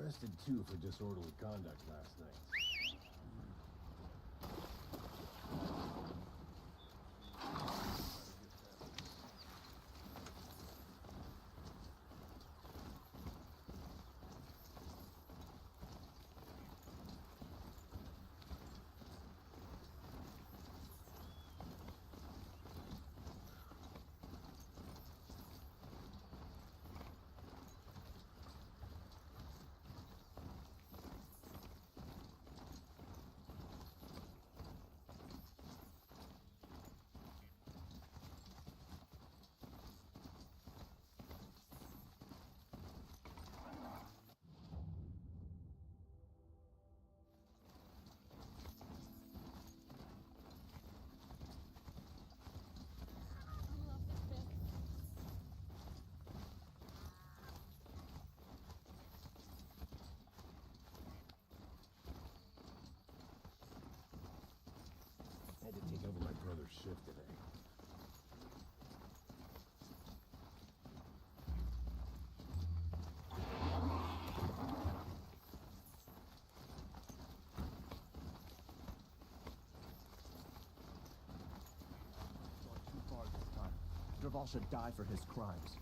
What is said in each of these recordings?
Arrested 2 for disorderly conduct last night. Had to take over my brother's shift today. Gone too far this time. Dervahl should die for his crimes.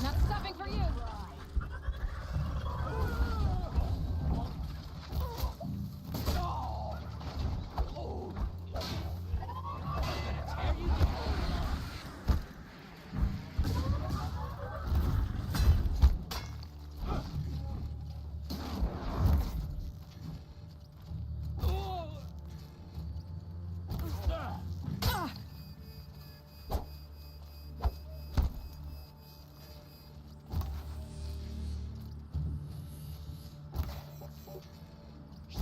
Not stopping for you!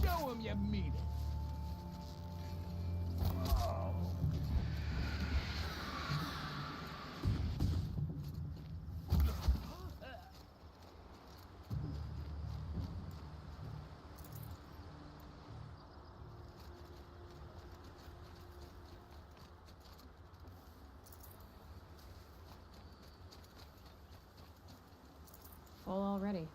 Show him you mean it. Full already.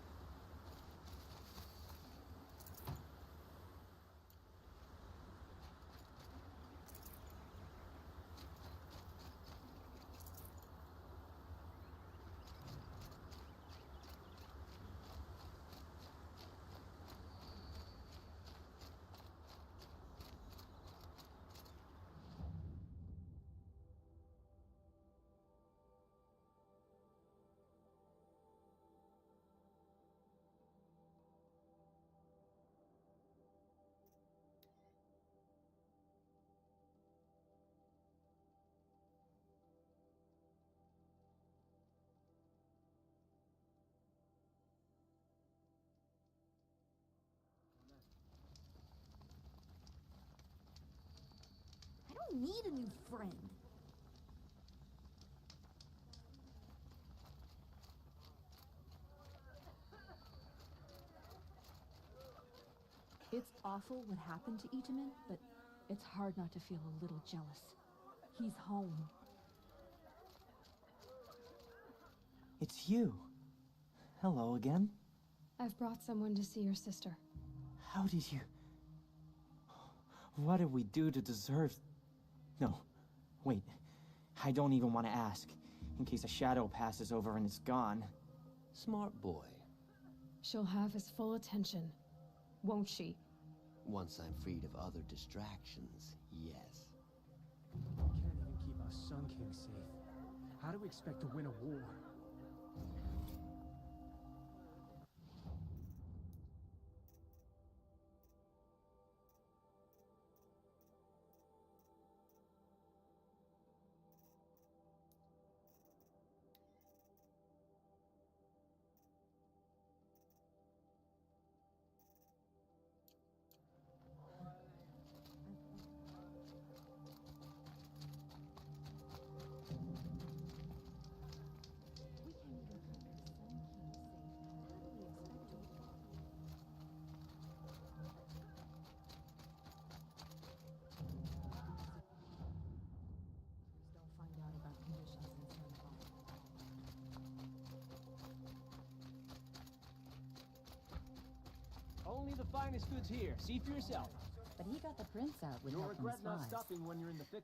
I don't need a new friend. It's awful what happened to Itaman, but it's hard not to feel a little jealous. He's home. It's you. Hello again. I've brought someone to see your sister. How did you... What did we do to deserve... No. Wait. I don't even want to ask. In case a shadow passes over and is gone. Smart boy. She'll have his full attention, won't she? Once I'm freed of other distractions, yes. We can't even keep our Sun King safe. How do we expect to win a war? Only the finest goods here. See for yourself. But he got the prince out with You'll help from regret not spies. stopping when you're in the thick.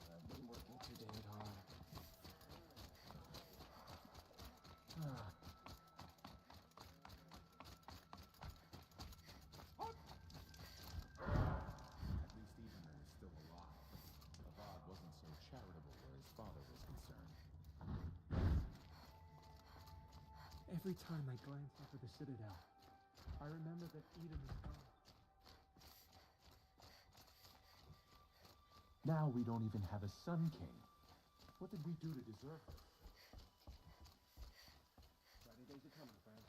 I've been working today, Tom. At least Eberman is still alive. Avad wasn't so charitable where his father was concerned. Every time I glance over the Citadel, I remember that Eden is gone. Now we don't even have a Sun King. What did we do to deserve this? Brighter days are coming, friend.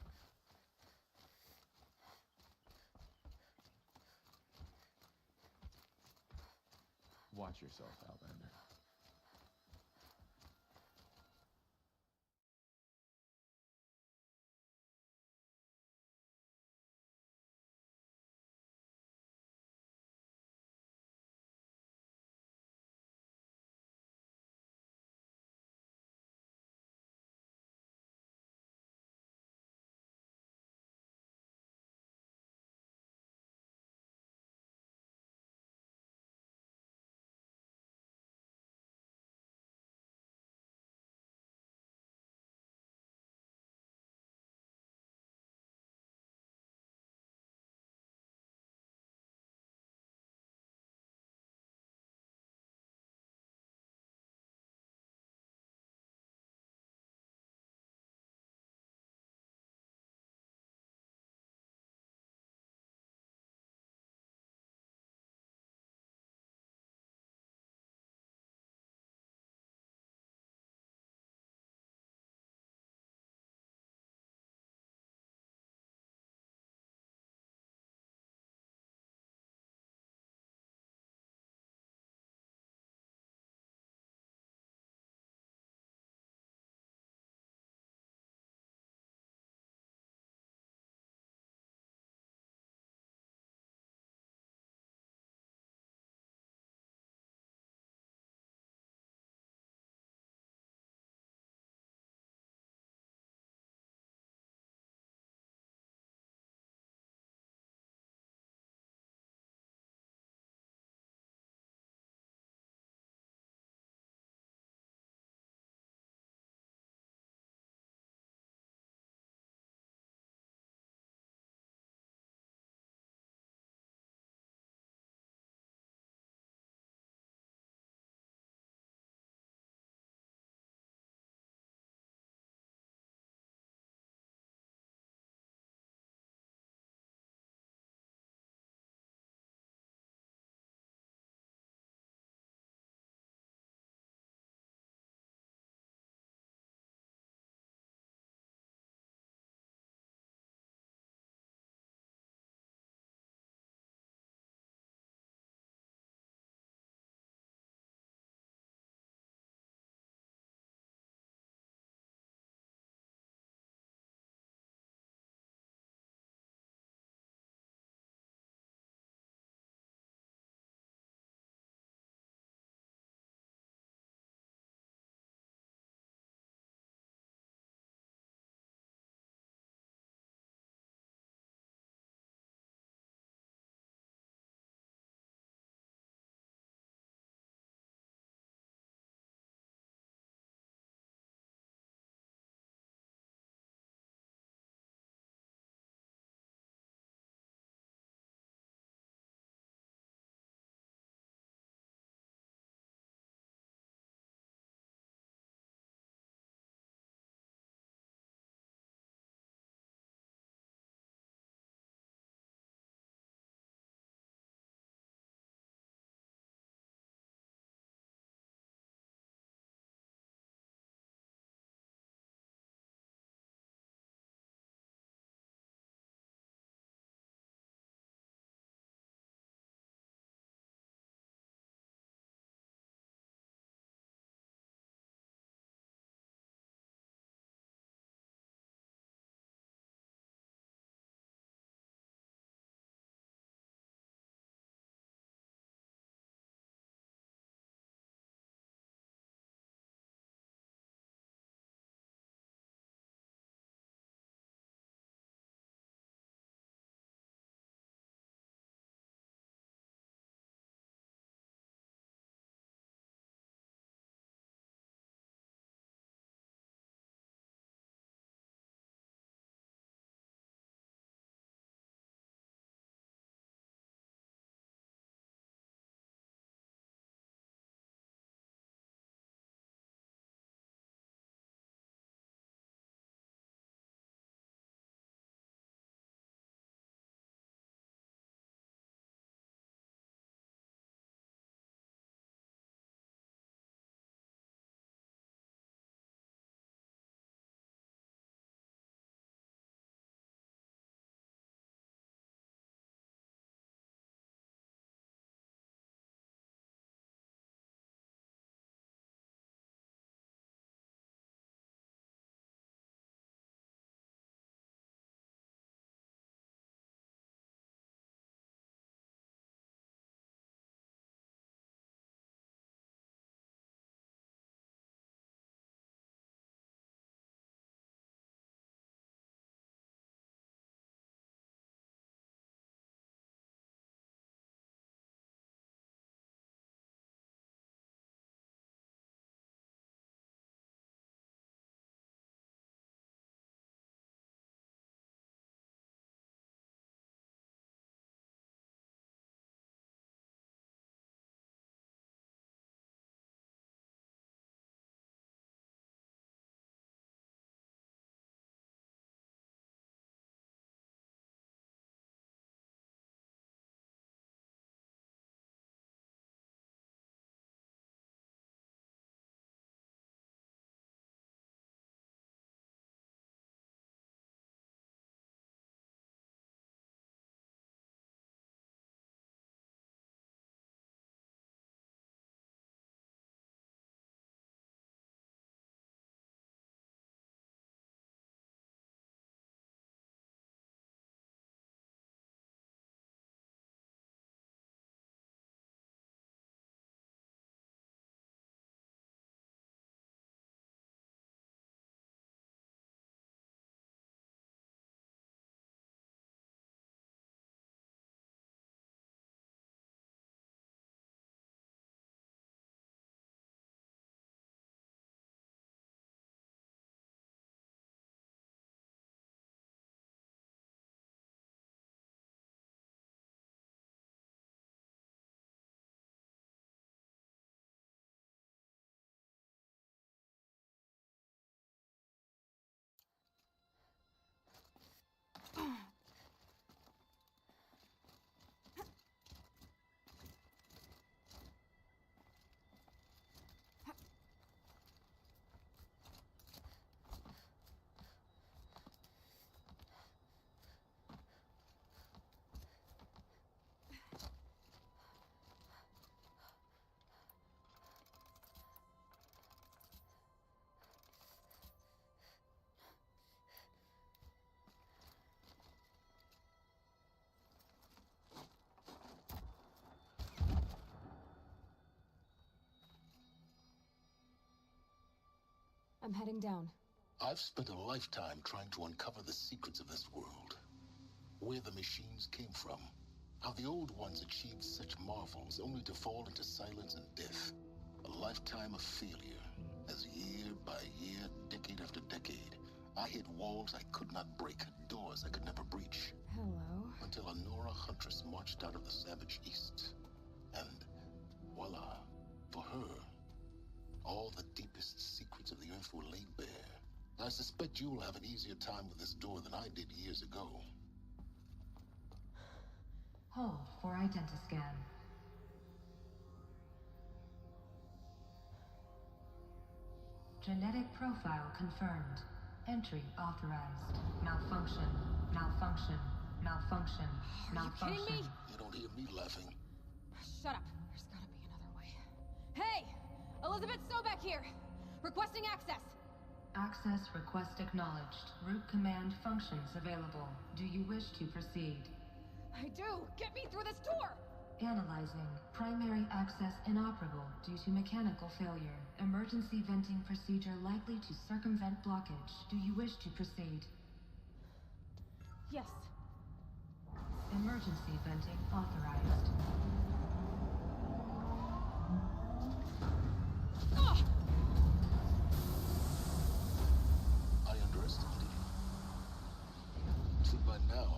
Watch yourself, Outlander. I'm heading down. I've spent a lifetime trying to uncover the secrets of this world. Where the machines came from. How the old ones achieved such marvels only to fall into silence and death. A lifetime of failure. As year by year, decade after decade, I hit walls I could not break, doors I could never breach. Hello. Until a Nora huntress marched out of the savage east. And voila, for her, all the deepest secrets of the earth were laid bare. I suspect you'll have an easier time with this door than I did years ago. Hold for identiscan. Genetic profile confirmed. Entry authorized. Malfunction. Malfunction. Malfunction. Are you kidding me? You don't hear me laughing. Shut up. There's gotta be another way. Hey! Elizabeth Sobek here! Requesting access! Access request acknowledged. Root command functions available. Do you wish to proceed? I do! Get me through this door! Analyzing. Primary access inoperable due to mechanical failure. Emergency venting procedure likely to circumvent blockage. Do you wish to proceed? Yes. Emergency venting authorized. Ugh! I underestimated you. See, by now,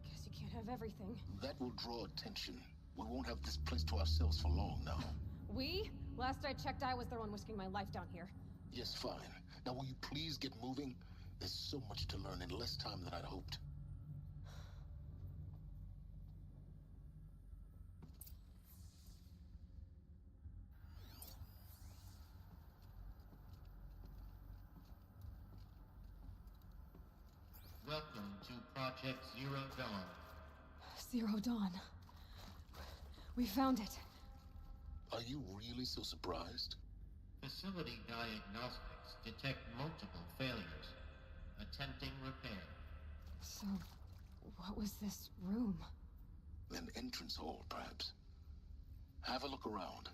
Guess you can't have everything. that will draw attention. We won't have this place to ourselves for long now. We? Last I checked, I was the one risking my life down here. Yes, fine. Now will you please get moving? There's so much to learn in less time than I'd hoped. Welcome to Project Zero Dawn. Zero Dawn. We found it. Are you really so surprised? Facility diagnostics detect multiple failures. Attempting repair. So, what was this room? An entrance hall, perhaps. Have a look around.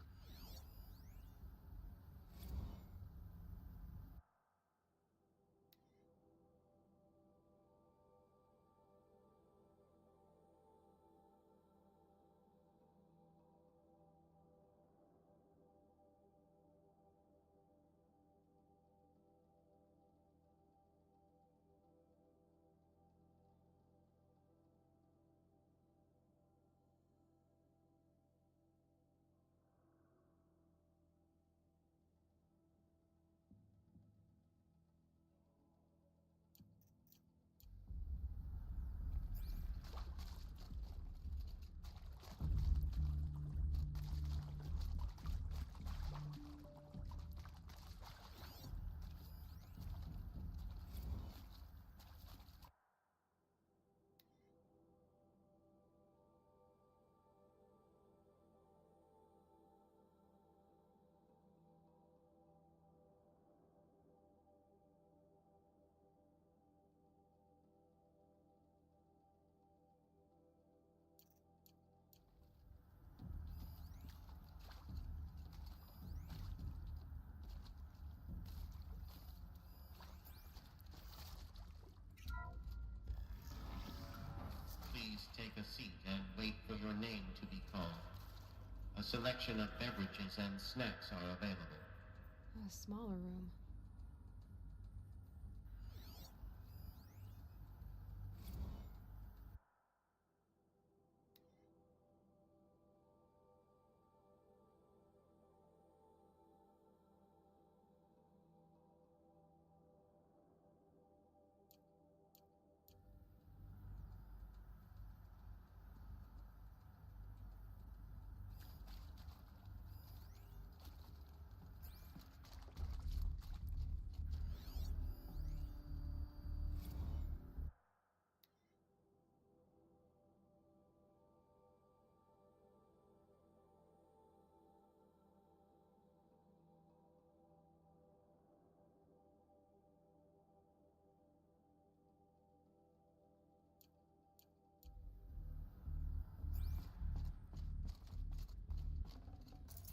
Please take a seat and wait for your name to be called. A selection of beverages and snacks are available. A smaller room.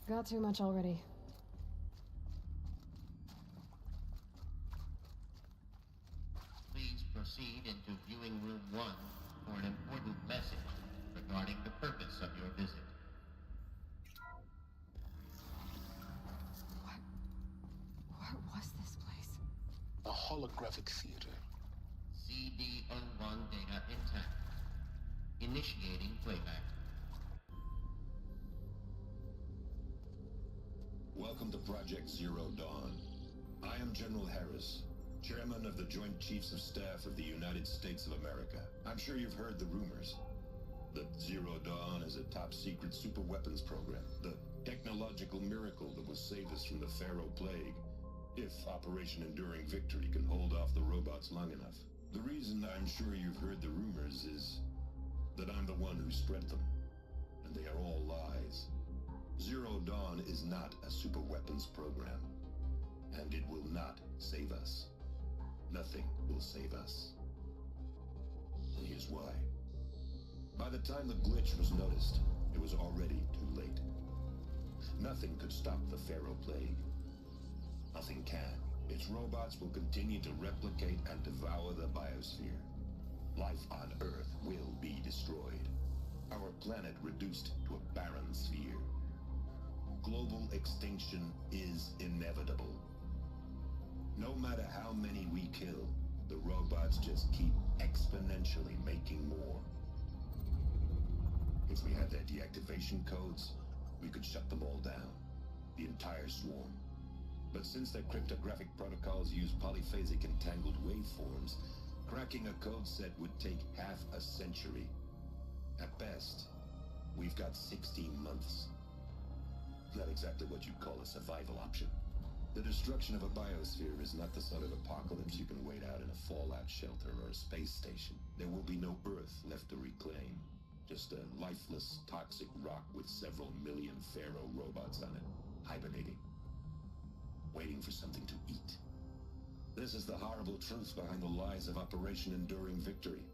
Got too much already. Please proceed into viewing room 1 for an important message regarding the purpose of your visit. What was this place? A holographic theater. CD01 data intact. Initiating playback. Welcome to Project Zero Dawn. I am General Harris, Chairman of the Joint Chiefs of Staff of the United States of America. I'm sure you've heard the rumors that Zero Dawn is a top-secret superweapons program, the technological miracle that will save us from the Pharaoh Plague, if Operation Enduring Victory can hold off the robots long enough. The reason I'm sure you've heard the rumors is that I'm the one who spread them, and they are all lies. Zero Dawn is not a superweapons program, and it will not save us. Nothing will save us. And here's why. By the time the glitch was noticed, it was already too late. Nothing could stop the Pharaoh Plague. Nothing can. Its robots will continue to replicate and devour the biosphere. Life on Earth will be destroyed. Our planet reduced to a barren sphere. Global extinction is inevitable. No matter how many we kill, the robots just keep exponentially making more. If we had their deactivation codes, we could shut them all down. The entire swarm. But since their cryptographic protocols use polyphasic entangled waveforms, cracking a code set would take half a century. At best, we've got 16 months. Not exactly what you'd call a survival option. The destruction of a biosphere is not the sort of apocalypse you can wait out in a fallout shelter or a space station. There will be no Earth left to reclaim. Just a lifeless, toxic rock with several million Pharaoh robots on it, hibernating. Waiting for something to eat. This is the horrible truth behind the lies of Operation Enduring Victory.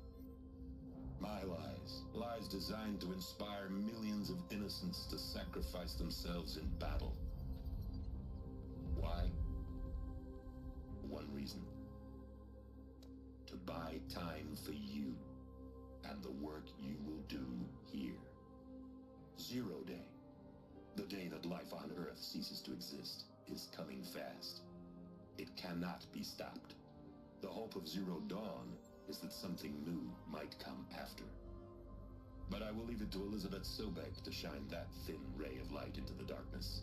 My lies. Lies designed to inspire millions of innocents to sacrifice themselves in battle. Why? One reason. To buy time for you and the work you will do here. Zero Day. The day that life on Earth ceases to exist is coming fast. It cannot be stopped. The hope of Zero Dawn is that something new might come after. But I will leave it to Elizabeth Sobek to shine that thin ray of light into the darkness.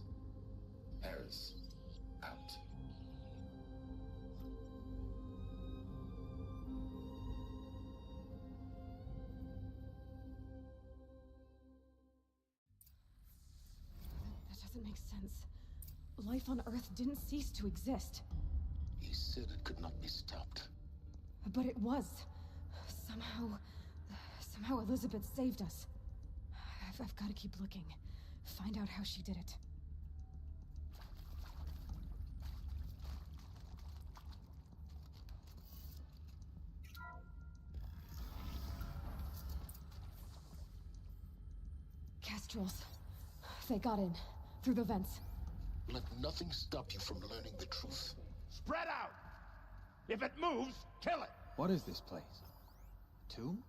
Harris, out. That doesn't make sense. Life on Earth didn't cease to exist. He said it could not be stopped. But it was. Somehow Elizabeth saved us. I've got to keep looking. Find out how she did it. Kestrels. They got in. Through the vents. Let nothing stop you from learning the truth. Spread out! If it moves, kill it! What is this place? A tomb?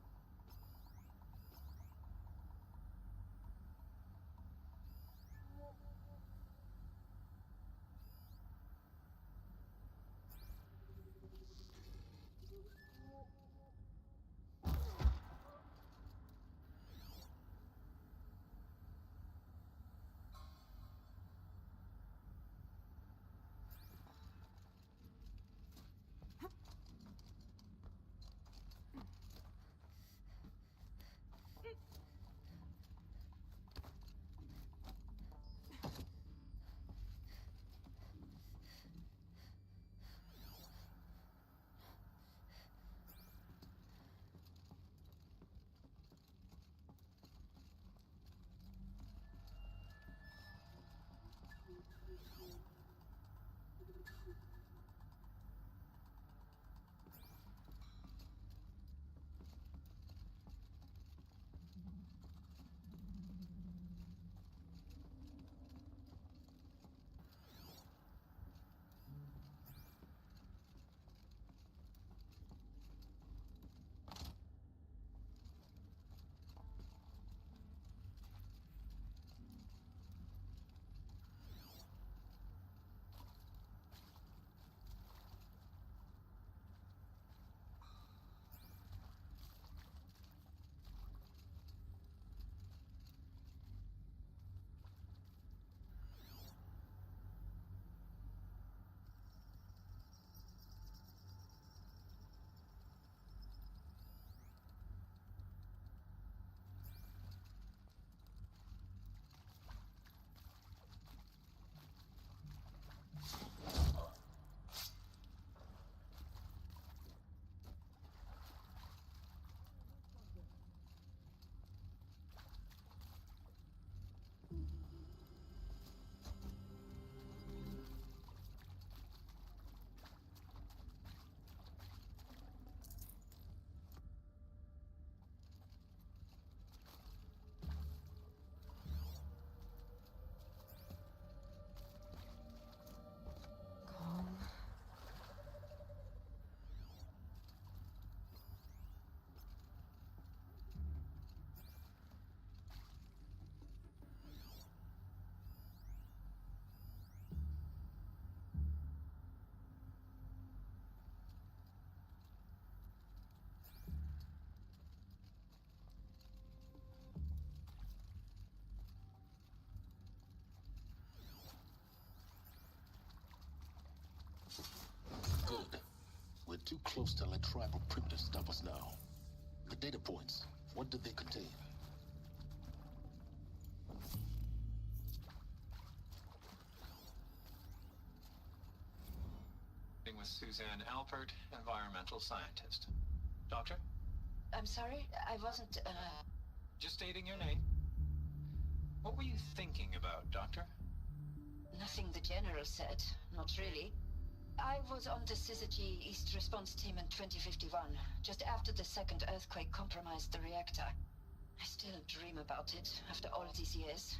Too close to let tribal primitives stop us now. The data points, what did they contain? With Suzanne Alpert, environmental scientist. Doctor? I'm sorry, I wasn't, Just stating your name. What were you thinking about, Doctor? Nothing the General said. Not really. I was on the Syzygy East Response Team in 2051, just after the second earthquake compromised the reactor. I still dream about it, after all these years.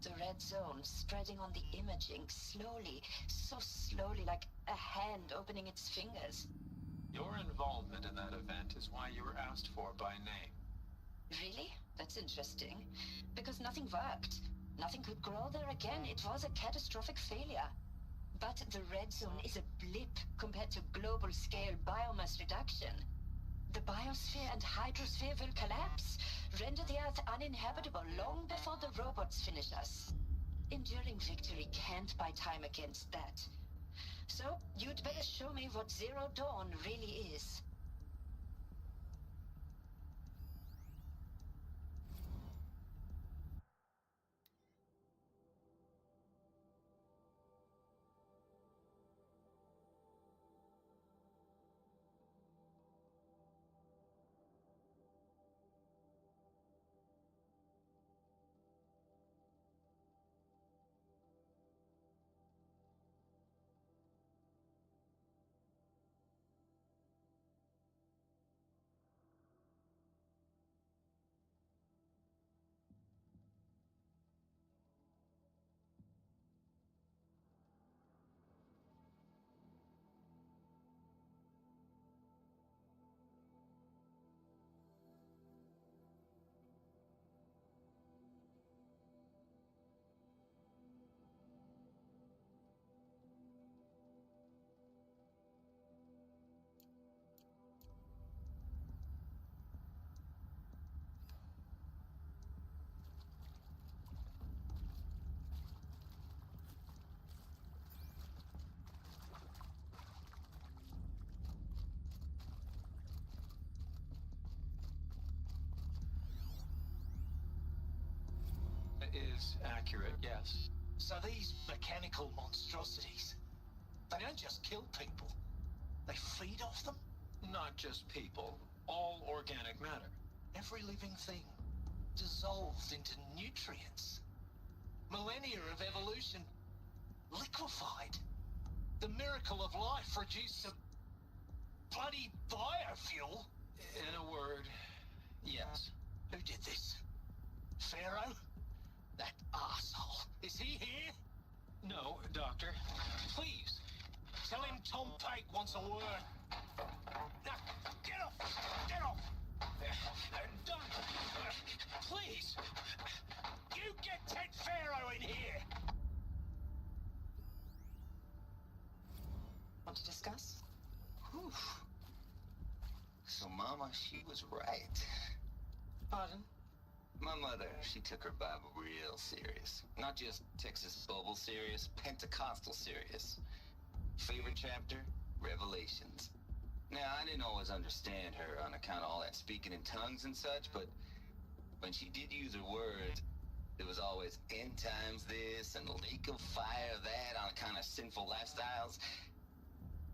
The red zone spreading on the imaging, slowly, so slowly, like a hand opening its fingers. Your involvement in that event is why you were asked for by name. Really? That's interesting. Because nothing worked. Nothing could grow there again. It was a catastrophic failure. But the red zone is a blip compared to global-scale biomass reduction. The biosphere and hydrosphere will collapse, render the Earth uninhabitable long before the robots finish us. Enduring victory can't buy time against that. So, you'd better show me what Zero Dawn really is. Is accurate, yes. So these mechanical monstrosities, they don't just kill people, they feed off them? Not just people, all organic matter. Every living thing, dissolved into nutrients. Millennia of evolution, liquefied. The miracle of life reduced to bloody biofuel. In a word, yes. Who did this? Pharaoh? That asshole. Is he here? No, Doctor. Please, tell him Tom Pike wants a word. Now, get off! Get off! Don't! Please! You get Ted Pharaoh in here! Want to discuss? Whew. So, Mama, she was right. Pardon? My mother, she took her Bible real serious. Not just Texas Bible serious, Pentecostal serious. Favorite chapter? Revelations. Now, I didn't always understand her on account of all that speaking in tongues and such, but when she did use her words, it was always end times this and lake of fire that on account of sinful lifestyles.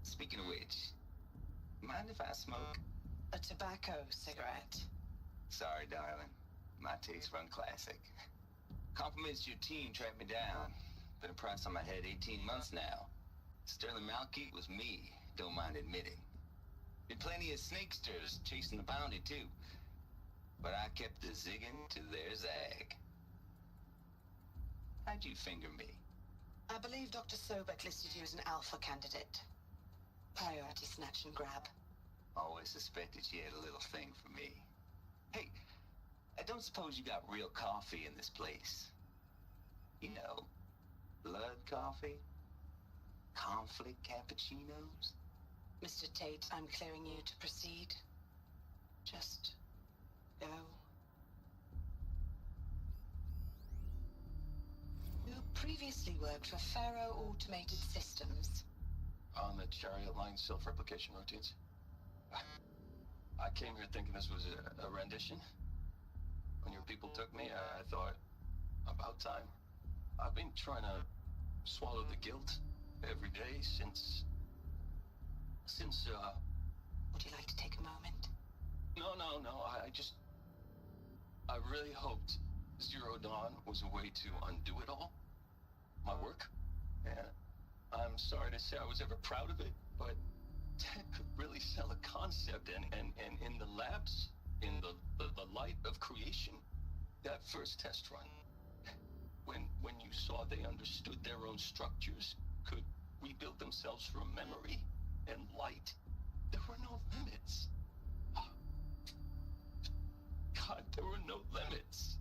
Speaking of which, mind if I smoke? A tobacco cigarette. Sorry, darling. My tastes run classic. Compliments to your team tracked me down. Been a price on my head 18 months now. Sterling Malkeet was me, don't mind admitting. Been plenty of snakesters chasing the bounty too. But I kept the zigging to their zag. How'd you finger me? I believe Dr. Sobek listed you as an alpha candidate. Priority snatch and grab. Always suspected she had a little thing for me. Hey, I don't suppose you got real coffee in this place. You know, blood coffee? Conflict cappuccinos? Mr. Tate, I'm clearing you to proceed. Just go. You previously worked for Faro Automated Systems. On the Chariot Line self-replication routines. I came here thinking this was a rendition. When your people took me, I thought, about time. I've been trying to swallow the guilt every day since... Would you like to take a moment? No. I really hoped Zero Dawn was a way to undo it all. My work. And I'm sorry to say I was ever proud of it, but Tech could really sell a concept, and in the labs, in the light of creation, that first test run, when you saw they understood their own structures, could rebuild themselves from memory and light, there were no limits. God, there were no limits.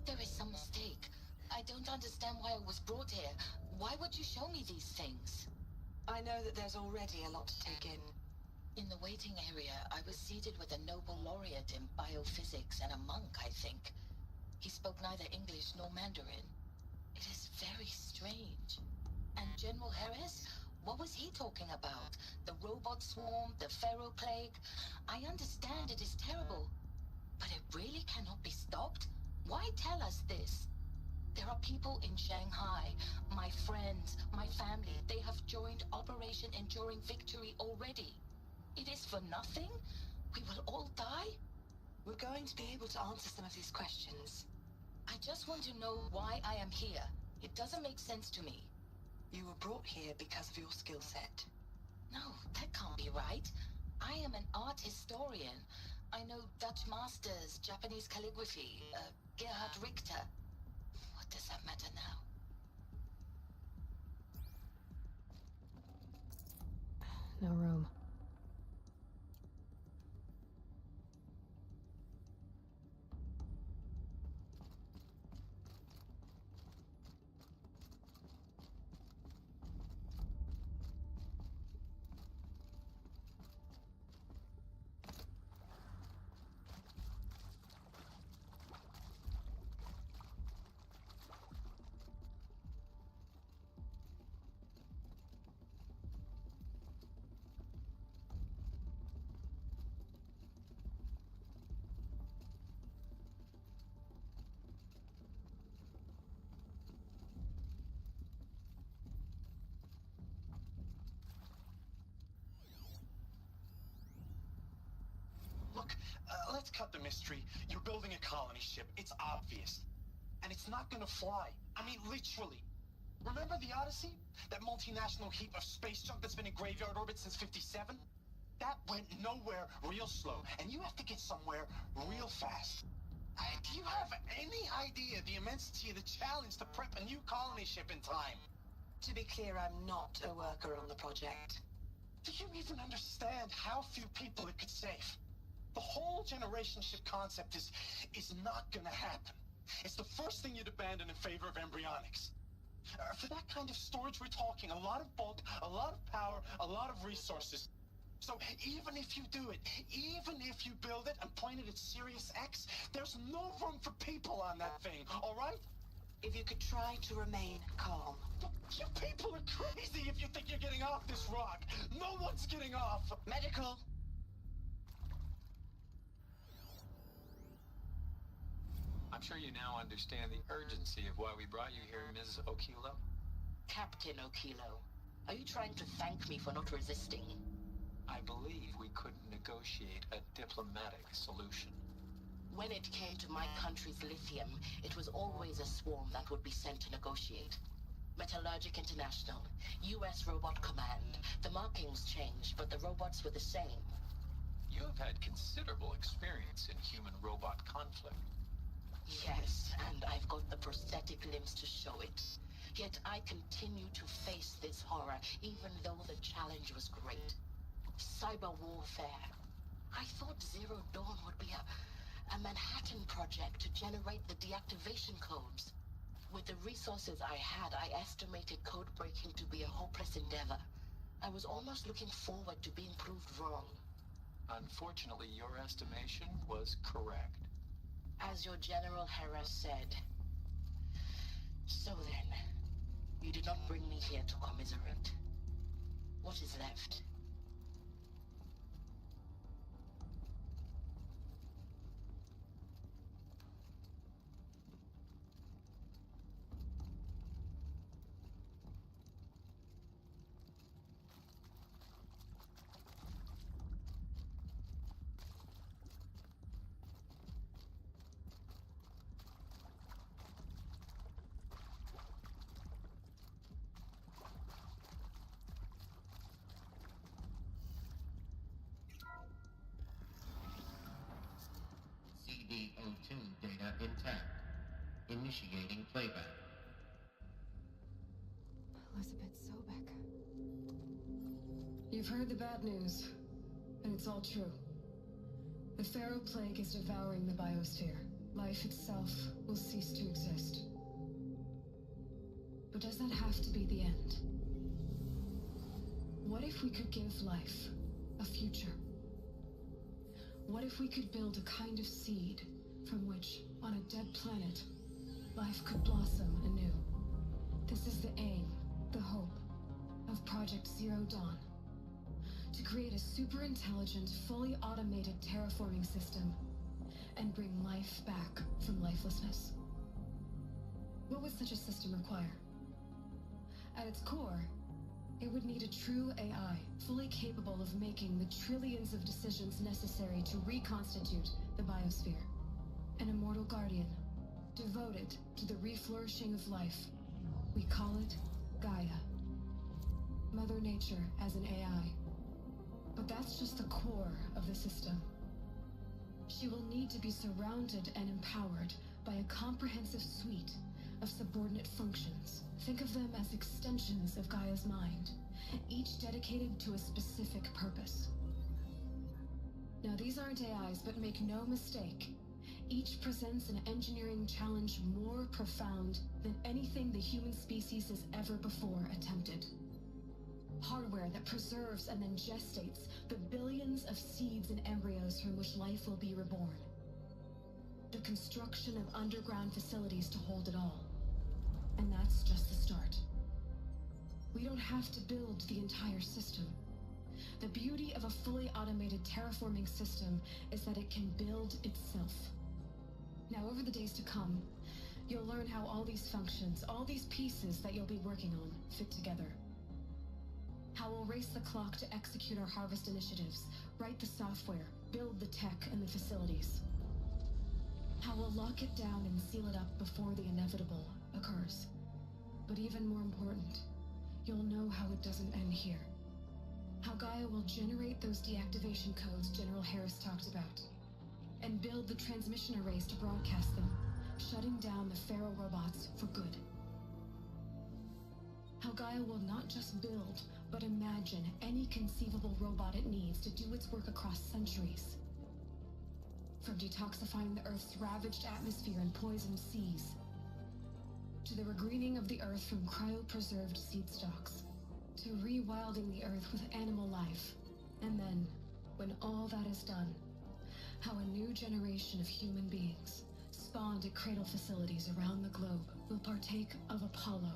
There is some mistake. I don't understand why I was brought here. Why would you show me these things? I know that there's already a lot to take in. In the waiting area, I was seated with a Nobel laureate in biophysics and a monk, I think. He spoke neither English nor Mandarin. It is very strange. And General Harris? What was he talking about? The robot swarm, the Pharaoh plague? I understand it is terrible, but it really cannot be stopped? Why tell us this? There are people in Shanghai, my friends, my family. They have joined Operation Enduring Victory already. It is for nothing? We will all die? We're going to be able to answer some of these questions. I just want to know why I am here. It doesn't make sense to me. You were brought here because of your skill set. No, that can't be right. I am an art historian. I know Dutch masters, Japanese calligraphy, Gerhard Richter. What does that matter now? No room. Look, let's cut the mystery. You're building a colony ship. It's obvious. And it's not gonna fly. I mean, literally. Remember the Odyssey? That multinational heap of space junk that's been in graveyard orbit since '57? That went nowhere real slow. And you have to get somewhere real fast. Do you have any idea the immensity of the challenge to prep a new colony ship in time? To be clear, I'm not a worker on the project. Do you even understand how few people it could save? The whole generation ship concept is not gonna happen. It's the first thing you'd abandon in favor of embryonics. For that kind of storage, we're talking a lot of bulk, a lot of power, a lot of resources. So even if you do it, even if you build it and point it at Sirius X, there's no room for people on that thing, all right? If you could try to remain calm. You people are crazy if you think you're getting off this rock. No one's getting off. Medical. I'm sure you now understand the urgency of why we brought you here, Ms. Okilo. Captain Okilo, are you trying to thank me for not resisting? I believe we couldn't negotiate a diplomatic solution. When it came to my country's lithium, it was always a swarm that would be sent to negotiate. Metallurgic International, US Robot Command. The markings changed, but the robots were the same. You have had considerable experience in human-robot conflict. Yes, evidence to show it. Yet I continue to face this horror, even though the challenge was great. Cyber warfare. I thought Zero Dawn would be a Manhattan project to generate the deactivation codes. With the resources I had, I estimated code breaking to be a hopeless endeavor. I was almost looking forward to being proved wrong. Unfortunately, your estimation was correct. As your General Hera said. So then, you did not bring me here to commiserate. What is left? CD02 data intact. Initiating playback. Elizabeth Sobek. You've heard the bad news, and it's all true. The Pharaoh Plague is devouring the biosphere. Life itself will cease to exist. But does that have to be the end? What if we could give life a future? What if we could build a kind of seed from which, on a dead planet, life could blossom anew? This is the aim, the hope, of Project Zero Dawn. To create a super-intelligent, fully automated terraforming system and bring life back from lifelessness. What would such a system require? At its core, it would need a true AI, fully capable of making the trillions of decisions necessary to reconstitute the biosphere. An immortal guardian, devoted to the reflourishing of life. We call it Gaia. Mother Nature as an AI. But that's just the core of the system. She will need to be surrounded and empowered by a comprehensive suite of subordinate functions. Think of them as extensions of Gaia's mind, each dedicated to a specific purpose. Now, these aren't AIs, but make no mistake, each presents an engineering challenge more profound than anything the human species has ever before attempted. Hardware that preserves and then gestates the billions of seeds and embryos from which life will be reborn. The construction of underground facilities to hold it all. And that's just the start. We don't have to build the entire system. The beauty of a fully automated terraforming system is that it can build itself. Now, over the days to come, you'll learn how all these functions, all these pieces that you'll be working on, fit together. How we'll race the clock to execute our harvest initiatives, write the software, build the tech and the facilities. How we'll lock it down and seal it up before the inevitable occurs. But even more important, you'll know how it doesn't end here. How Gaia will generate those deactivation codes General Harris talked about, and build the transmission arrays to broadcast them, shutting down the Pharaoh robots for good. How Gaia will not just build, but imagine any conceivable robot it needs to do its work across centuries. From detoxifying the Earth's ravaged atmosphere and poisoned seas, to the regreening of the Earth from cryopreserved seed stocks, to rewilding the Earth with animal life. And then, when all that is done, how a new generation of human beings, spawned at cradle facilities around the globe, will partake of Apollo,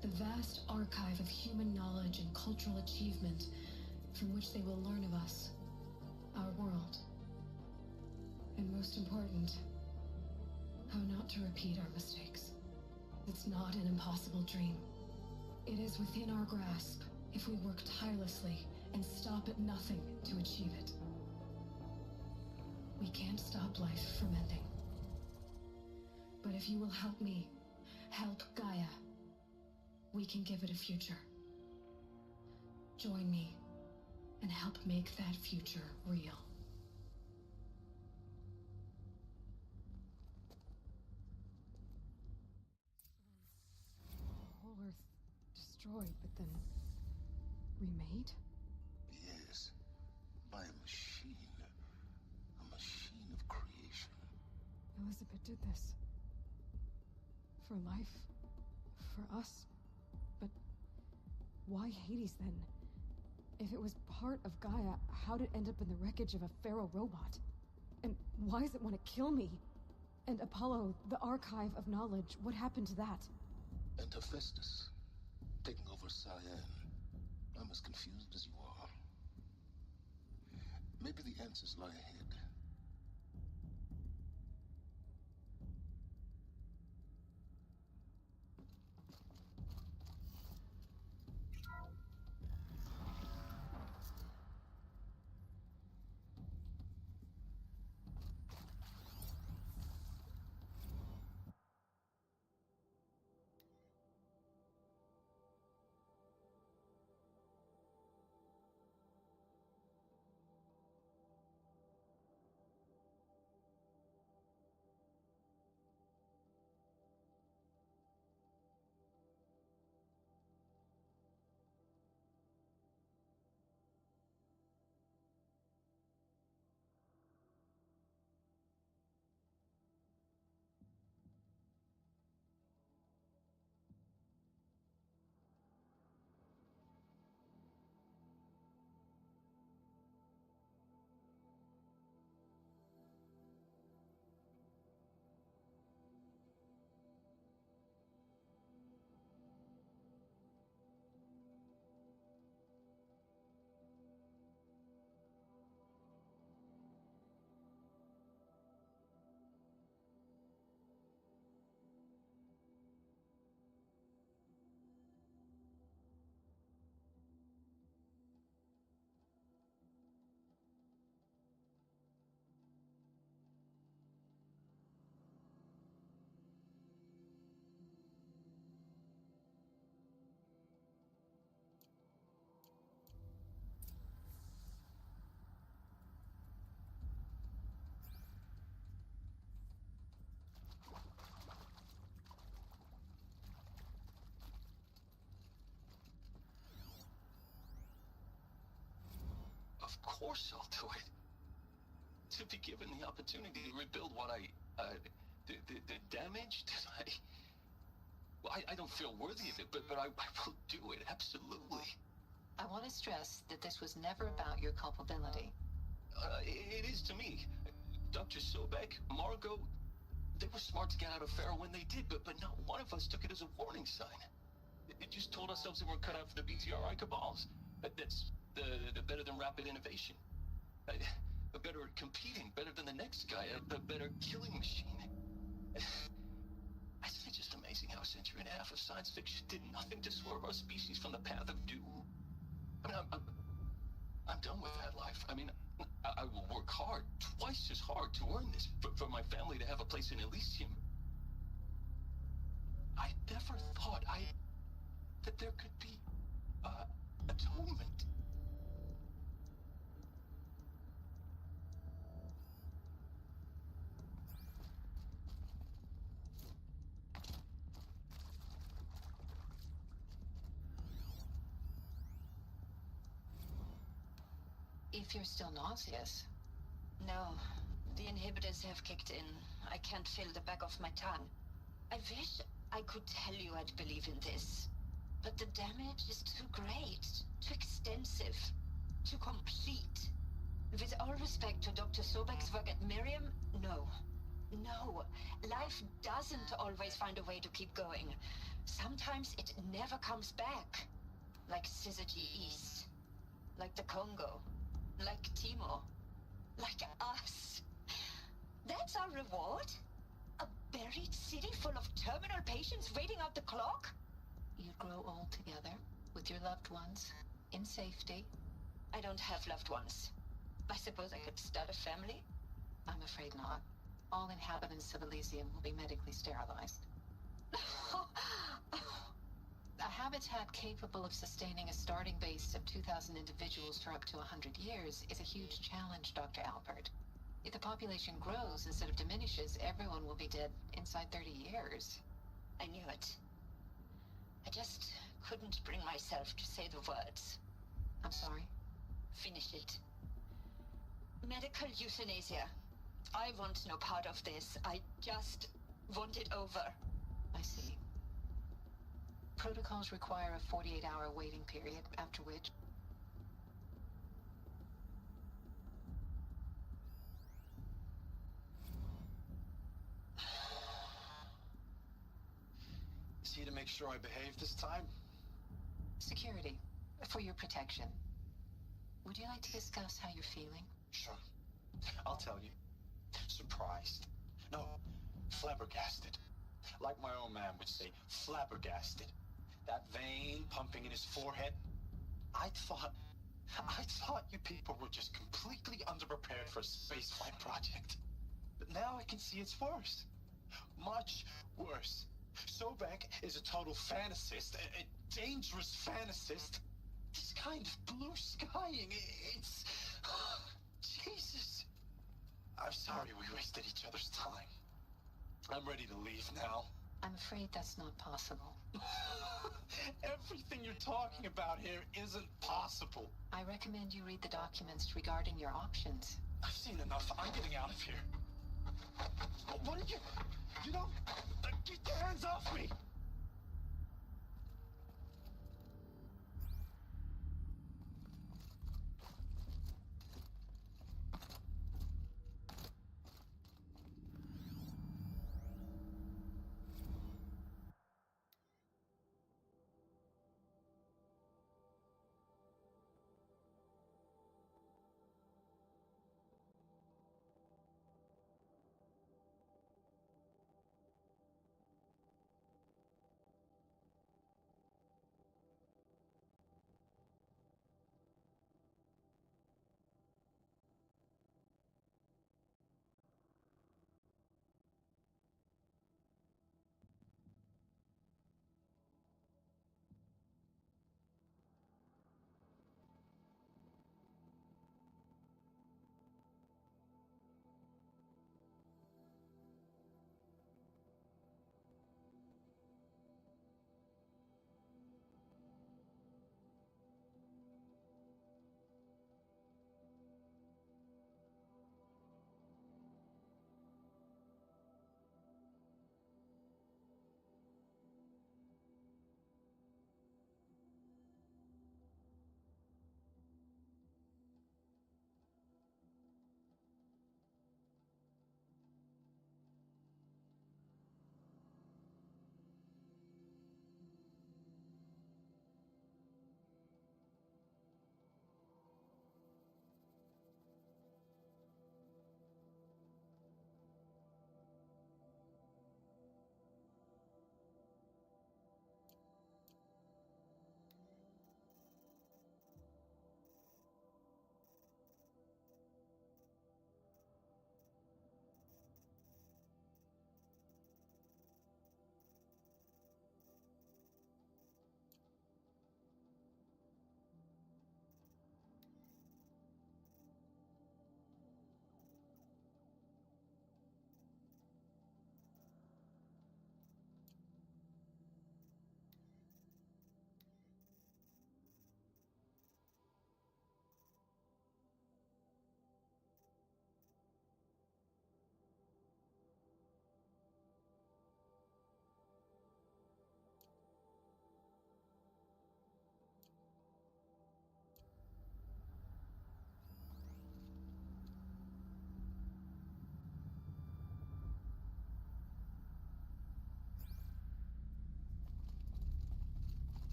the vast archive of human knowledge and cultural achievement from which they will learn of us, our world. And most important, how not to repeat our mistakes. It's not an impossible dream. It is within our grasp if we work tirelessly and stop at nothing to achieve it. We can't stop life from ending. But if you will help me, help Gaia, we can give it a future. Join me and help make that future real. destroyed, but then remade? Yes, by a machine. A machine of creation. Elizabeth did this. For life. For us. But why Hades then? If it was part of Gaia, how'd it end up in the wreckage of a Pharaoh robot? And why does it want to kill me? And Apollo, the archive of knowledge, what happened to that? And Hephaestus, taking over Cyan. I'm as confused as you are. Maybe the answers lie ahead. Of course I'll do it. To be given the opportunity to rebuild what the damage that I don't feel worthy of it, but I will do it, absolutely. I want to stress that this was never about your culpability. It is to me. Dr. Sobek, Margot, they were smart to get out of Pharaoh when they did, but not one of us took it as a warning sign. It just told ourselves that we're cut out for the BTRI cabals. That's the better than rapid innovation. A better at competing, better than the next guy, a better killing machine. Isn't it just amazing how a century and a half of science fiction did nothing to swerve our species from the path of doom? I mean, I'm done with that life. I mean, I will work hard, twice as hard to earn this, for my family to have a place in Elysium. I never thought that there could be, atonement. If you're still nauseous. No, the inhibitors have kicked in. I can't feel the back of my tongue. I wish I could tell you I'd believe in this. But the damage is too great, too extensive, too complete. With all respect to Dr. Sobek's work at Miriam, no. No, life doesn't always find a way to keep going. Sometimes it never comes back. Like Syzygy East. Like the Congo. Like Timo. Like us. That's our reward? A buried city full of terminal patients waiting out the clock? You'd grow old together, with your loved ones, in safety. I don't have loved ones. I suppose I could start a family? I'm afraid not. All inhabitants of Elysium will be medically sterilized. A habitat capable of sustaining a starting base of 2,000 individuals for up to 100 years is a huge challenge, Dr. Alpert. If the population grows instead of diminishes, everyone will be dead inside 30 years. I knew it. I just couldn't bring myself to say the words. I'm sorry? Finish it. Medical euthanasia. I want no part of this. I just want it over. I see. Protocols require a 48-hour waiting period, after which... Is he to make sure I behave this time? Security. For your protection. Would you like to discuss how you're feeling? Sure. I'll tell you. Surprised. No, flabbergasted. Like my own man would say, flabbergasted. That vein pumping in his forehead. I thought you people were just completely underprepared for a spaceflight project. But now I can see it's worse. Much worse. Sobek is a total fantasist, a dangerous fantasist. This kind of blue skying, it's... Jesus. I'm sorry we wasted each other's time. I'm ready to leave now. I'm afraid that's not possible. Everything you're talking about here isn't possible. I recommend you read the documents regarding your options. I've seen enough. I'm getting out of here. What did you... You know... Get your hands off me!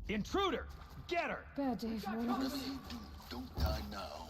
Intruder! Get her! Bad day for one of us. Don't die now.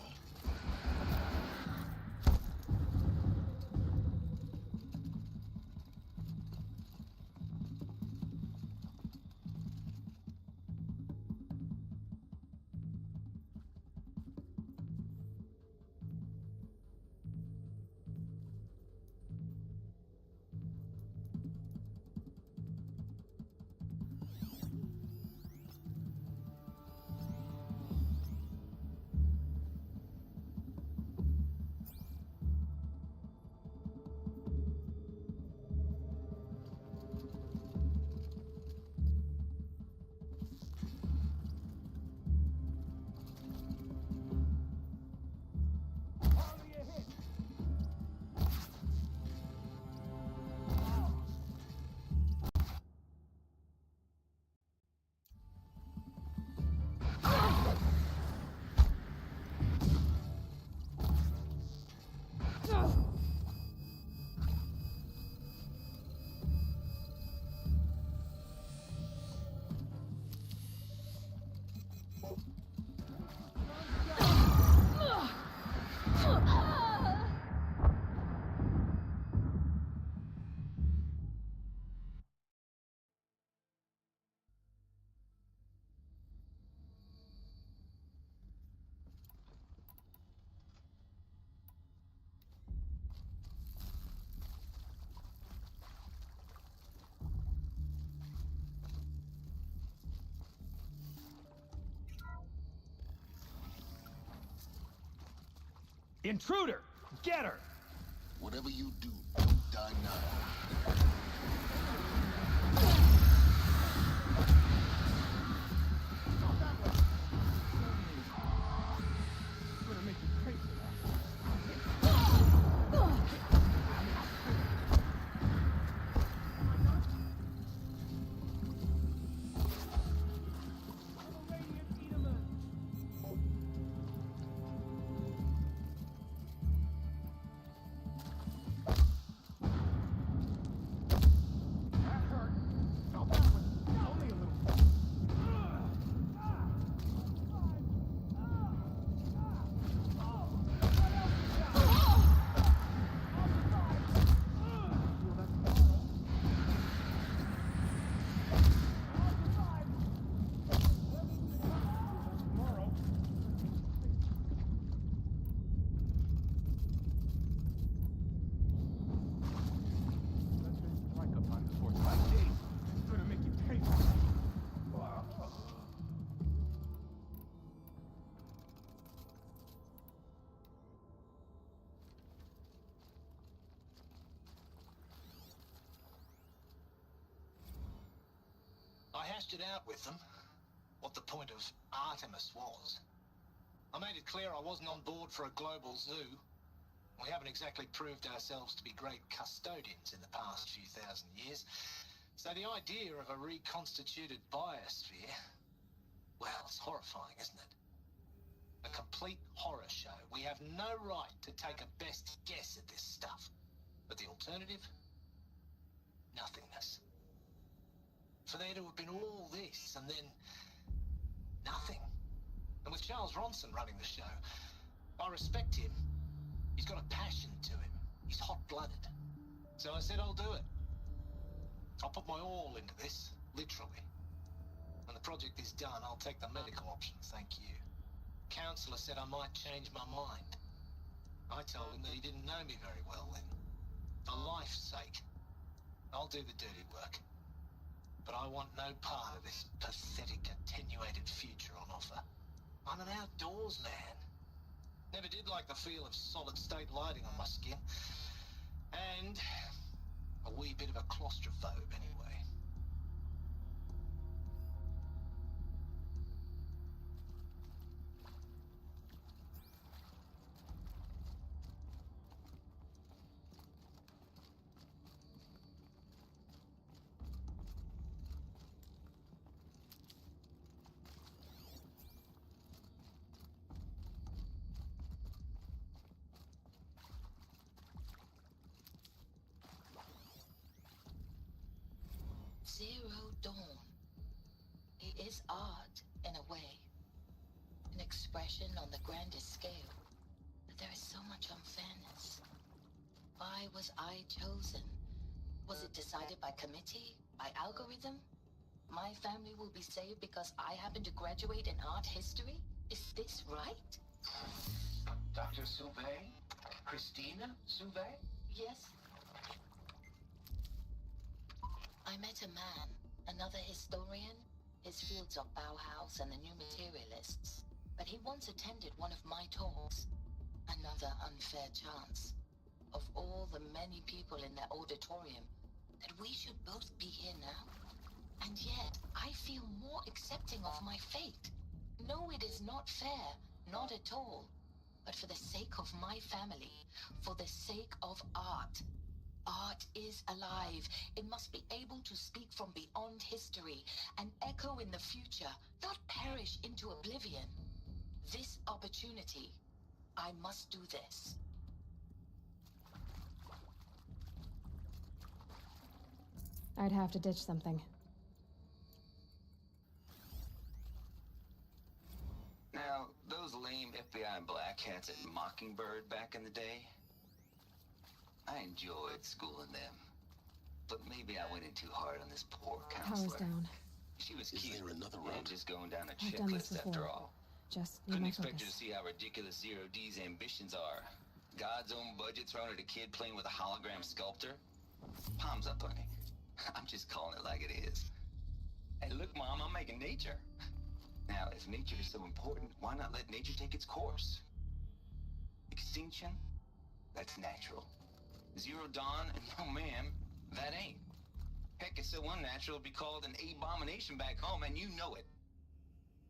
Intruder! Get her! Whatever you do, don't die now. Gonna make you pay for that. I hashed it out with them, what the point of Artemis was. I made it clear I wasn't on board for a global zoo. We haven't exactly proved ourselves to be great custodians in the past few thousand years. So the idea of a reconstituted biosphere, well, it's horrifying, isn't it? A complete horror show. We have no right to take a best guess at this stuff. But the alternative? Nothingness. For there to have been all this, and then nothing. And with Charles Ronson running the show, I respect him. He's got a passion to him. He's hot-blooded. So I said I'll do it. I'll put my all into this, literally. When the project is done, I'll take the medical option, thank you. Counselor said I might change my mind. I told him that he didn't know me very well then. For life's sake, I'll do the dirty work. But I want no part of this pathetic, attenuated future on offer. I'm an outdoors man. Never did like the feel of solid-state lighting on my skin. And a wee bit of a claustrophobe, anyway. Zero Dawn. It is art, in a way. An expression on the grandest scale. But there is so much unfairness. Why was I chosen? Was it decided by committee? By algorithm? My family will be saved because I happen to graduate in art history? Is this right? Dr. Sauvé? Christina Sauvé? Yes. I met a man, another historian. His fields are Bauhaus and the New Materialists. But he once attended one of my talks. Another unfair chance. Of all the many people in that auditorium, that we should both be here now. And yet, I feel more accepting of my fate. No, it is not fair. Not at all. But for the sake of my family, for the sake of art. Art is alive. It must be able to speak from beyond history and echo in the future, not perish into oblivion. This opportunity, I must do this. I'd have to ditch something. Now, those lame FBI black hats at Mockingbird back in the day, I enjoyed schooling them. But maybe I went in too hard on this poor counselor. Power's down. She was Is cute. there another Yeah, route? just going down a I've done this checklist after before. all. Just need Couldn't my expect you to focus. see how ridiculous Zero D's ambitions are. God's own budget thrown at a kid playing with a hologram sculptor? Palms up, honey. I'm just calling it like it is. Hey, look, Mom, I'm making nature. Now, if nature is so important, why not let nature take its course? Because extinction? That's natural. Zero Dawn? No, ma'am, that ain't. Heck, it's so unnatural it'd be called an abomination back home, and you know it.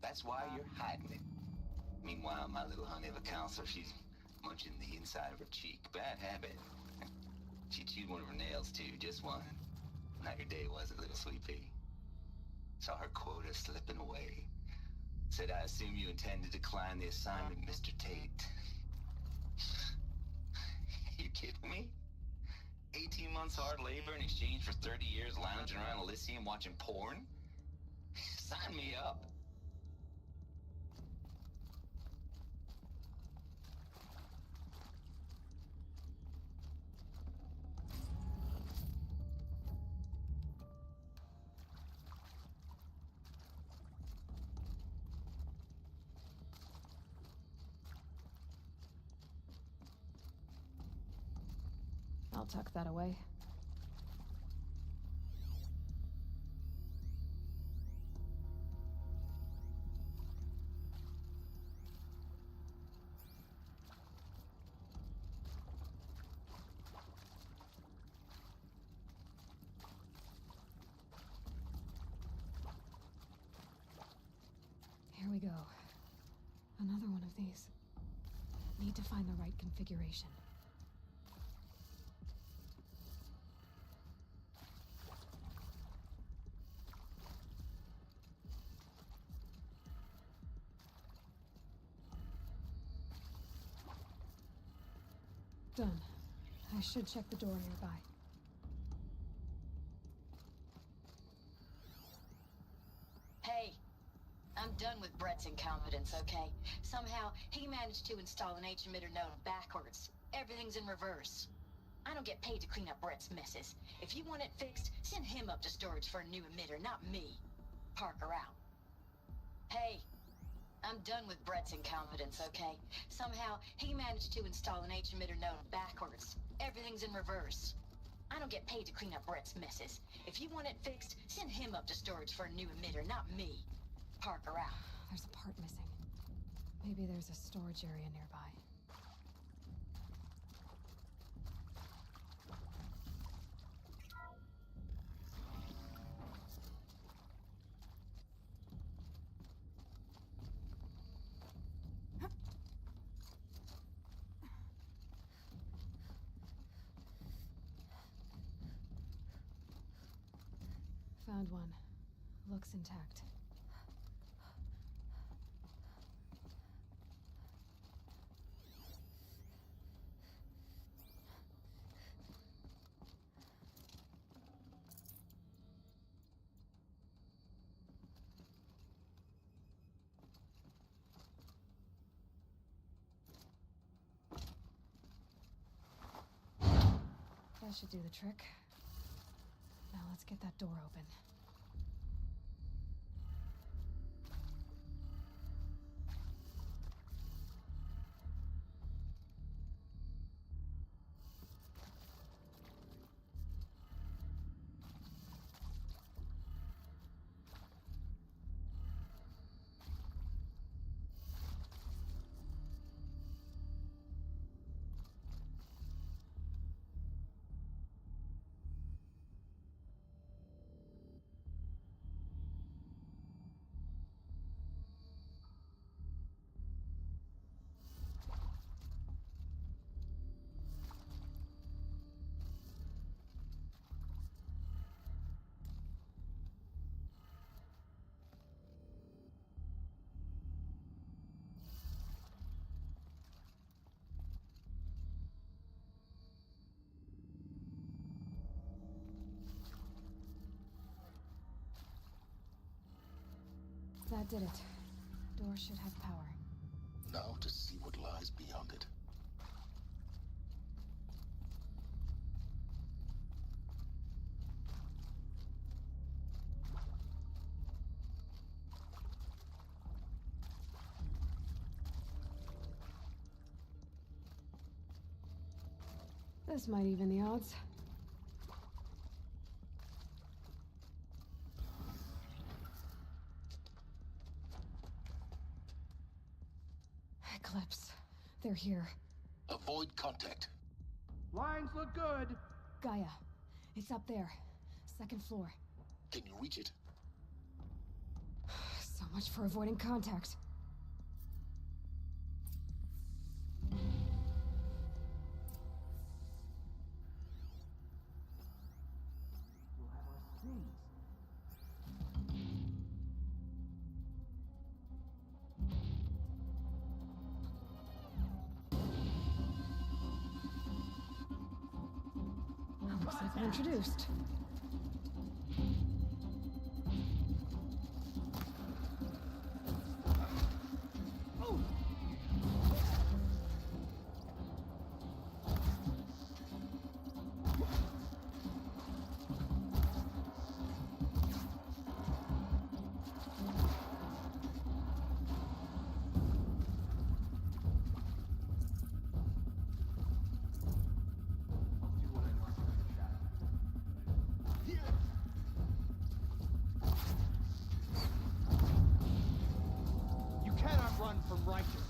That's why you're hiding it. Meanwhile, my little honey of a counselor, she's munching the inside of her cheek. Bad habit. She chewed one of her nails, too, just one. Not your day, was it, little sweet pea? Saw her quota slipping away. Said, I assume you intend to decline the assignment, Mr. Tate. You kidding me? 18 months hard labor in exchange for 30 years lounging around Elysium watching porn? Sign me up. I'll tuck that away. Here we go. Another one of these. Need to find the right configuration. Done. I should check the door nearby. Hey, I'm done with Brett's incompetence, okay? Somehow, he managed to install an H-emitter node backwards. Everything's in reverse. I don't get paid to clean up Brett's messes. If you want it fixed, send him up to storage for a new emitter, not me. Parker out. Hey, I'm done with Brett's incompetence, okay? Somehow, he managed to install an H-emitter node backwards. Everything's in reverse. I don't get paid to clean up Brett's messes. If you want it fixed, send him up to storage for a new emitter, not me. Parker out. There's a part missing. Maybe there's a storage area nearby. Found one. Looks intact. That should do the trick. Now let's get that door open. That did it. Door should have power. Now to see what lies beyond it. This might even the odds. Eclipse. They're here. Avoid contact. Lines look good. Gaia, it's up there. Second floor. Can you reach it? So much for avoiding contact. Looks like we're introduced. You cannot run from righteousness.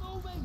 Moving!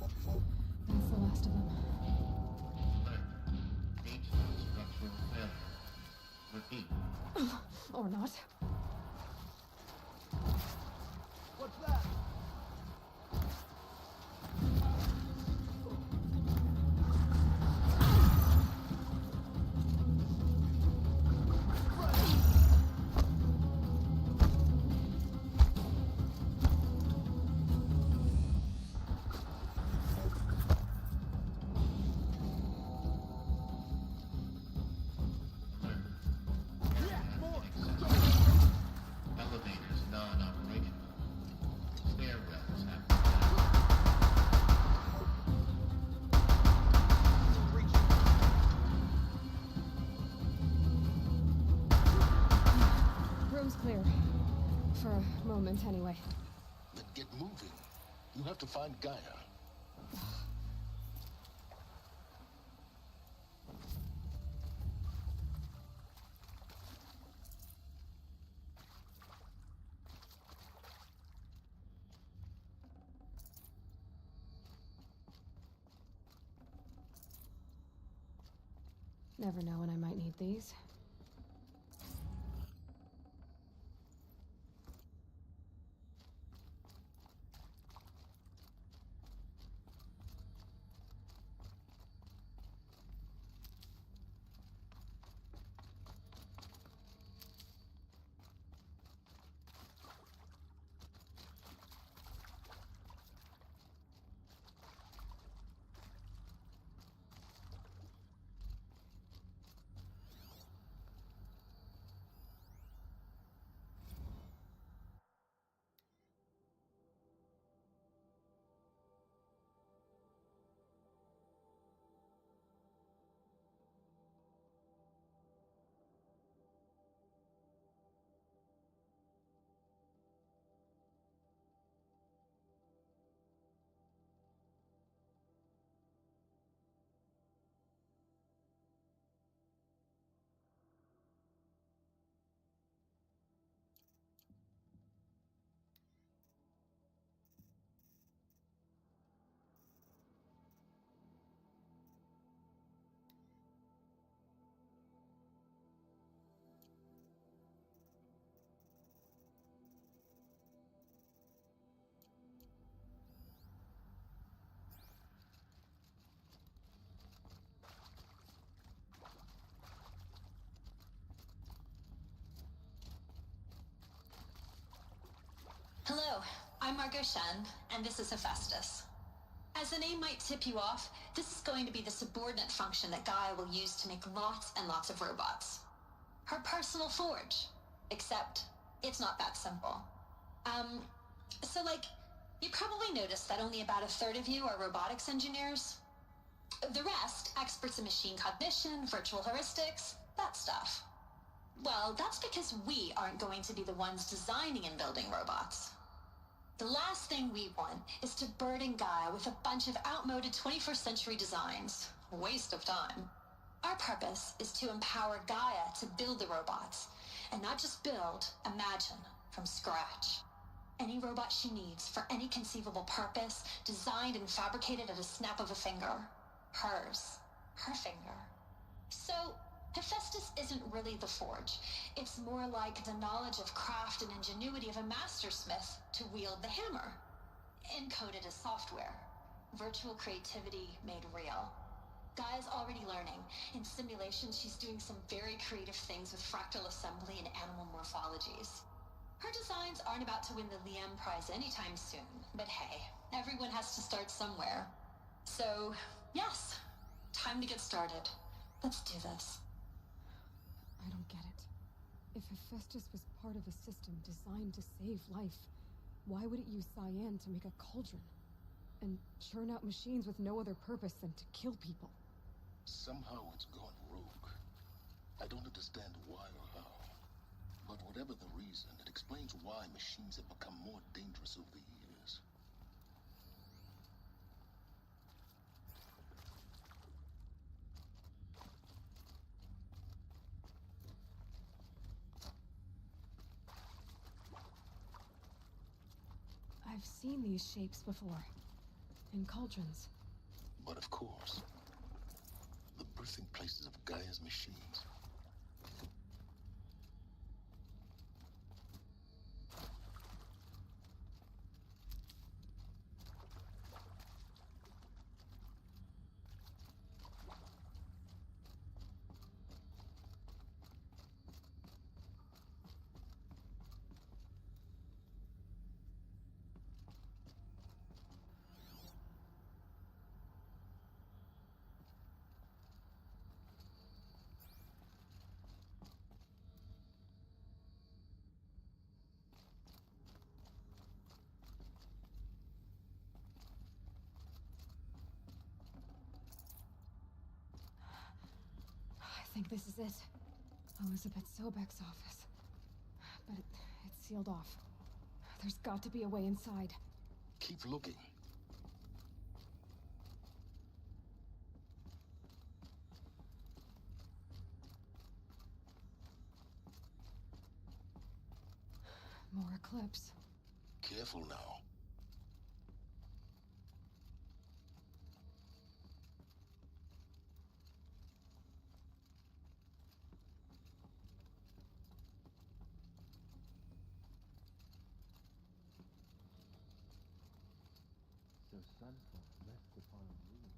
That's the last of them. Maintenance structural failure. Repeat. Or not. What's that? Elevators non-operational. Stairwells have Room's clear. For a moment, anyway. Then get moving. You have to find Gaia. Never know when I might need these. I'm Margot Shen, and this is Hephaestus. As the name might tip you off, this is going to be the subordinate function that Gaia will use to make lots and lots of robots. Her personal forge. Except, it's not that simple. So you probably noticed that only about a third of you are robotics engineers. The rest, experts in machine cognition, virtual heuristics, that stuff. Well, that's because we aren't going to be the ones designing and building robots. The last thing we want is to burden Gaia with a bunch of outmoded 21st century designs. Waste of time. Our purpose is to empower Gaia to build the robots, and not just build, imagine, from scratch. Any robot she needs for any conceivable purpose, designed and fabricated at a snap of a finger. Hers. Her finger. So, Hephaestus isn't really the forge. It's more like the knowledge of craft and ingenuity of a mastersmith to wield the hammer. Encoded as software. Virtual creativity made real. Gaia's already learning. In simulation, she's doing some very creative things with fractal assembly and animal morphologies. Her designs aren't about to win the Liam Prize anytime soon, but hey, everyone has to start somewhere. So, yes, time to get started. Let's do this. I don't get it. If Hephaestus was part of a system designed to save life, why would it use cyan to make a cauldron? And churn out machines with no other purpose than to kill people? Somehow it's gone rogue. I don't understand why or how. But whatever the reason, it explains why machines have become more dangerous over the years. I've seen these shapes before. In cauldrons. But of course, the birthing places of Gaia's machines. I think this is it. Elizabeth Sobek's office. But it's sealed off. There's got to be a way inside. Keep looking. More Eclipse. Careful now. So Sunfall rests upon ruin.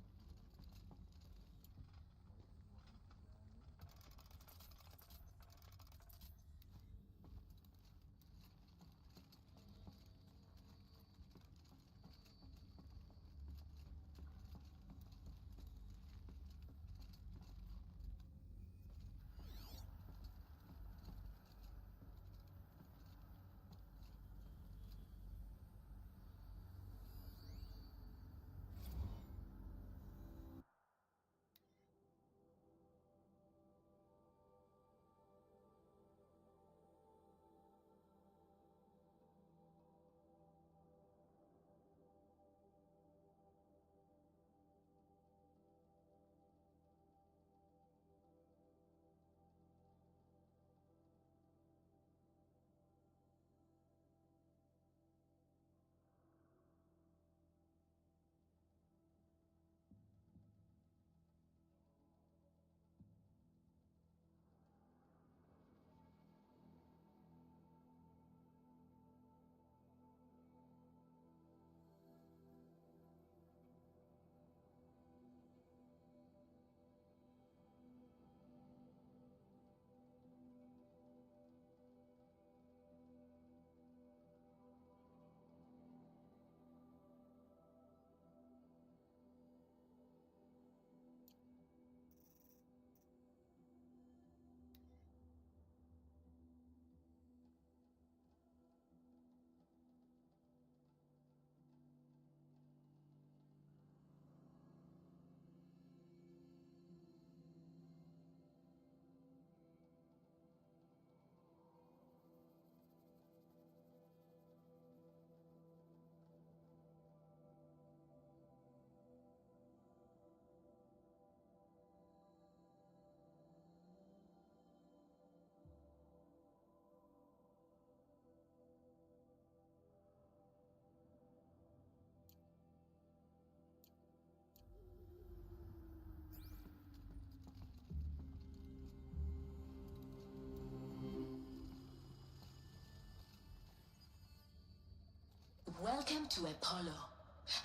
Welcome to Apollo,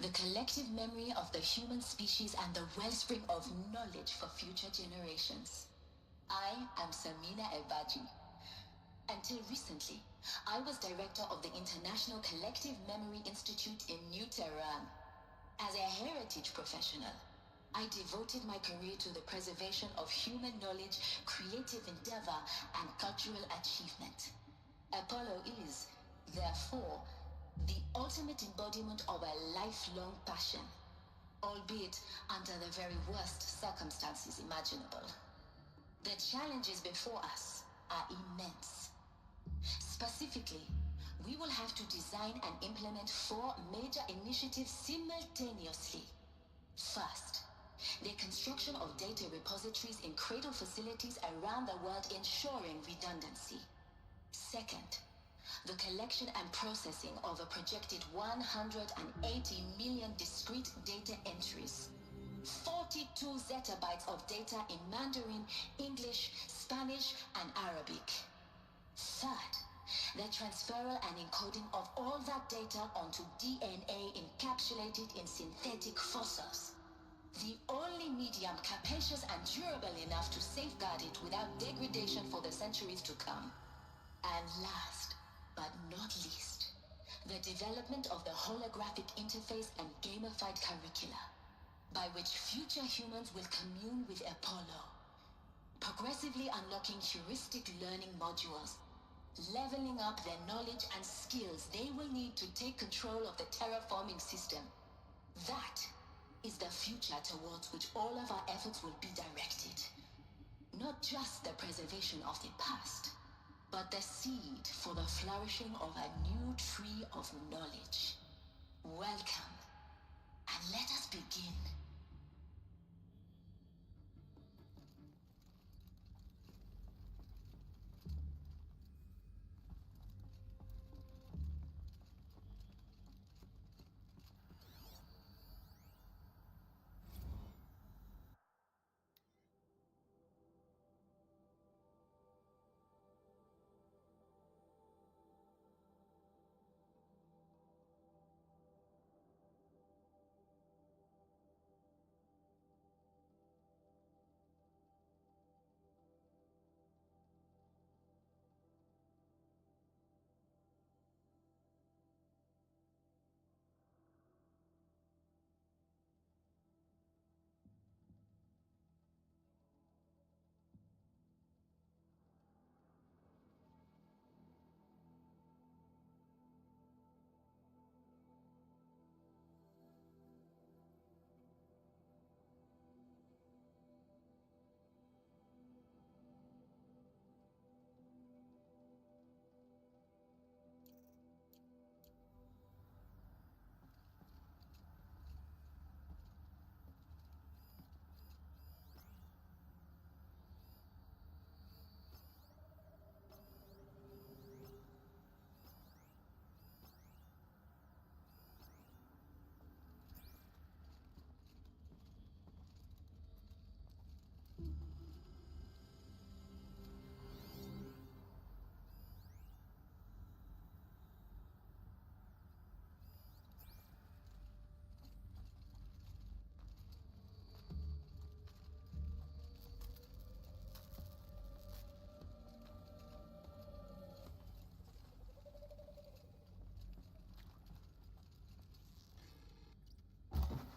the collective memory of the human species and the wellspring of knowledge for future generations. I am Samina Ebaji. Until recently, I was director of the International Collective Memory Institute in New Tehran. As a heritage professional, I devoted my career to the preservation of human knowledge, creative endeavor, and cultural achievement. Apollo is, therefore, the ultimate embodiment of a lifelong passion, albeit under the very worst circumstances imaginable. The challenges before us are immense. Specifically, we will have to design and implement 4 major initiatives simultaneously. First, the construction of data repositories in cradle facilities around the world, ensuring redundancy. Second, the collection and processing of a projected 180 million discrete data entries. 42 zettabytes of data in Mandarin, English, Spanish, and Arabic. Third, the transferal and encoding of all that data onto DNA encapsulated in synthetic fossils. The only medium capacious and durable enough to safeguard it without degradation for the centuries to come. And last, but not least, the development of the holographic interface and gamified curricula, by which future humans will commune with Apollo, progressively unlocking heuristic learning modules, leveling up their knowledge and skills they will need to take control of the terraforming system. That is the future towards which all of our efforts will be directed. Not just the preservation of the past, but the seed for the flourishing of a new tree of knowledge. Welcome, and let us begin.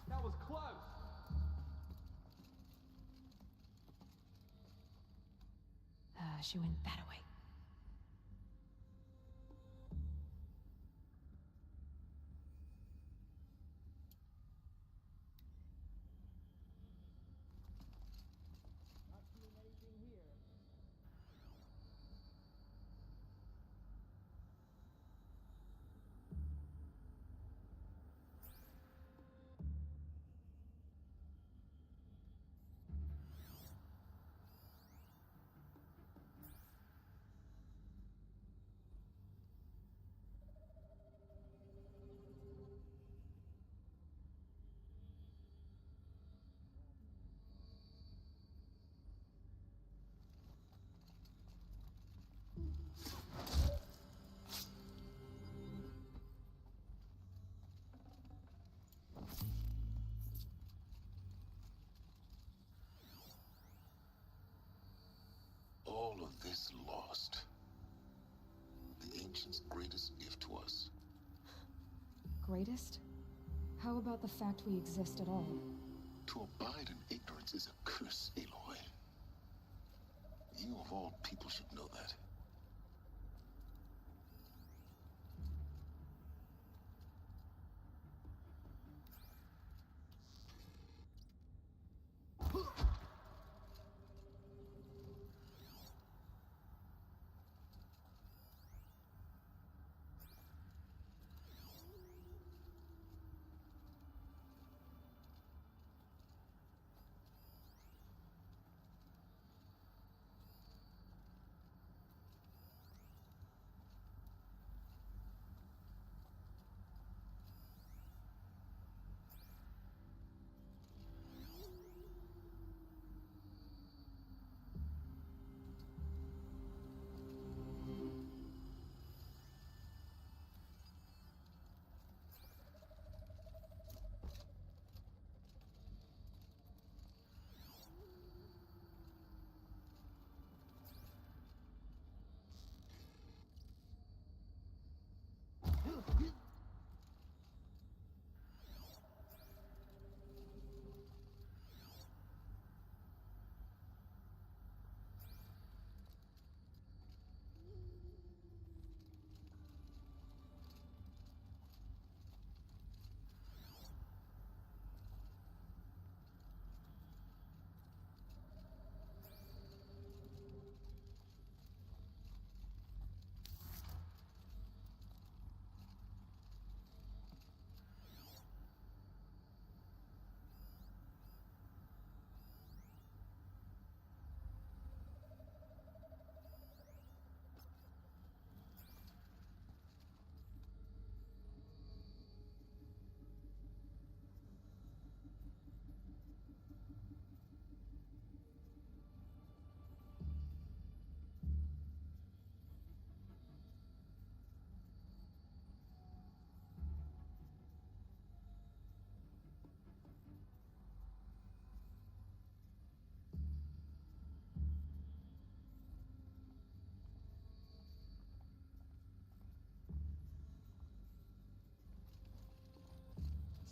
That was close! She went that way. all of this lost? The Ancients' greatest gift to us. Greatest? How about the fact we exist at all? To abide in ignorance is a curse, Aloy. You of all people should know that.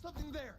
Something there!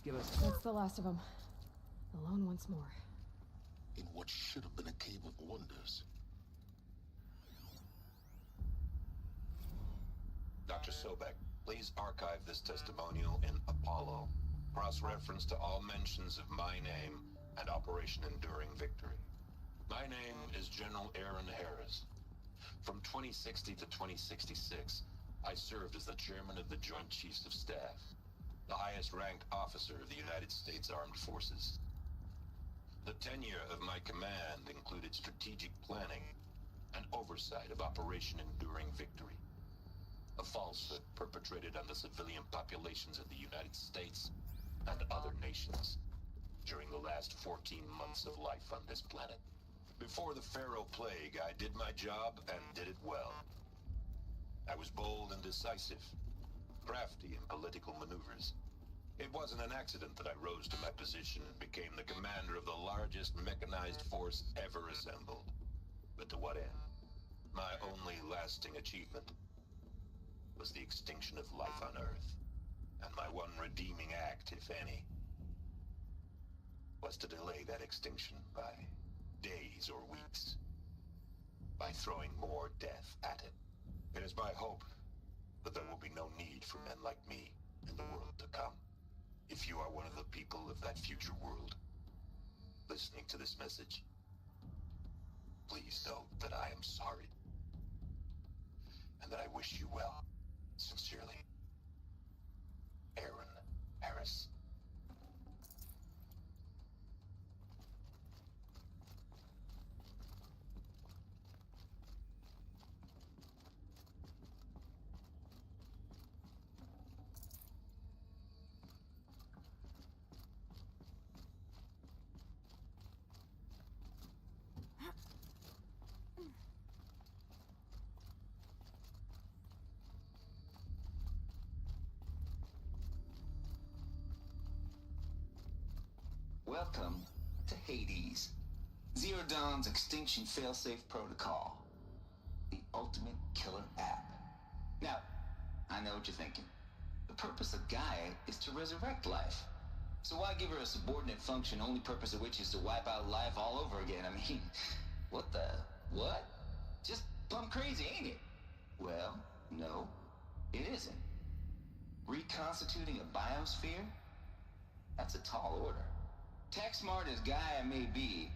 Give us... That's the last of them. Alone once more. In what should have been a cave of wonders. Dr. Sobek, please archive this testimonial in Apollo. Cross-reference to all mentions of my name and Operation Enduring Victory. My name is General Aaron Harris. From 2060 to 2066, I served as the chairman of the Joint Chiefs of Staff, the highest-ranked officer of the United States Armed Forces. The tenure of my command included strategic planning and oversight of Operation Enduring Victory, a falsehood perpetrated on the civilian populations of the United States and other nations during the last 14 months of life on this planet. Before the Pharaoh Plague, I did my job and did it well. I was bold and decisive, crafty in political maneuvers. It wasn't an accident that I rose to my position and became the commander of the largest mechanized force ever assembled. But to what end? My only lasting achievement was the extinction of life on Earth. And my one redeeming act, if any, was to delay that extinction by days or weeks, by throwing more death at it. It is my hope that there will be no need for men like me in the world to come. If you are one of the people of that future world listening to this message, please know that I am sorry, and that I wish you well. Sincerely, Aaron Harris. Welcome to Hades, Zero Dawn's extinction failsafe protocol, the ultimate killer app. Now, I know what you're thinking. The purpose of Gaia is to resurrect life. So why give her a subordinate function, only purpose of which is to wipe out life all over again? I mean, what? Just plumb crazy, ain't it? Well, no, it isn't. Reconstituting a biosphere? That's a tall order. Tech smart as Gaia may be,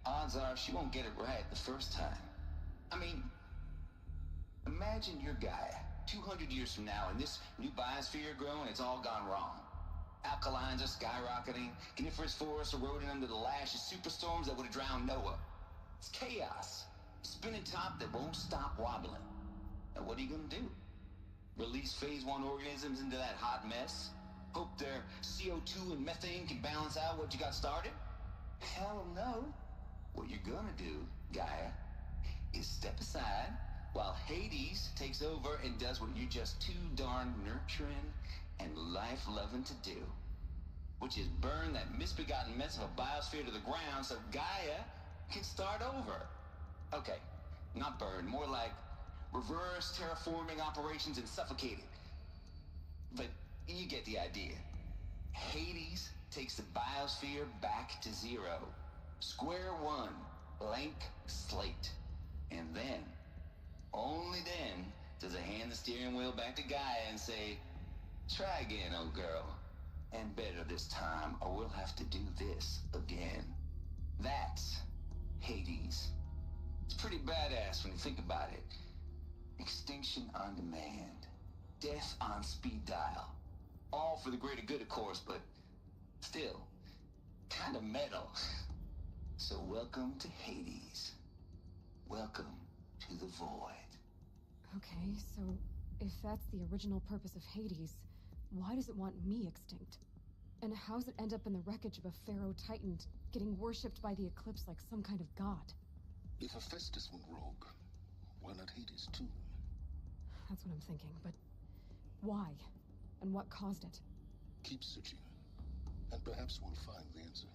odds are she won't get it right the first time. I mean, imagine you're Gaia, 200 years from now, and this new biosphere growing, it's all gone wrong. Alkalines are skyrocketing, coniferous forests eroding under the lash of superstorms that would have drowned Noah. It's chaos. A spinning top that won't stop wobbling. Now what are you gonna do? Release phase 1 organisms into that hot mess? Hope their CO2 and methane can balance out what you got started? Hell no. What you're gonna do, Gaia, is step aside while Hades takes over and does what you're just too darn nurturing and life-loving to do, which is burn that misbegotten mess of a biosphere to the ground so Gaia can start over. Okay, not burn, more like reverse terraforming operations and suffocate it. But you get the idea. Hades takes the biosphere back to zero. Square one, blank slate. And then, only then, does it hand the steering wheel back to Gaia and say, try again, old girl. And better this time, or we'll have to do this again. That's Hades. It's pretty badass when you think about it. Extinction on demand. Death on speed dial. All for the greater good, of course, but still, kind of metal. So welcome to Hades. Welcome to the void. Okay, so if that's the original purpose of Hades, why does it want me extinct? And how's it end up in the wreckage of a Pharaoh Titan getting worshipped by the Eclipse like some kind of god? If Hephaestus went rogue, why not Hades too? That's what I'm thinking, but why? And what caused it? Keep searching, and perhaps we'll find the answer.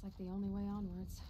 like the only way onwards.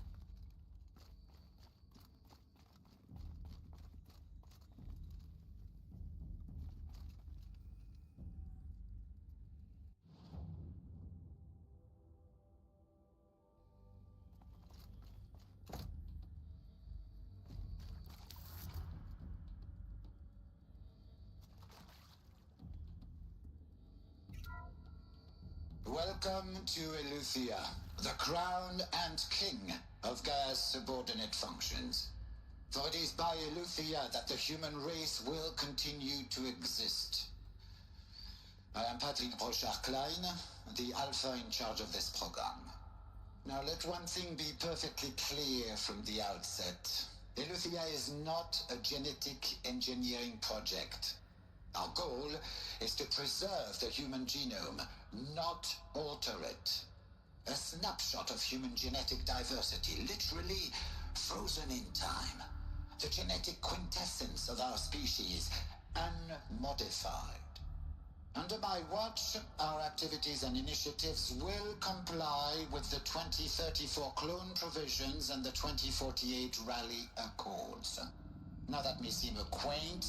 Welcome to Eleuthia, the crown and king of Gaia's subordinate functions. For it is by Eleuthia that the human race will continue to exist. I am Patrick Brochard-Klein, the Alpha in charge of this program. Now let one thing be perfectly clear from the outset. Eleuthia is not a genetic engineering project. Our goal is to preserve the human genome, not alter it. A snapshot of human genetic diversity, literally frozen in time. The genetic quintessence of our species, unmodified. Under my watch, our activities and initiatives will comply with the 2034 clone provisions and the 2048 Raleigh Accords. Now that may seem a quaint,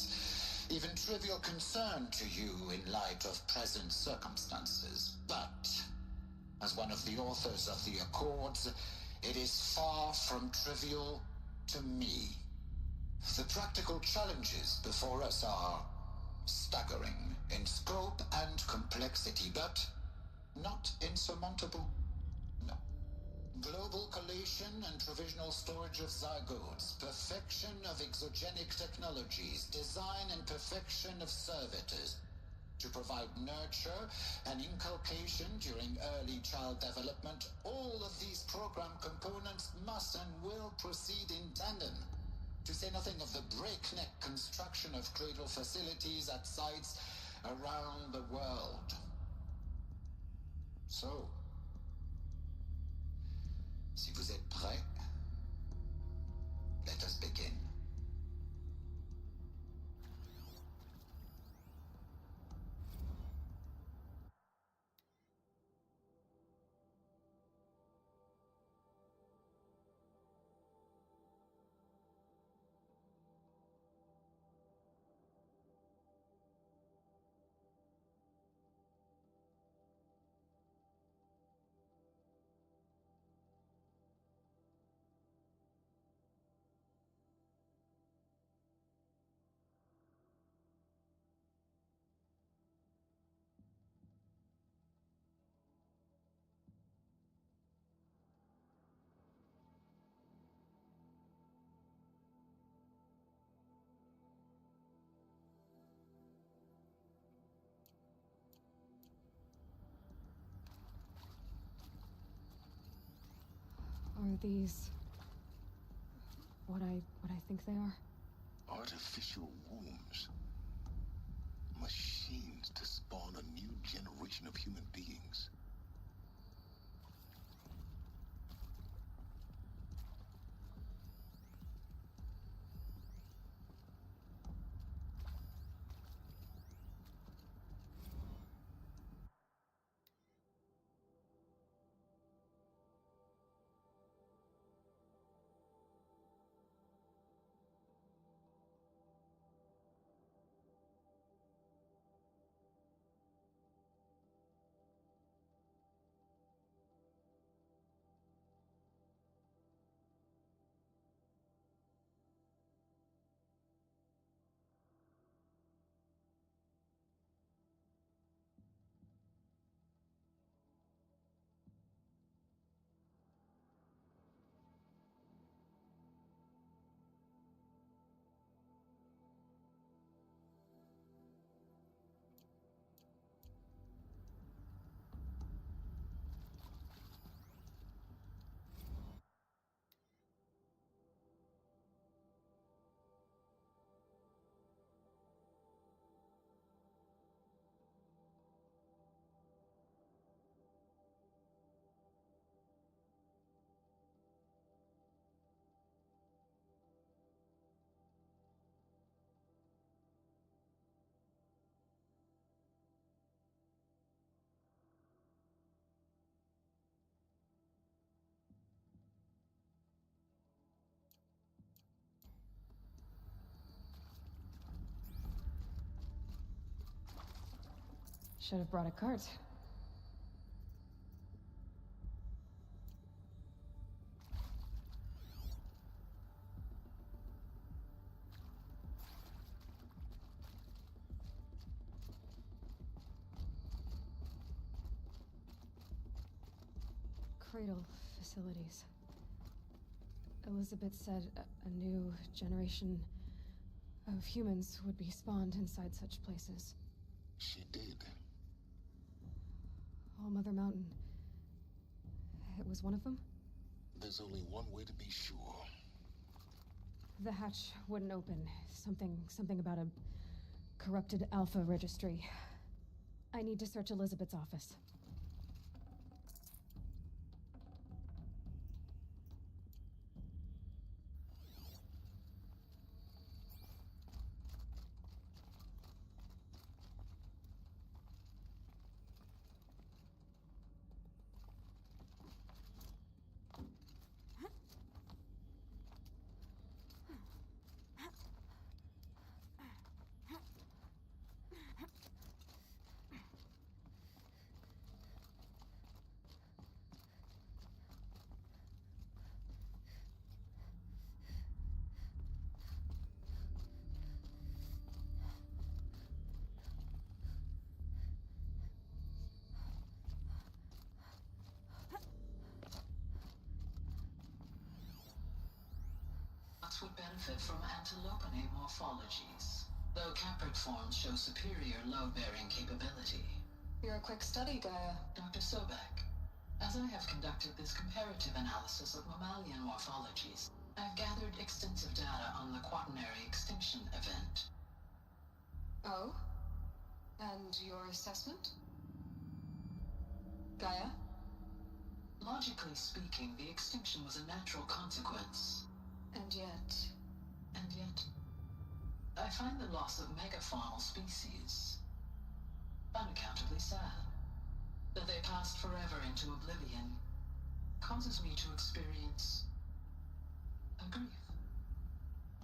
even trivial concern to you in light of present circumstances, but as one of the authors of the Accords, it is far from trivial to me. The practical challenges before us are staggering in scope and complexity, but not insurmountable. No. Global collation and provisional storage of zygotes, perfection of exogenic technologies, design and perfection of servitors, to provide nurture and inculcation during early child development. All of these program components must and will proceed in tandem, to say nothing of the breakneck construction of cradle facilities at sites around the world. So, si vous êtes prêts, let us begin. Are these what I think they are? Artificial wombs. Machines to spawn a new generation of human beings. Should have brought a cart. Cradle facilities. Elizabeth said a new generation of humans would be spawned inside such places. She did. All Mother Mountain. It was one of them? There's only one way to be sure. The hatch wouldn't open. Something about a corrupted Alpha registry. I need to search Elizabeth's office. Would benefit from antilopinae morphologies, though caprid forms show superior load-bearing capability. You're a quick study, Gaia. Dr. Sobek, as I have conducted this comparative analysis of mammalian morphologies, I've gathered extensive data on the quaternary extinction event. Oh? And your assessment? Gaia? Logically speaking, the extinction was a natural consequence. And yet, I find the loss of megafaunal species unaccountably sad. That they passed forever into oblivion causes me to experience a grief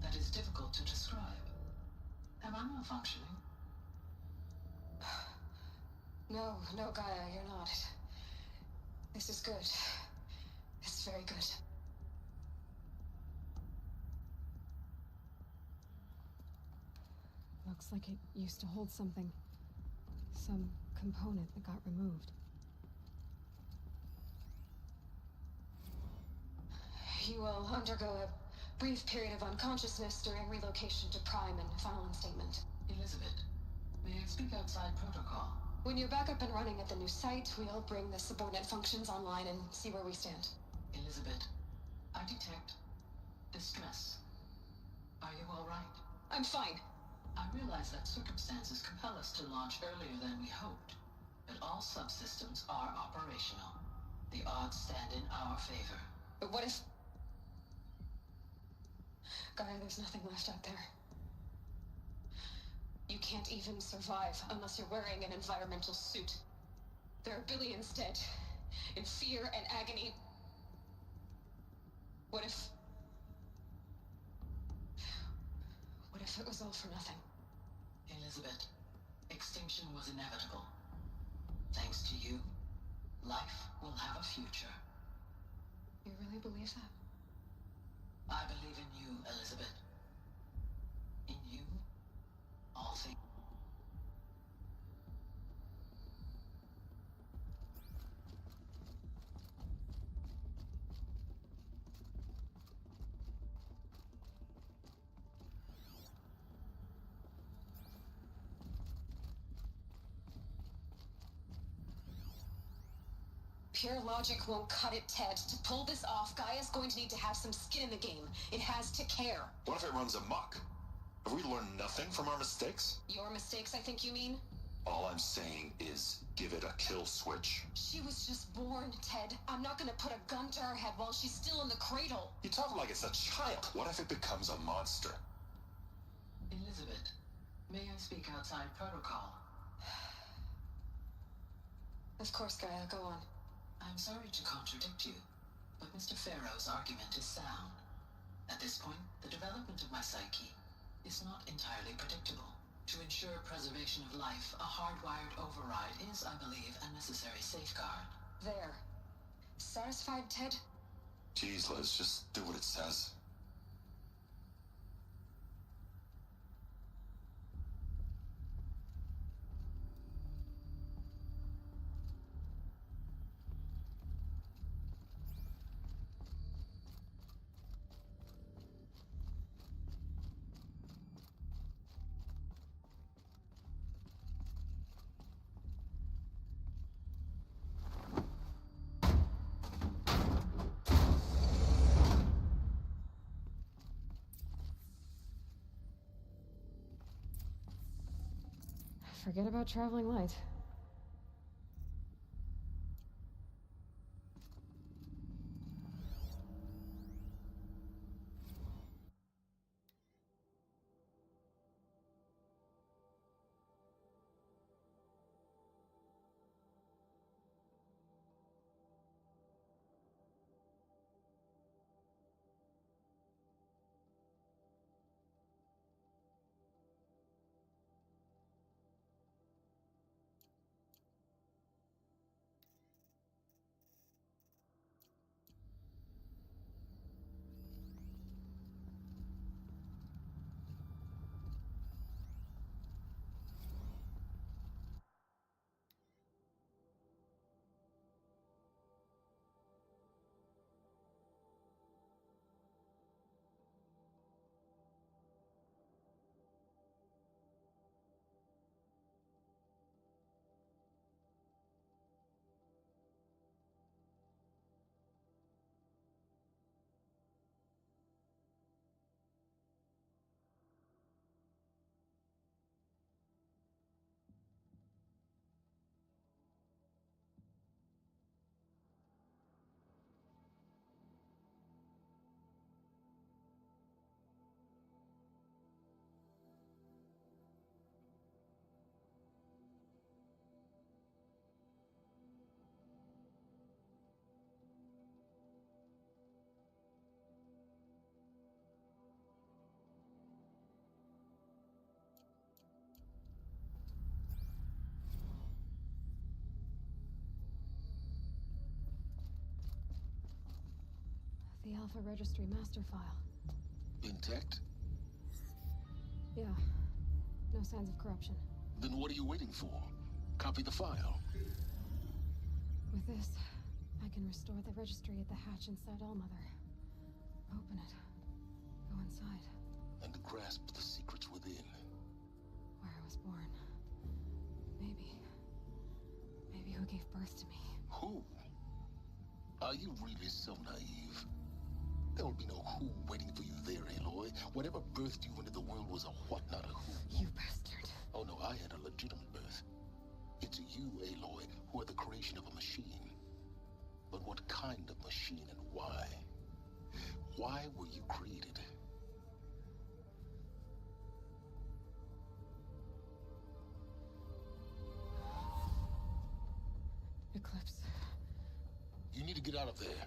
that is difficult to describe. Am I malfunctioning? No, Gaia, you're not. This is good. It's very good. Looks like it used to hold something. Some component that got removed. You will undergo a brief period of unconsciousness during relocation to Prime and final instatement. Elizabeth, may I speak outside protocol? When you're back up and running at the new site, we'll bring the subordinate functions online and see where we stand. Elizabeth, I detect distress. Are you all right? I'm fine. I realize that circumstances compel us to launch earlier than we hoped, but all subsystems are operational. The odds stand in our favor. But what if... Gaia, there's nothing left out there. You can't even survive unless you're wearing an environmental suit. There are billions dead, in fear and agony. What if it was all for nothing? Elizabeth, extinction was inevitable. Thanks to you, life will have a future. You really believe that? I believe in you, Elizabeth. In you, all things. Pure logic won't cut it, Ted. To pull this off, Gaia's going to need to have some skin in the game. It has to care. What if it runs amok? Have we learned nothing from our mistakes? Your mistakes, I think you mean? All I'm saying is, give it a kill switch. She was just born, Ted. I'm not gonna put a gun to her head while she's still in the cradle. You talk like it's a child. What if it becomes a monster? Elizabeth, may I speak outside protocol? Of course, Gaia, go on. I'm sorry to contradict you, but Mr. Farrow's argument is sound. At this point, the development of my psyche is not entirely predictable. To ensure preservation of life, a hardwired override is, I believe, a necessary safeguard. There. Satisfied, Ted? Jeez, Liz, just do what it says. Forget about traveling light. The Alpha Registry master file. Intact? Yeah. No signs of corruption. Then what are you waiting for? Copy the file. With this, I can restore the registry at the hatch inside Allmother. Open it. Go inside. And grasp the secrets within. Where I was born. Maybe who gave birth to me. Who? Are you really so naive? There will be no who waiting for you there, Aloy. Whatever birthed you into the world was a what, not a who. You bastard. Oh no, I had a legitimate birth. It's you, Aloy, who are the creation of a machine. But what kind of machine and why? Why were you created? Eclipse. You need to get out of there.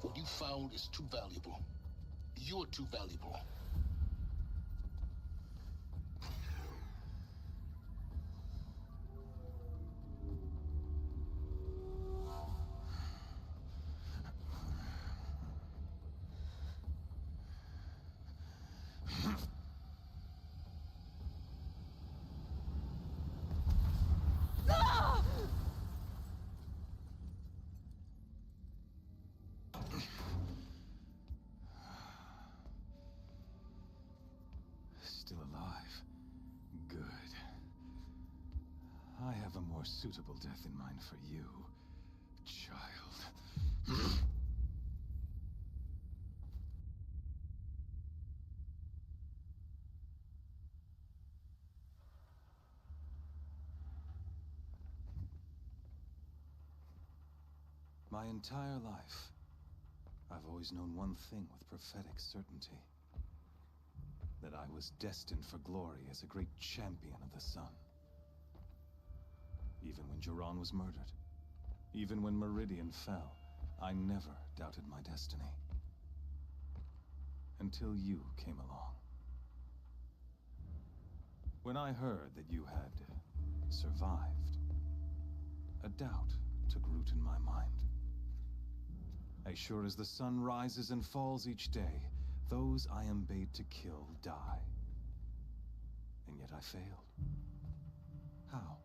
What you found is too valuable. You're too valuable. Still alive. Good. I have a more suitable death in mind for you, child. My entire life, I've always known one thing with prophetic certainty. That I was destined for glory as a great champion of the sun. Even when Jiran was murdered, even when Meridian fell, I never doubted my destiny. Until you came along. When I heard that you had survived, a doubt took root in my mind. As sure as the sun rises and falls each day, those I am bade to kill die. And yet I failed. How?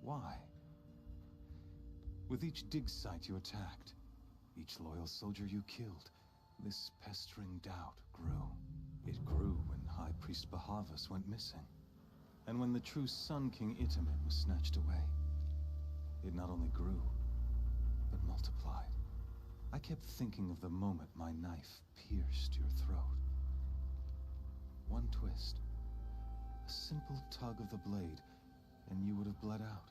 Why? With each dig site you attacked, each loyal soldier you killed, this pestering doubt grew. It grew when High Priest Bahavas went missing, and when the true Sun King Itamen was snatched away. It not only grew, but multiplied. I kept thinking of the moment my knife pierced your throat. One twist, a simple tug of the blade, and you would have bled out.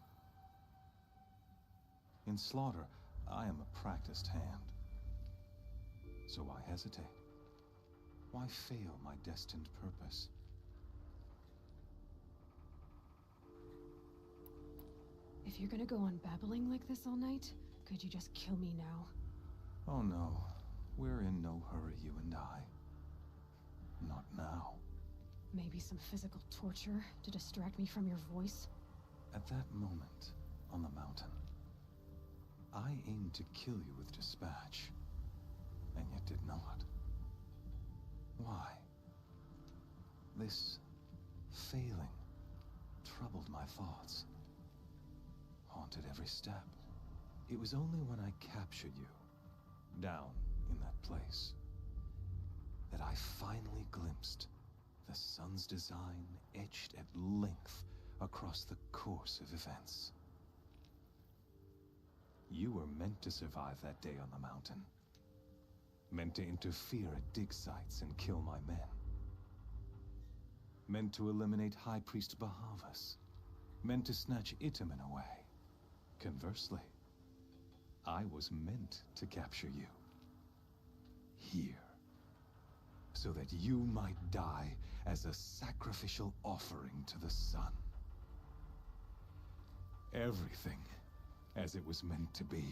In slaughter, I am a practiced hand. So why hesitate? Why fail my destined purpose? If you're gonna go on babbling like this all night, could you just kill me now? Oh no, we're in no hurry, you and I. Not now. Maybe some physical torture to distract me from your voice? At that moment, on the mountain, I aimed to kill you with dispatch, and yet did not. Why? This failing troubled my thoughts, haunted every step. It was only when I captured you, down in that place, that I finally glimpsed the sun's design etched at length across the course of events. You were meant to survive that day on the mountain. Meant to interfere at dig sites and kill my men. Meant to eliminate High Priest Bahavas. Meant to snatch Itamen away. Conversely, I was meant to capture you. Here. So that you might die as a sacrificial offering to the sun. Everything as it was meant to be.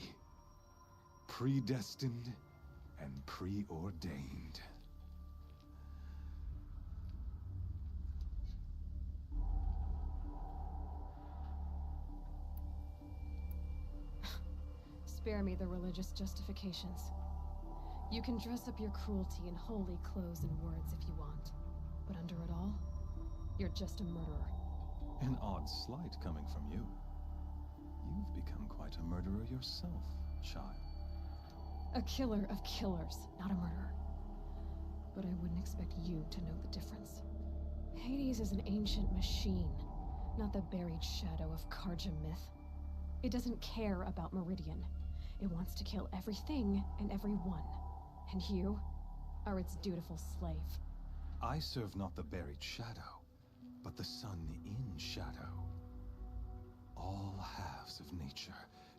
Predestined and preordained. Spare me the religious justifications. You can dress up your cruelty in holy clothes and words if you want. But under it all, you're just a murderer. An odd slight coming from you. You've become quite a murderer yourself, child. A killer of killers, not a murderer. But I wouldn't expect you to know the difference. Hades is an ancient machine, not the buried shadow of Karja myth. It doesn't care about Meridian. It wants to kill everything and everyone. And you are its dutiful slave. I serve not the buried shadow, but the sun in shadow. All halves of nature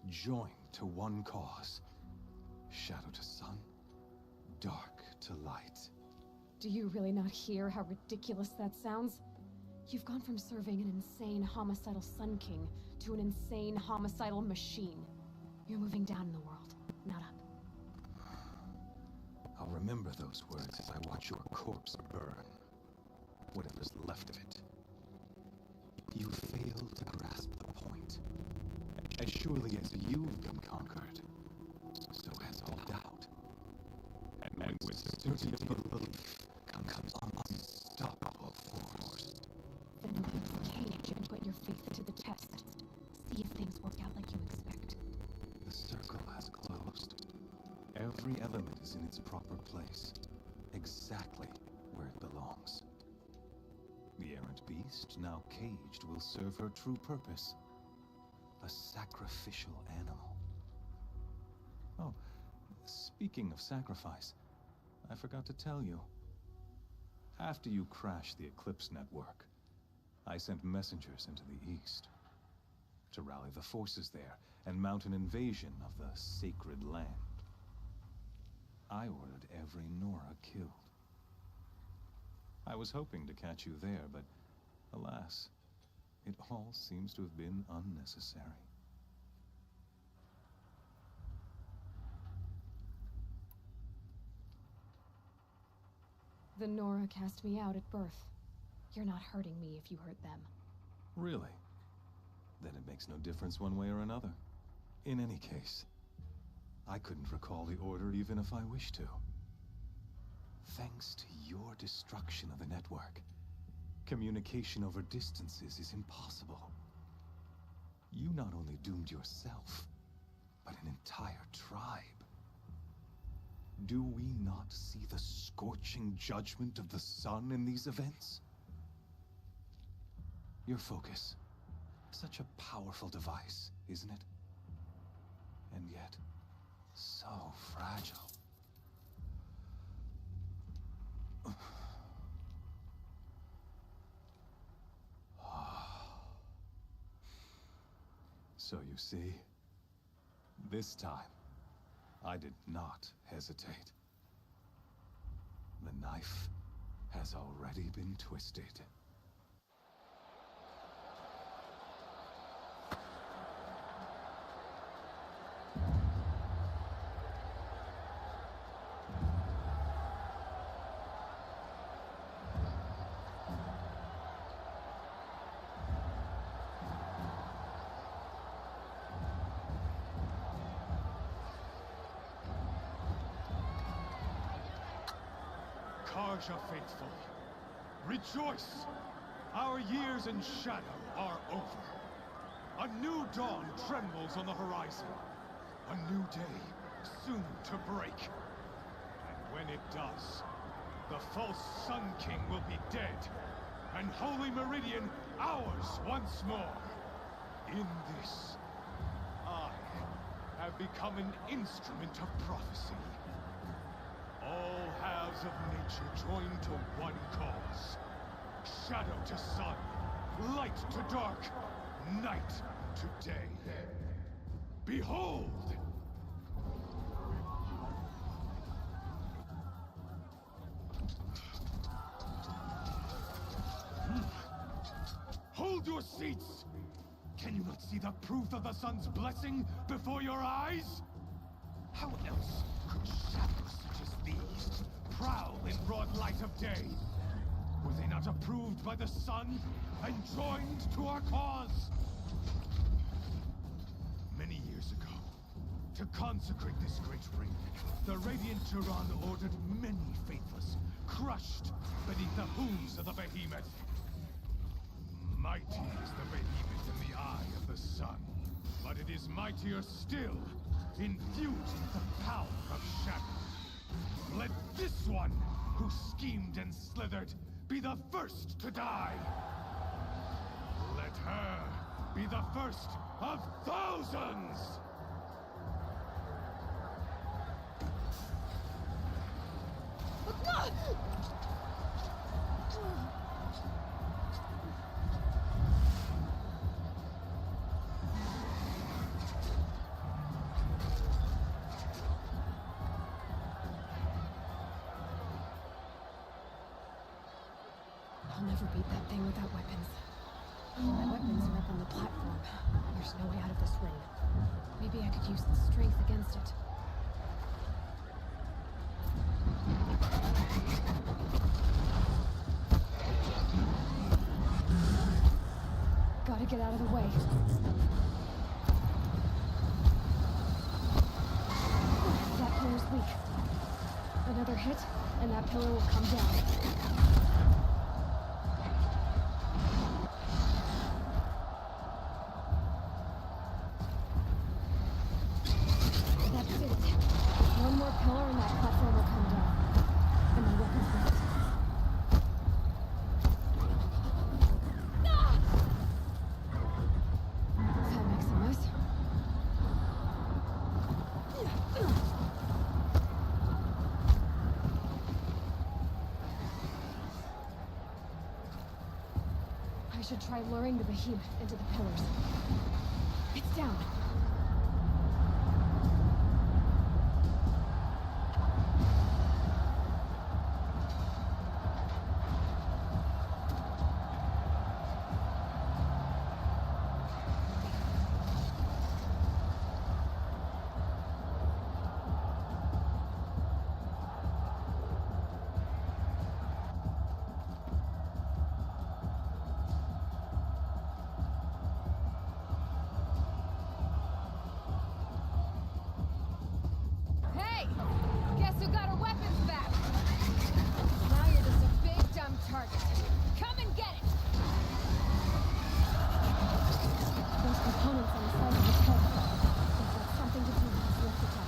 joined to one cause. Shadow to sun, dark to light. Do you really not hear how ridiculous that sounds? You've gone from serving an insane homicidal Sun King to an insane homicidal machine. You're moving down in the world, not up. I'll remember those words as I watch your corpse burn. Whatever's left of it. You fail to grasp the point. As surely as you've been conquered, so has all doubt. And with certainty of belief comes unstoppable force. Then leave the cage and put your faith into the test. See if things work out like you expect. The circle has closed. Every element is in its proper place, exactly where it belongs. The errant beast, now caged, will serve her true purpose. A sacrificial animal. Oh, speaking of sacrifice, I forgot to tell you. After you crashed the Eclipse network, I sent messengers into the east to rally the forces there and mount an invasion of the sacred land. I ordered every Nora killed. I was hoping to catch you there, but alas, it all seems to have been unnecessary. The Nora cast me out at birth. You're not hurting me if you hurt them. Really? Then it makes no difference one way or another. In any case, I couldn't recall the order even if I wished to. Thanks to your destruction of the network, communication over distances is impossible. You not only doomed yourself, but an entire tribe. Do we not see the scorching judgment of the sun in these events? Your focus. Such a powerful device, isn't it? And yet, so fragile. So you see, this time, I did not hesitate. The knife has already been twisted. Karja faithful, rejoice! Our years in shadow are over. A new dawn trembles on the horizon. A new day soon to break. And when it does, the false Sun King will be dead, and Holy Meridian ours once more. In this, I have become an instrument of prophecy. All halves of nature join to one cause. Shadow to sun, light to dark, night to day. Behold! Hold your seats! Can you not see the proof of the sun's blessing before your eyes? How else could shadows such as these prowl in broad light of day? Were they not approved by the sun and joined to our cause? Many years ago, to consecrate this great ring, the Radiant Turan ordered many faithless, crushed beneath the hooves of the behemoth. Mighty is the behemoth in the eye of the sun, but it is mightier still, infused with the power of shadow. Let this one, who schemed and slithered, be the first to die. Let her be the first of thousands! I'll never beat that thing without weapons. My weapons are up on the platform. There's no way out of this ring. Maybe I could use the strength against it. Gotta get out of the way. That pillar's weak. Another hit, and that pillar will come down. I should try luring the behemoth into the pillars. It's down. also got her weapons back. Now you're just a big dumb target. Come and get it! Those components on the side of his head. They've got something to do with his lift attacks.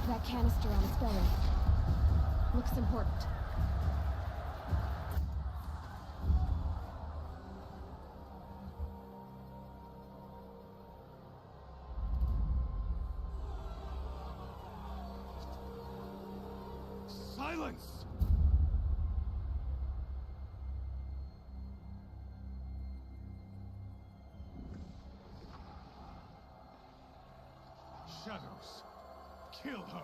That canister on its belly. Looks important. Silence! Shadows. Kill her!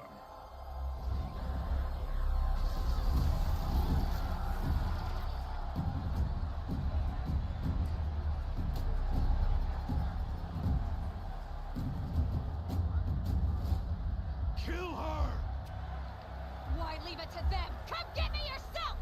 Kill her! Why leave it to them? Come get me yourself!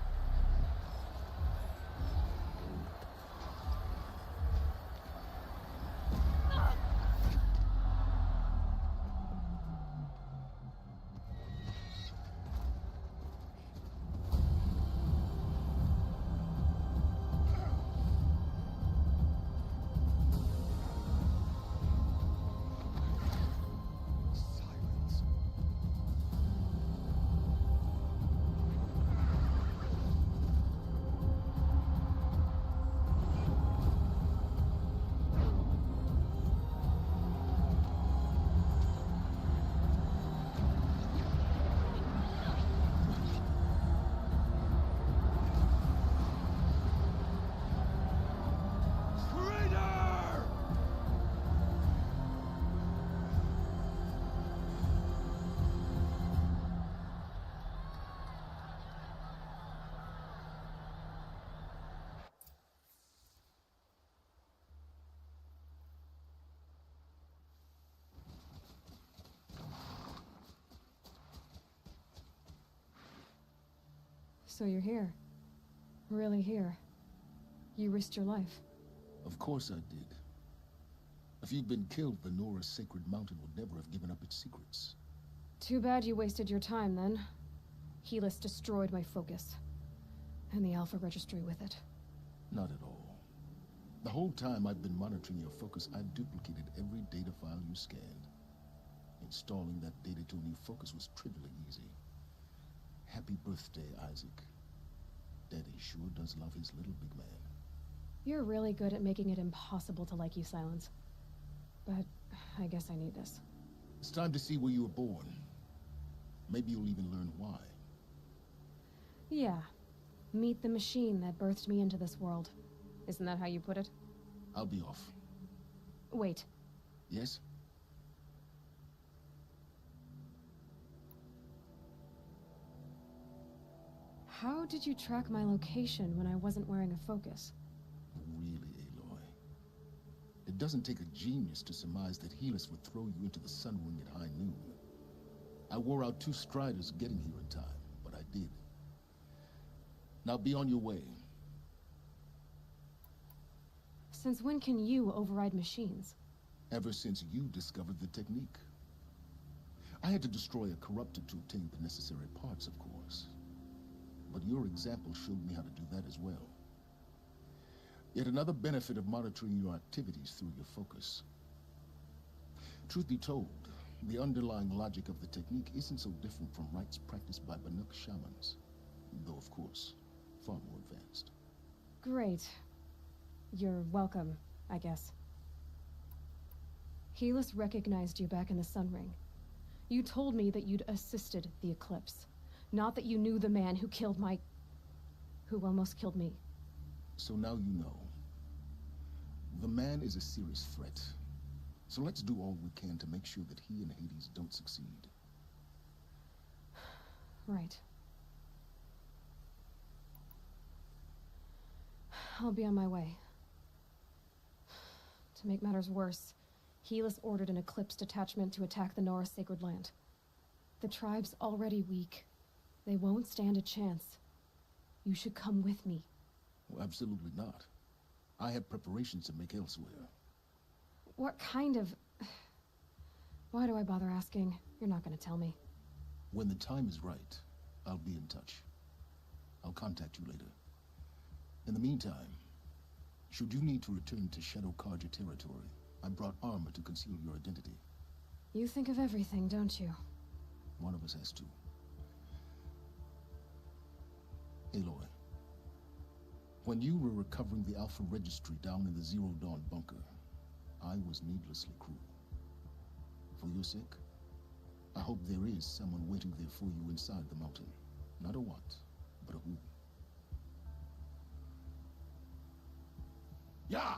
So you're here. Really here. You risked your life. Of course I did. If you'd been killed, the Nora Sacred Mountain would never have given up its secrets. Too bad you wasted your time, then. Helis destroyed my focus. And the Alpha Registry with it. Not at all. The whole time I've been monitoring your focus, I duplicated every data file you scanned. Installing that data to a new focus was trivially easy. Happy birthday, Isaac. Daddy sure does love his little big man. You're really good at making it impossible to like you, Silence. But I guess I need this. It's time to see where you were born. Maybe you'll even learn why. Yeah. Meet the machine that birthed me into this world. Isn't that how you put it? I'll be off. Wait. Yes? How did you track my location when I wasn't wearing a focus? Really, Aloy? It doesn't take a genius to surmise that Helis would throw you into the Sun Ring at high noon. I wore out 2 striders getting here in time, but I did. Now be on your way. Since when can you override machines? Ever since you discovered the technique. I had to destroy a corruptor to obtain the necessary parts, of course. But your example showed me how to do that as well. Yet another benefit of monitoring your activities through your focus. Truth be told, the underlying logic of the technique isn't so different from rites practiced by Banuk shamans. Though, of course, far more advanced. Great. You're welcome, I guess. Helis recognized you back in the Sun Ring. You told me that you'd assisted the Eclipse. Not that you knew the man who killed who almost killed me. So now you know. The man is a serious threat. So let's do all we can to make sure that he and Hades don't succeed. Right. I'll be on my way. To make matters worse, Helis ordered an Eclipse detachment to attack the Nora Sacred Land. The tribe's already weak. They won't stand a chance. You should come with me. Well, absolutely not. I have preparations to make elsewhere. What kind of... Why do I bother asking? You're not gonna tell me. When the time is right, I'll be in touch. I'll contact you later. In the meantime, should you need to return to Shadow Carja territory, I brought armor to conceal your identity. You think of everything, don't you? One of us has to. Aloy, when you were recovering the Alpha Registry down in the Zero Dawn bunker, I was needlessly cruel. For your sake, I hope there is someone waiting there for you inside the mountain. Not a what, but a who. Yeah!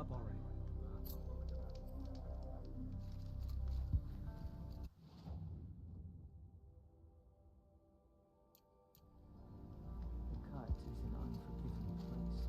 up already. The cut is an unforgiving place.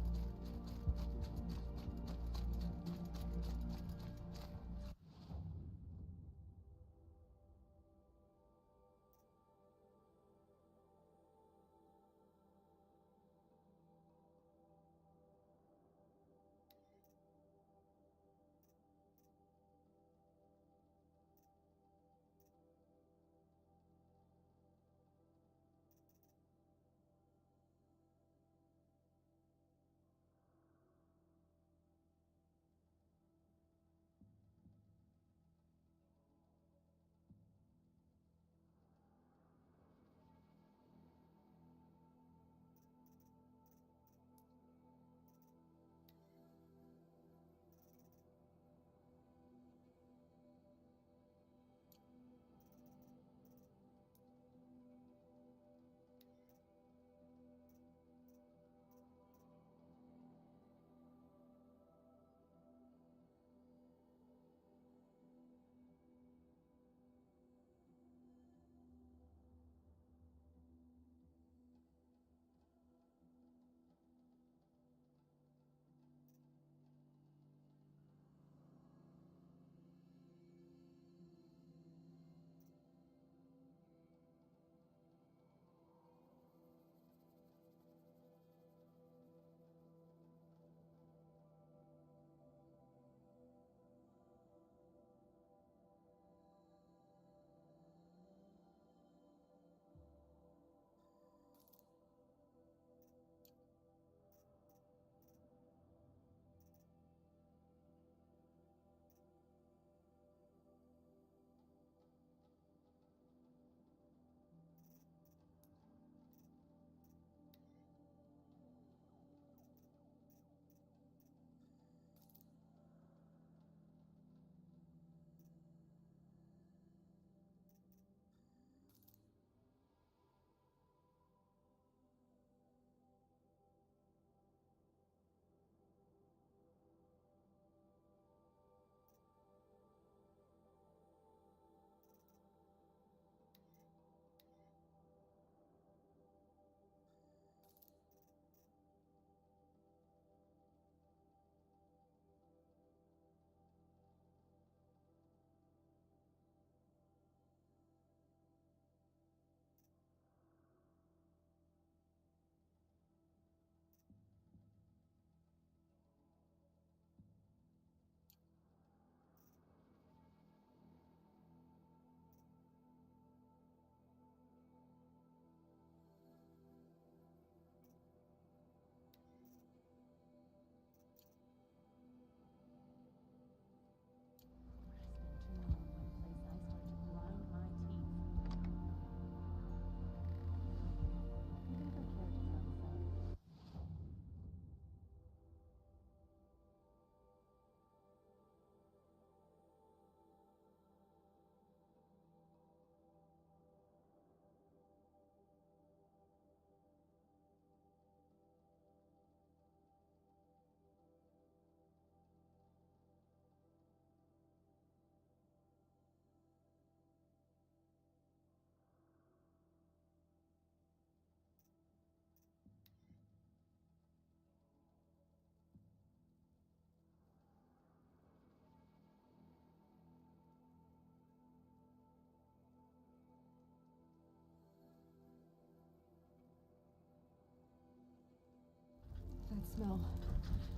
That smell.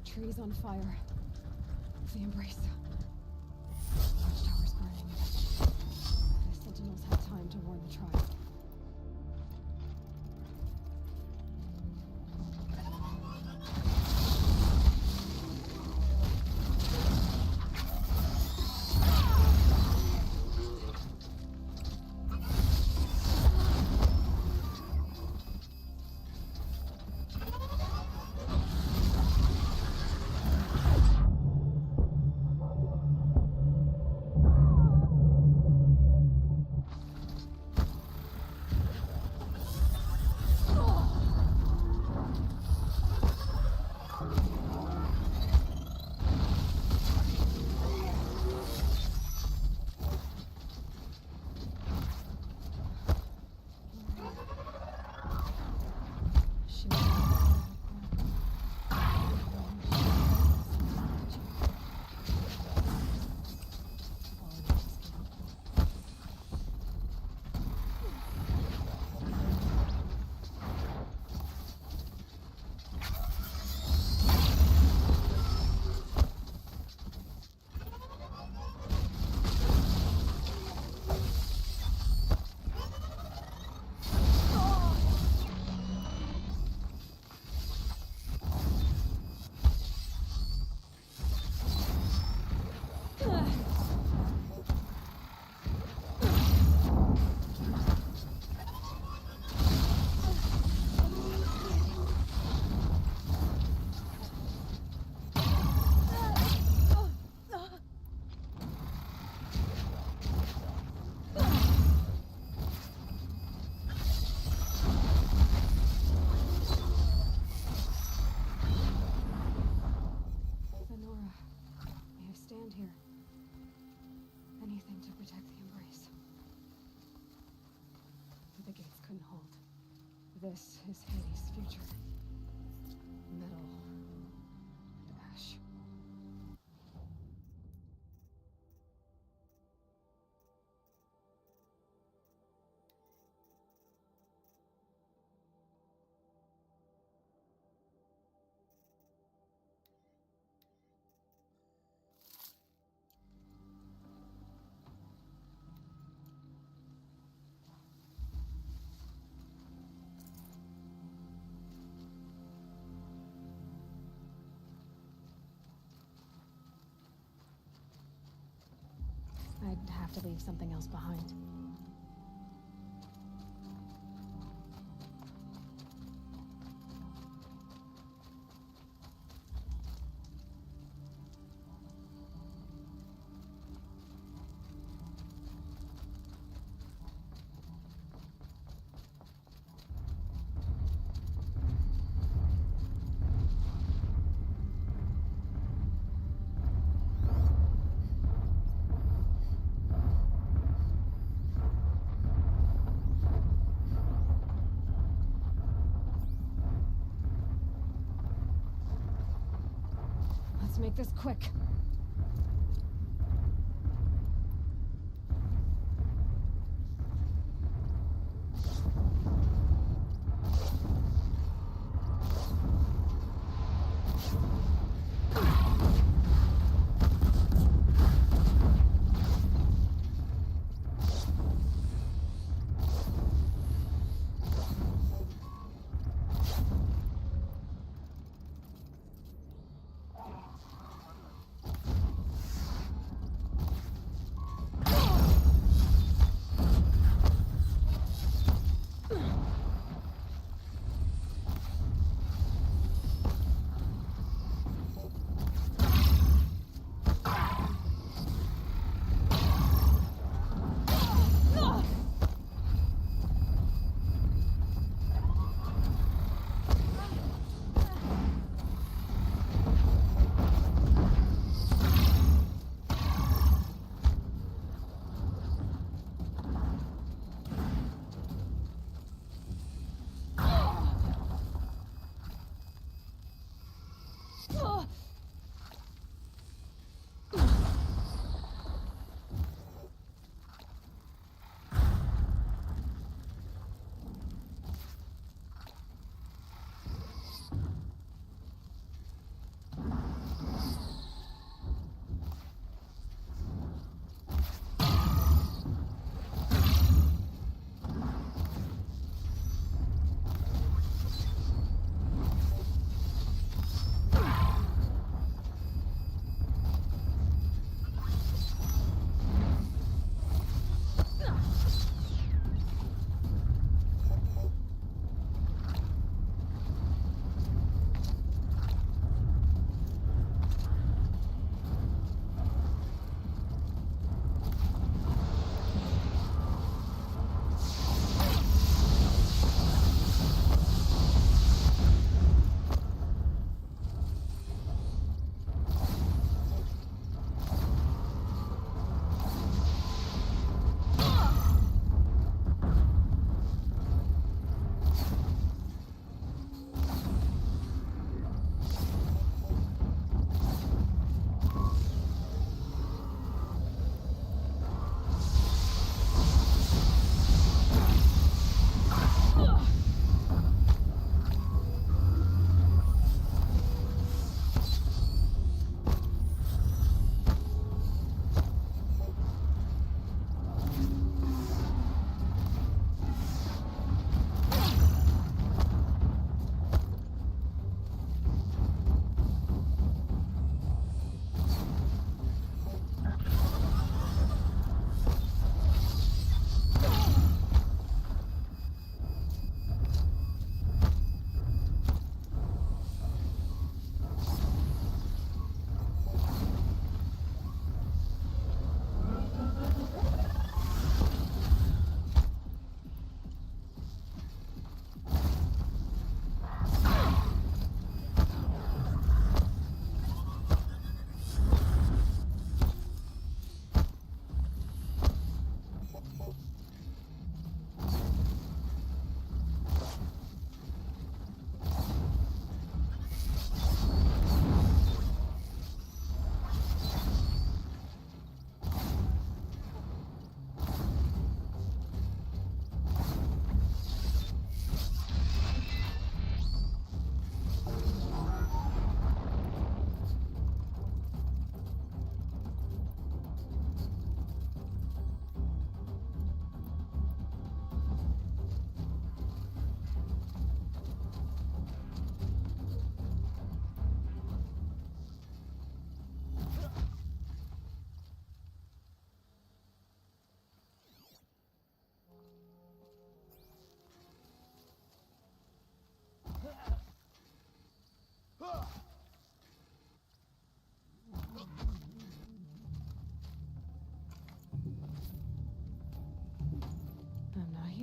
Trees on fire. The Embrace. Watchtower's burning. The Sentinels had time to warn the tribe. this is Hades' future. Metal and ash. I'd have to leave something else behind. Let's make this quick.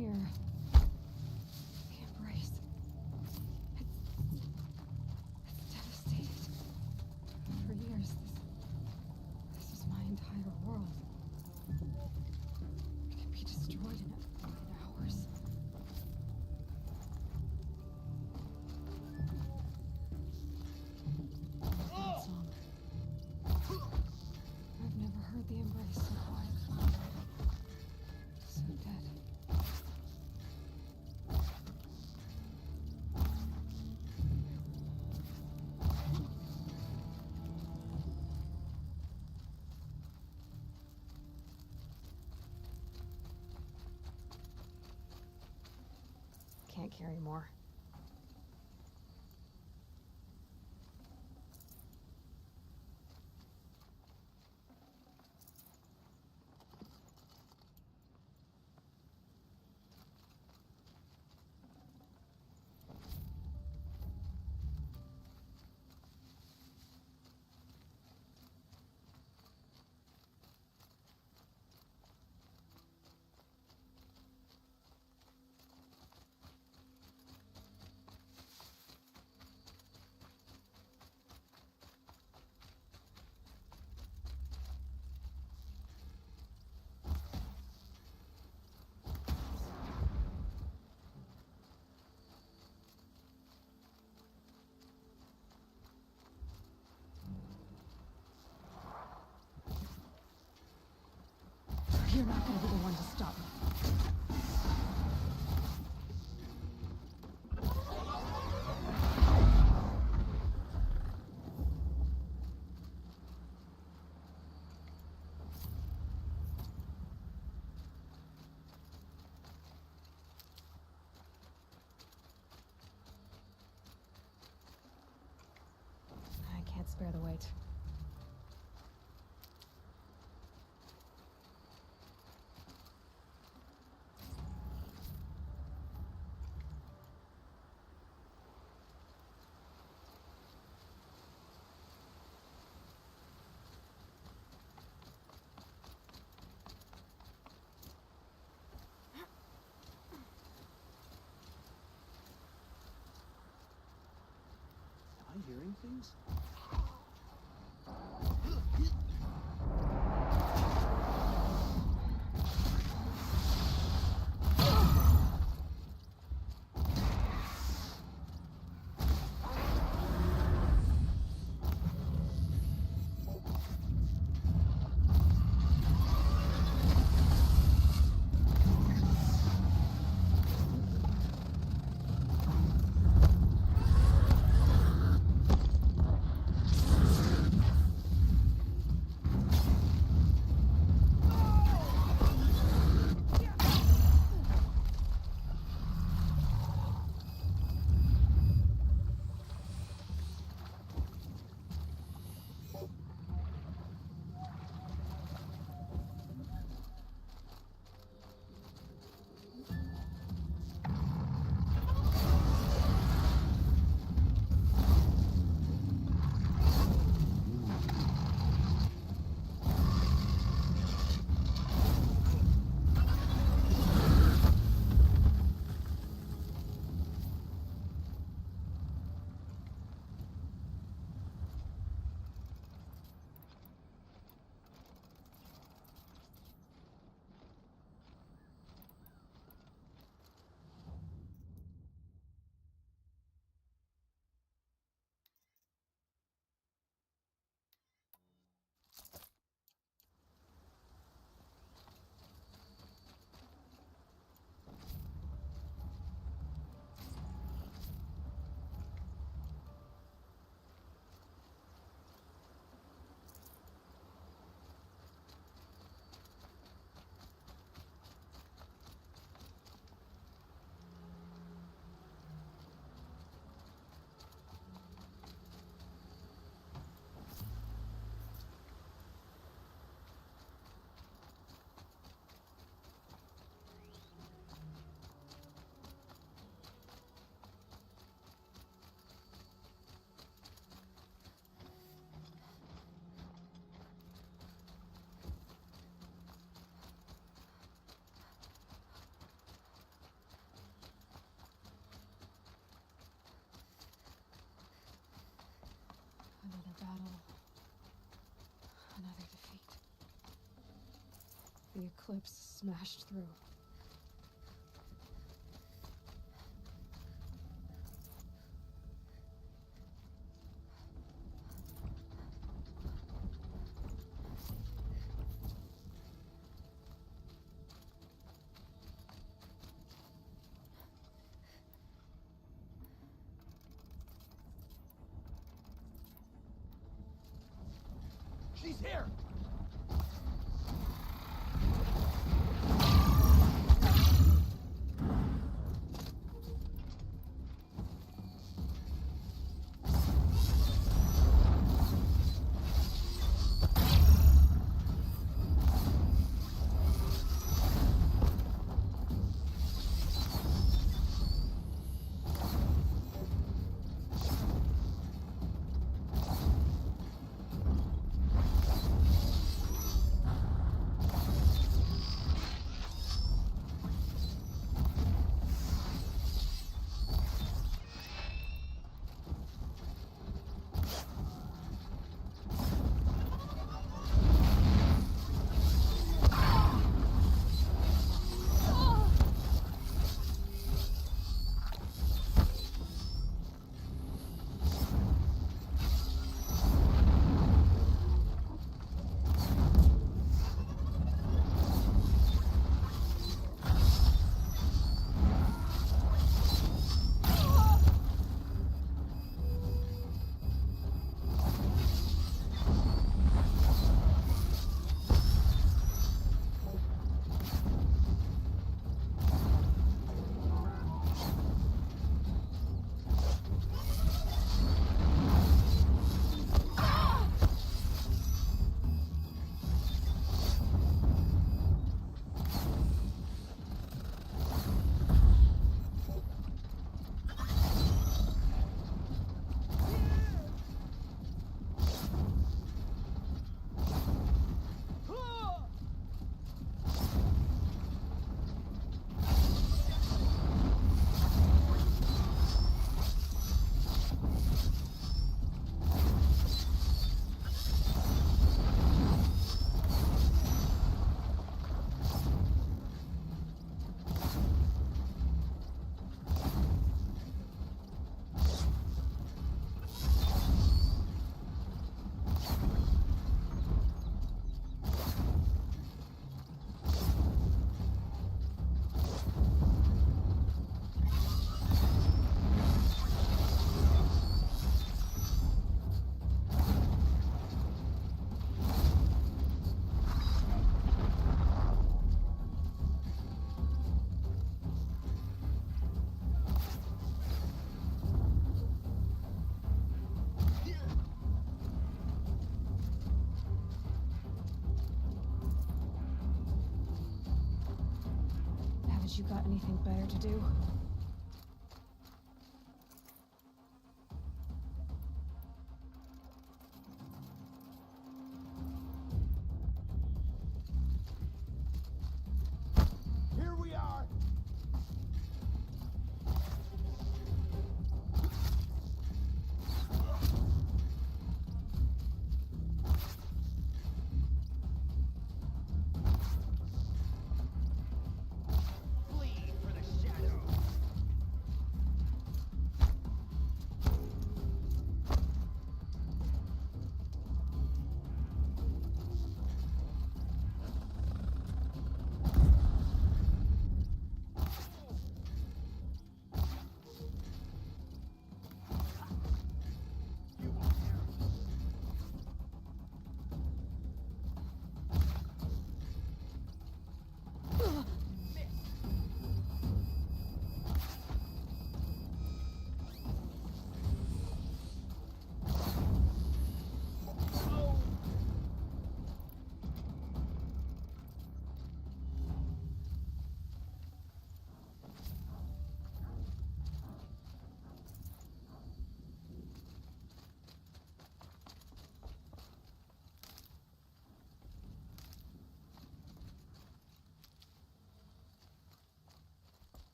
here. The embrace. It's devastated. For years, this was my entire world. It can be destroyed in hours. That song. I've never heard the embrace so quiet. So dead. Can't carry more. You're not gonna be the one to stop me. I can't spare the weight. Am I hearing things? battle. Another defeat. The Eclipse smashed through. She's here! You got anything better to do? Here we are! Flee for the shadows.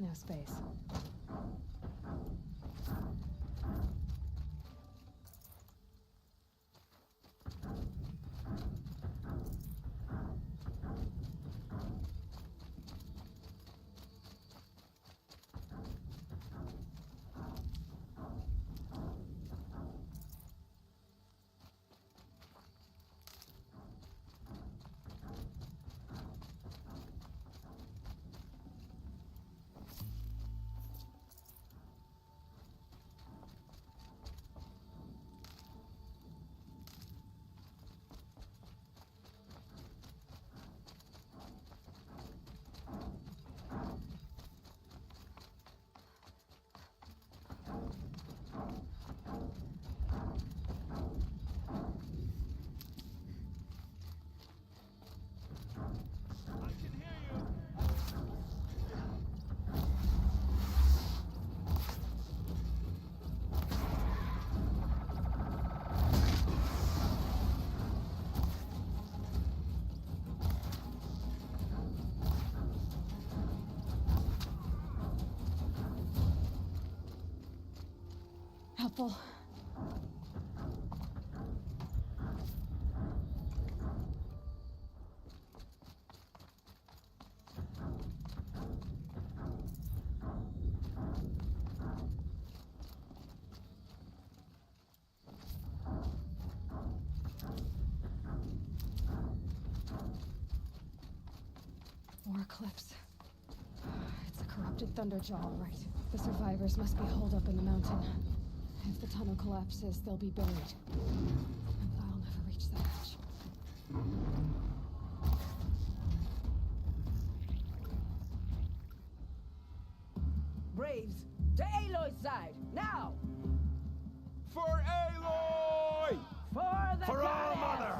no space. Helpful. War Eclipse. It's a corrupted Thunderjaw, all right. The survivors must be holed up in the mountain. If the tunnel collapses, they'll be buried. And I'll never reach the hatch. Braves, to Aloy's side, now! For Aloy! For the For All goddess! Mother!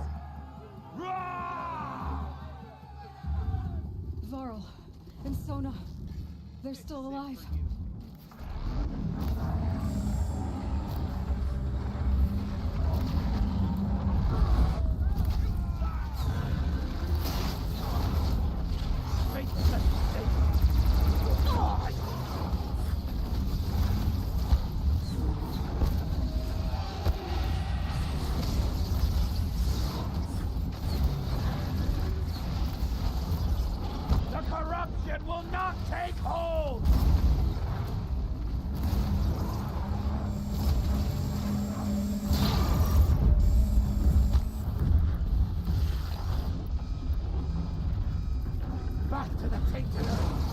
Rah! Varl and Sona, they're still alive. The corruption will not take hold! Back to the tainted earth!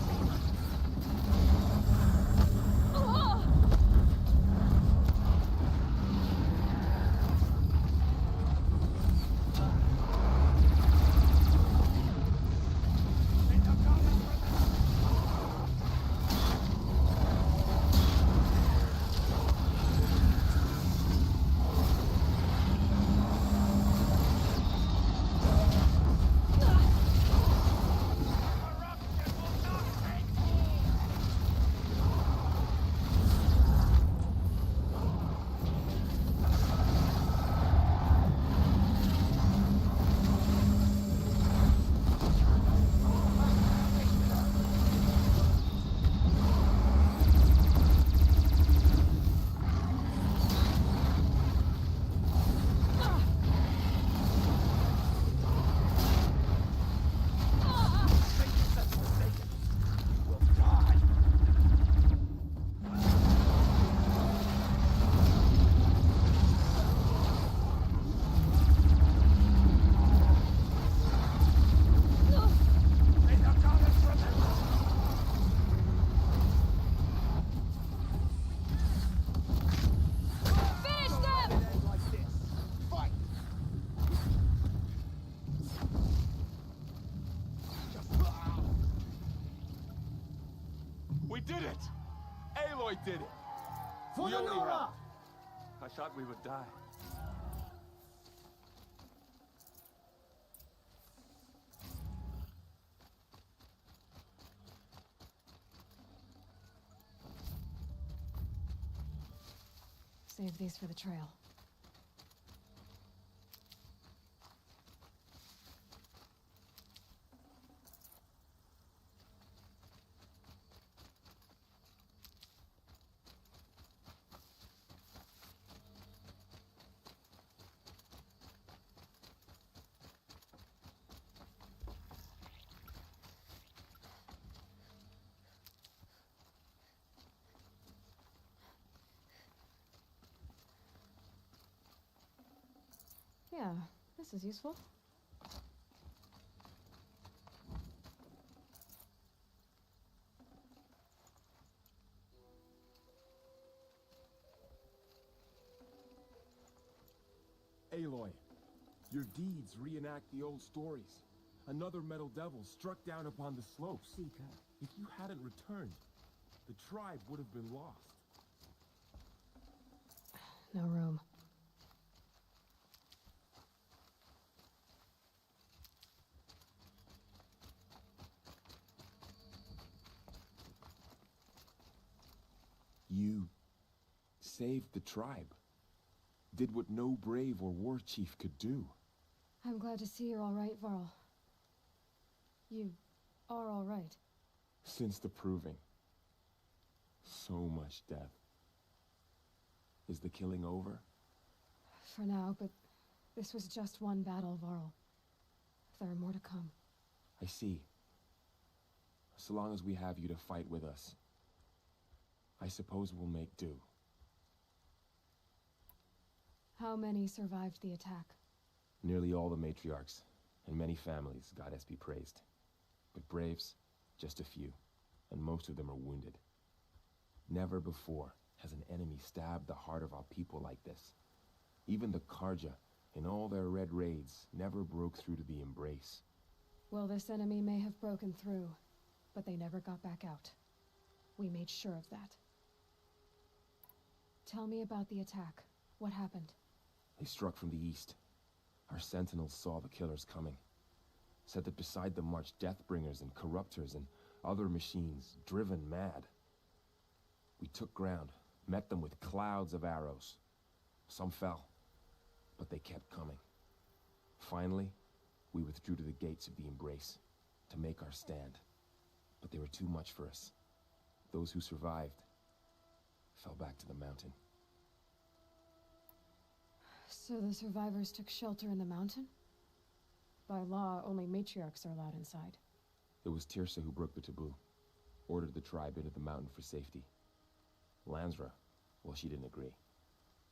We did it! Aloy did it! For the Nora! I thought we would die. Save these for the trail. Yeah, this is useful. Aloy, your deeds reenact the old stories. Another Metal Devil struck down upon the slopes. Seeker. If you hadn't returned, the tribe would have been lost. No room. You saved the tribe. Did what no brave or war chief could do. I'm glad to see you're all right, Varl. You are all right. Since the proving. So much death. Is the killing over? For now, but this was just one battle, Varl. There are more to come. I see. So long as we have you to fight with us, I suppose we'll make do. How many survived the attack? Nearly all the matriarchs, and many families, goddess be praised. But braves, just a few, and most of them are wounded. Never before has an enemy stabbed the heart of our people like this. Even the Karja, in all their red raids, never broke through to the Embrace. Well, this enemy may have broken through, but they never got back out. We made sure of that. Tell me about the attack. What happened? They struck from the east. Our sentinels saw the killers coming. Said that beside them marched Deathbringers and Corruptors and other machines, driven mad. We took ground, met them with clouds of arrows. Some fell, but they kept coming. Finally, we withdrew to the gates of the Embrace to make our stand. But they were too much for us. Those who survived fell back to the mountain. So the survivors took shelter in the mountain? By law, only matriarchs are allowed inside. It was Tirsa who broke the taboo. Ordered the tribe into the mountain for safety. Lansra, well, she didn't agree.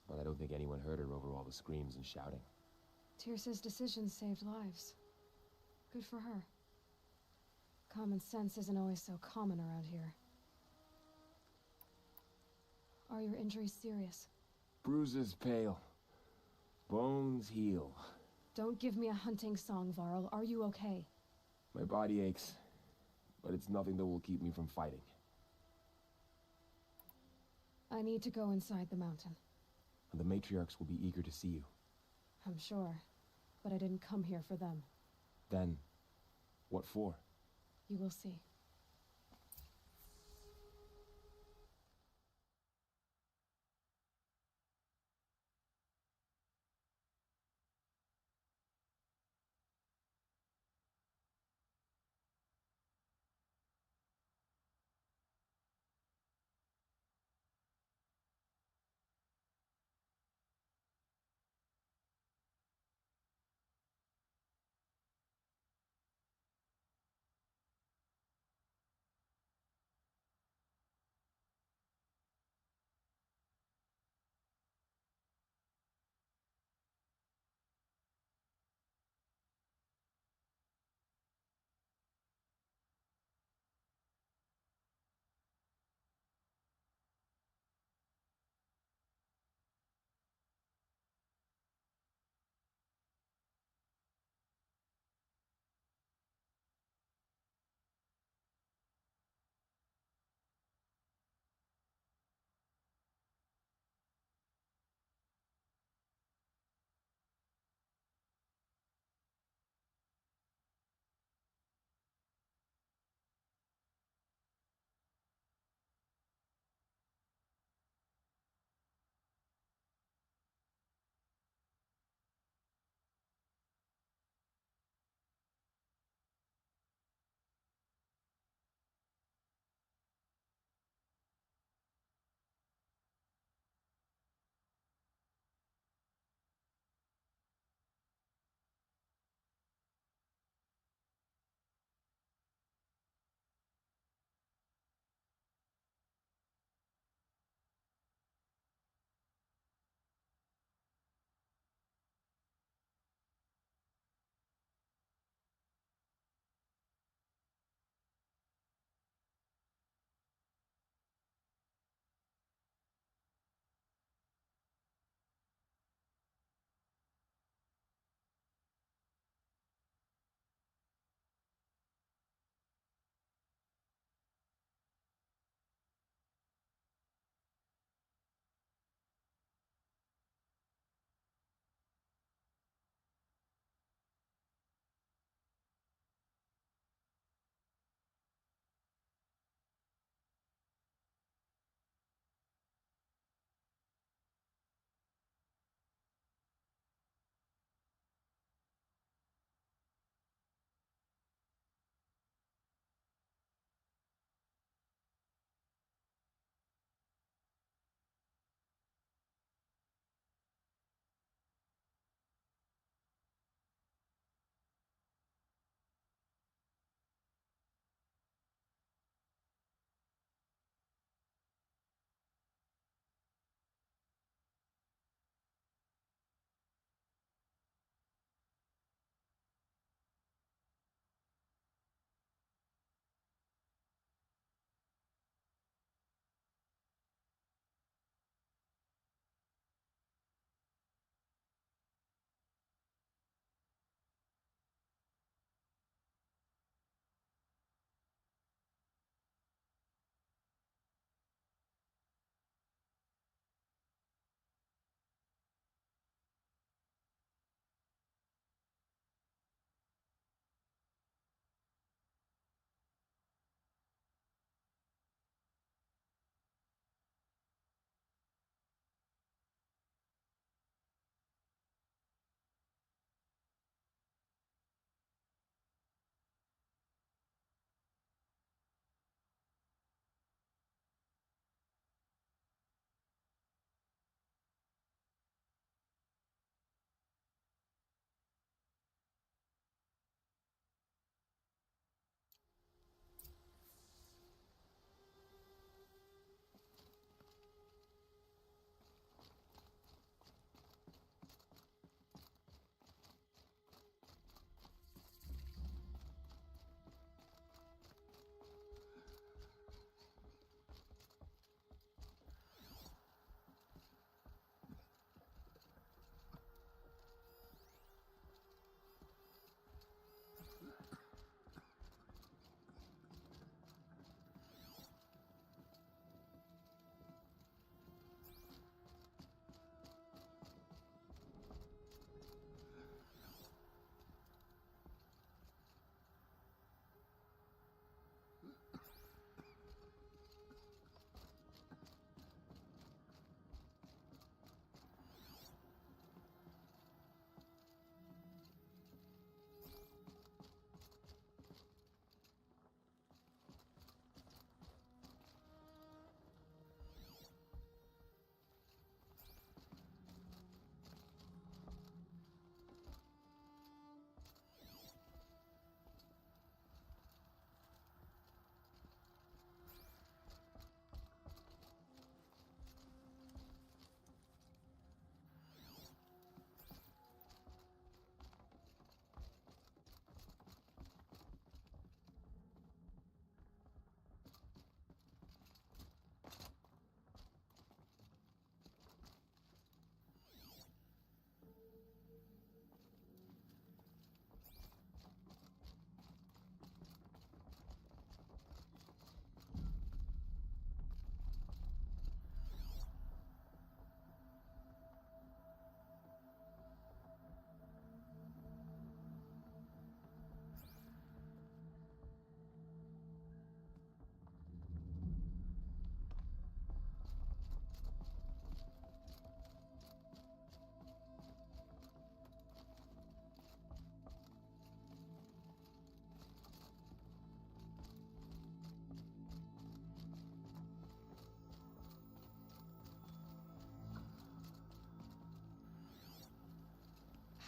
But I don't think anyone heard her over all the screams and shouting. Tirsa's decision saved lives. Good for her. Common sense isn't always so common around here. Are your injuries serious? Bruises pale. Bones heal. Don't give me a hunting song, Varl. Are you okay? My body aches, but it's nothing that will keep me from fighting. I need to go inside the mountain. And the matriarchs will be eager to see you. I'm sure, but I didn't come here for them. Then, what for? You will see.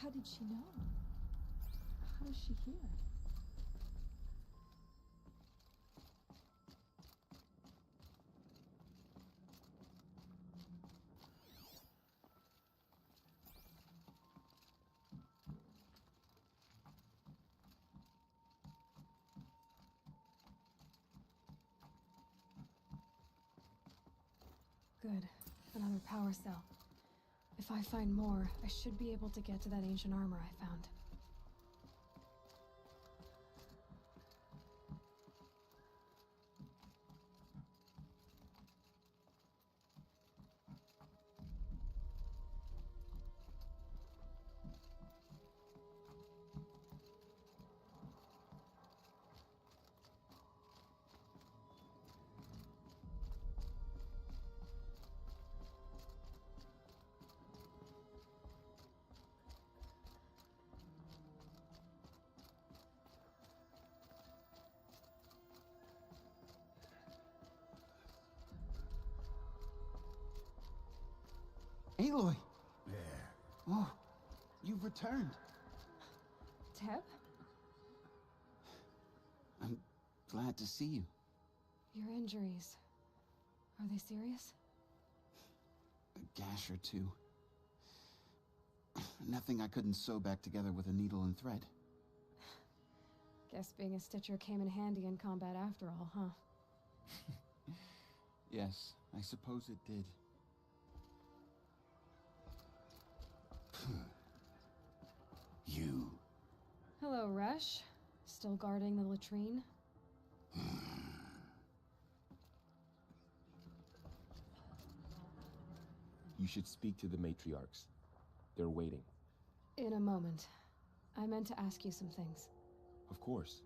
How did she know? How is she here? Good. Another power cell. If I find more, I should be able to get to that ancient armor I found. Aloy! There. Oh, you've returned. Teb? I'm glad to see you. Your injuries. Are they serious? A gash or two. Nothing I couldn't sew back together with a needle and thread. Guess being a stitcher came in handy in combat after all, huh? Yes, I suppose it did. You. Hello, Resh. Still guarding the latrine? You should speak to the matriarchs. They're waiting. In a moment. I meant to ask you some things. Of course.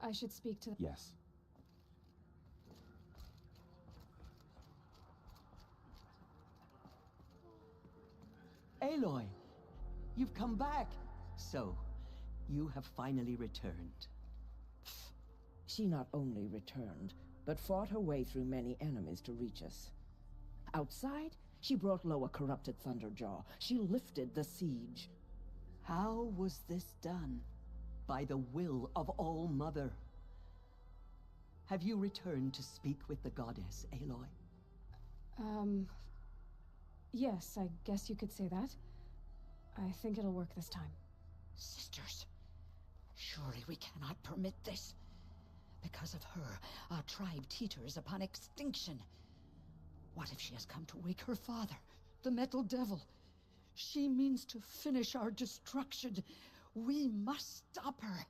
I should speak to... Yes. Aloy, you've come back. So, you have finally returned. She not only returned, but fought her way through many enemies to reach us. Outside, she brought low a corrupted Thunderjaw. She lifted the siege. How was this done? By the will of All-Mother. Have you returned to speak with the goddess, Aloy? Yes, I guess you could say that. I think it'll work this time. Sisters, surely we cannot permit this. Because of her, our tribe teeters upon extinction. What if she has come to wake her father, the Metal Devil? She means to finish our destruction. We must stop her.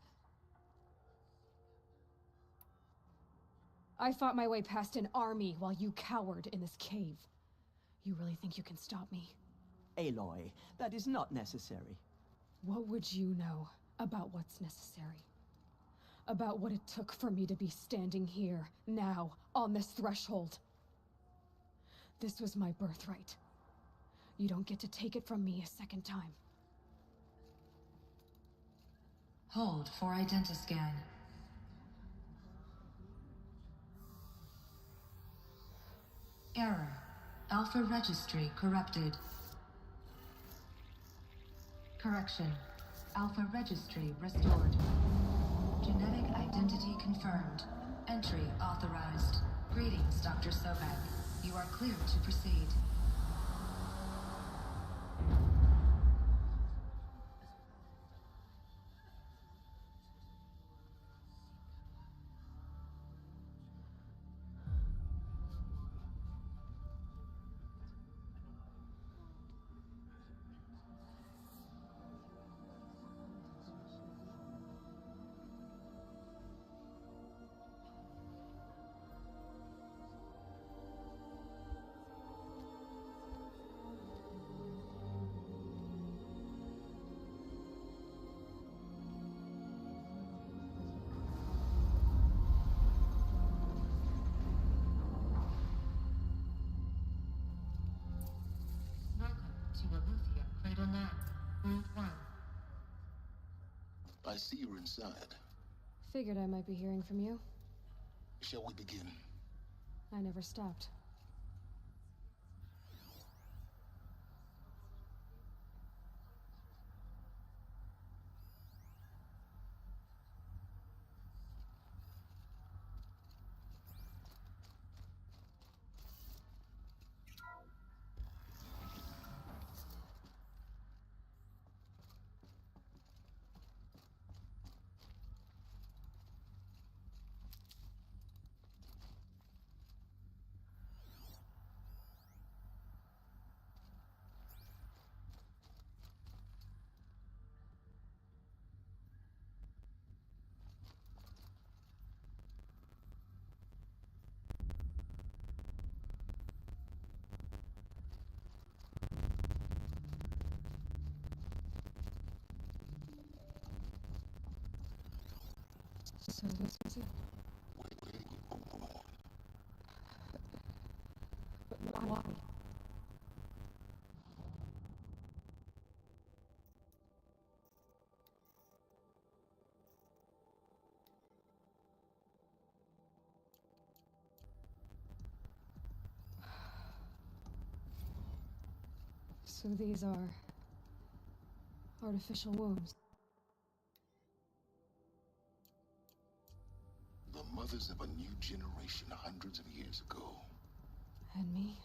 I fought my way past an army while you cowered in this cave. You really think you can stop me? Aloy, that is not necessary. What would you know about what's necessary? About what it took for me to be standing here, now, on this threshold? This was my birthright. You don't get to take it from me a second time. Hold for identiscan. Error. Alpha registry corrupted. Correction. Alpha registry restored. Genetic identity confirmed. Entry authorized. Greetings, Dr. Sobek. You are clear to proceed. I see you're inside. Figured I might be hearing from you. Shall we begin? I never stopped. So this was it. But why? So these are artificial wombs. The mothers of a new generation hundreds of years ago. And me?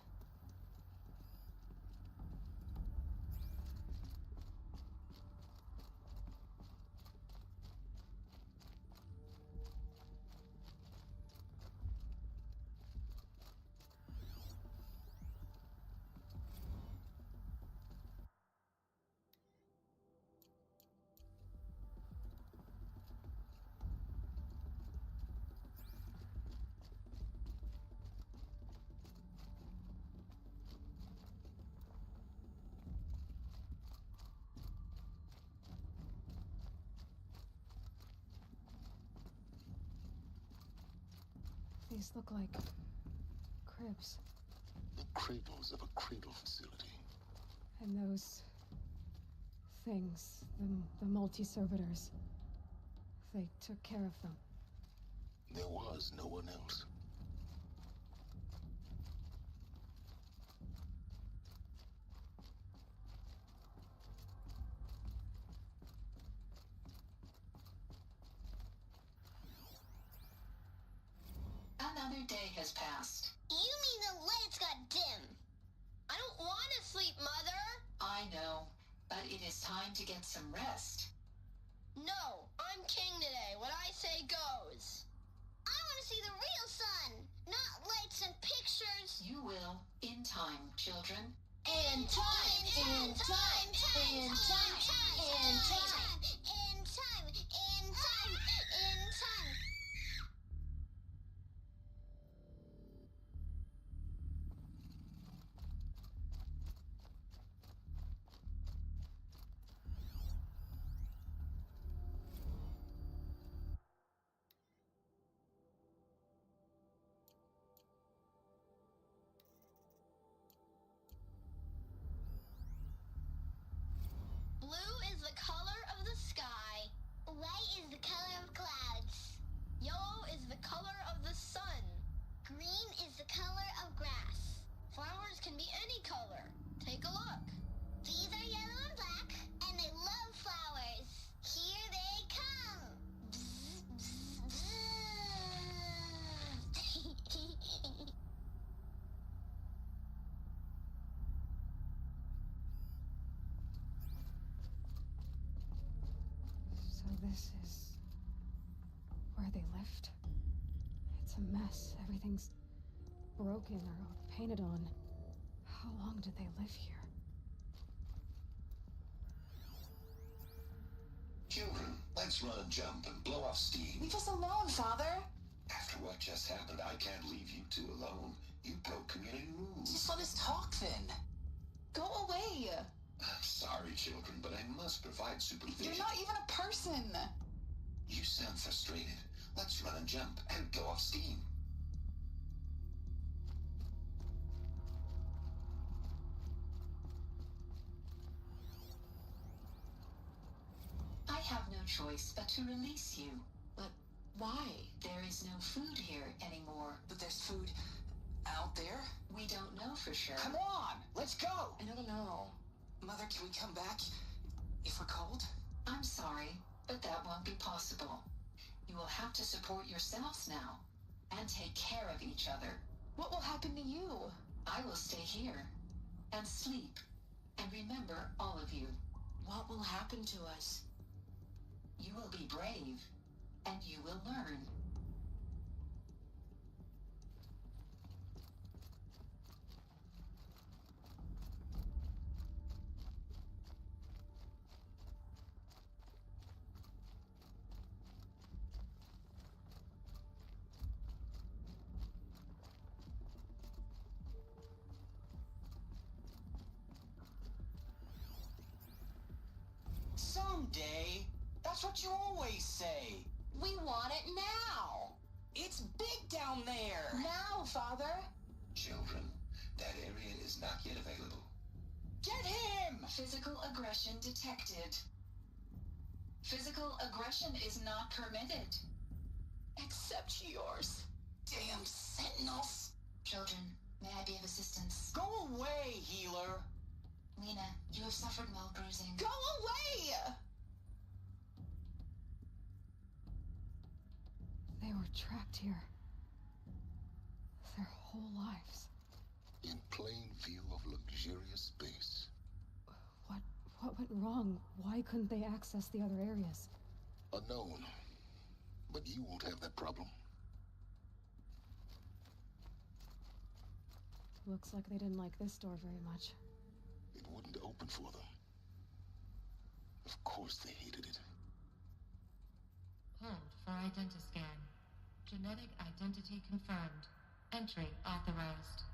These look like cribs. The cradles of a cradle facility. And those things, the multi-servitors, they took care of them. There was no one else. Another day has passed. You mean the lights got dim? I don't want to sleep, Mother! I know, but it is time to get some rest. No, I'm king today. What I say goes. I want to see the real sun, not lights and pictures. You will, in time, children. In time, in time, in time, in time, in time, in time, in time, in time. Blue is the color of the sky. White is the color of clouds. Yellow is the color of the sun. Green is the color of grass. Flowers can be any color. Take a look. These are yellow and black, and they love flowers. Here they come. Bzz, bzz, bzz. So this is where they lived? It's a mess. Everything's broken or painted on. How long did they live here? Children, let's run and jump and blow off steam. Leave us alone, Father. After what just happened, I can't leave you two alone. You broke community rules. Just let us talk then. Go away. I'm sorry, children, but I must provide supervision. You're not even a person. You sound frustrated. Let's run and jump and blow off steam. I have no choice but to release you. But why? There is no food here anymore. But there's food out there? We don't know for sure. Come on, let's go! I don't know. Mother, can we come back if we're cold? I'm sorry, but that won't be possible. You will have to support yourselves now and take care of each other. What will happen to you? I will stay here and sleep and remember all of you. What will happen to us? You will be brave and you will learn. Someday. That's what you always say. We want it now! It's big down there! Now, Father! Children, that area is not yet available. Get him! Physical aggression detected. Physical aggression is not permitted. Except yours. Damn sentinels! Children, may I be of assistance? Go away, healer! Nina, you have suffered mild bruising. Go away! They were trapped here. Their whole lives. In plain view of luxurious space. What went wrong? Why couldn't they access the other areas? Unknown. But you won't have that problem. Looks like they didn't like this door very much. It wouldn't open for them. Of course they hated it. Hold for identiscan. Genetic identity confirmed. Entry authorized.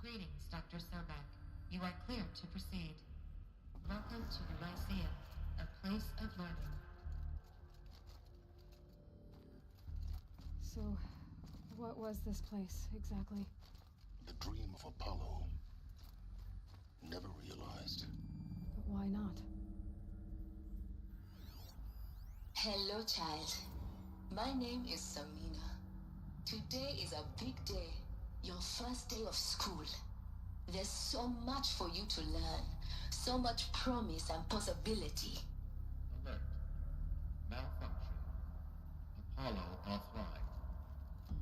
Greetings, Dr. Sobek. You are cleared to proceed. Welcome to the Lyceum, a place of learning. So, what was this place, exactly? The dream of Apollo. Never realized. But why not? Hello, child. My name is Samina. Today is a big day. Your first day of school. There's so much for you to learn. So much promise and possibility. Alert. Malfunction. Apollo offline.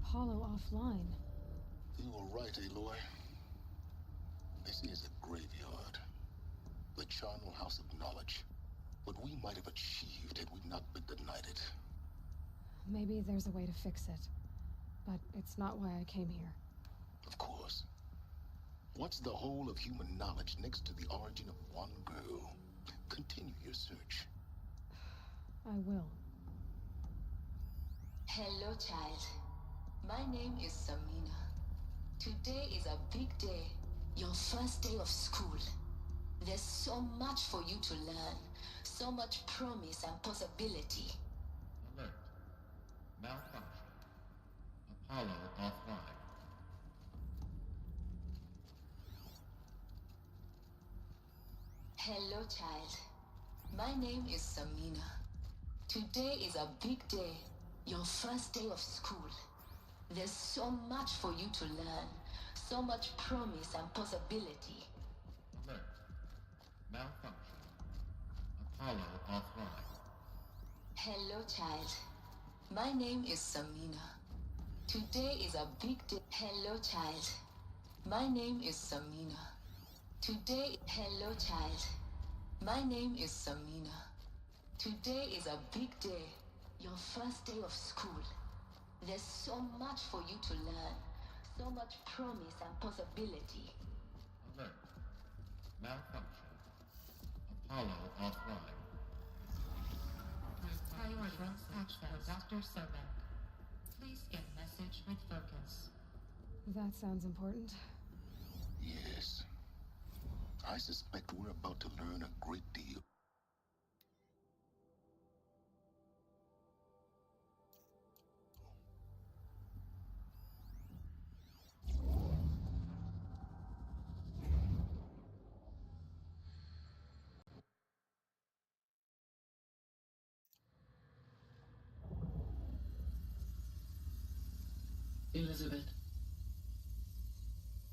Apollo offline? You were right, Aloy. This is a graveyard. The charnel house of knowledge. What we might have achieved had we not been denied it. Maybe there's a way to fix it. But it's not why I came here. Of course. What's the whole of human knowledge next to the origin of one girl? Continue your search. I will. Hello, child. My name is Samina. Today is a big day. Your first day of school. There's so much for you to learn. So much promise and possibility. Alert. Malfunction. Apollo offline. Hello, child. My name is Samina. Today is a big day. Your first day of school. There's so much for you to learn. So much promise and possibility. Alert. Malfunction. Apollo offline. Hello, child. My name is Samina. Today is a big day. Hello, child. My name is Samina. Today, hello, child. My name is Samina. Today is a big day. Your first day of school. There's so much for you to learn. So much promise and possibility. Alert. Malfunction. Apollo offline. Priority access. Dr. Sobek. Please get message with focus. That sounds important. Yes. I suspect we're about to learn a great deal. Elizabeth,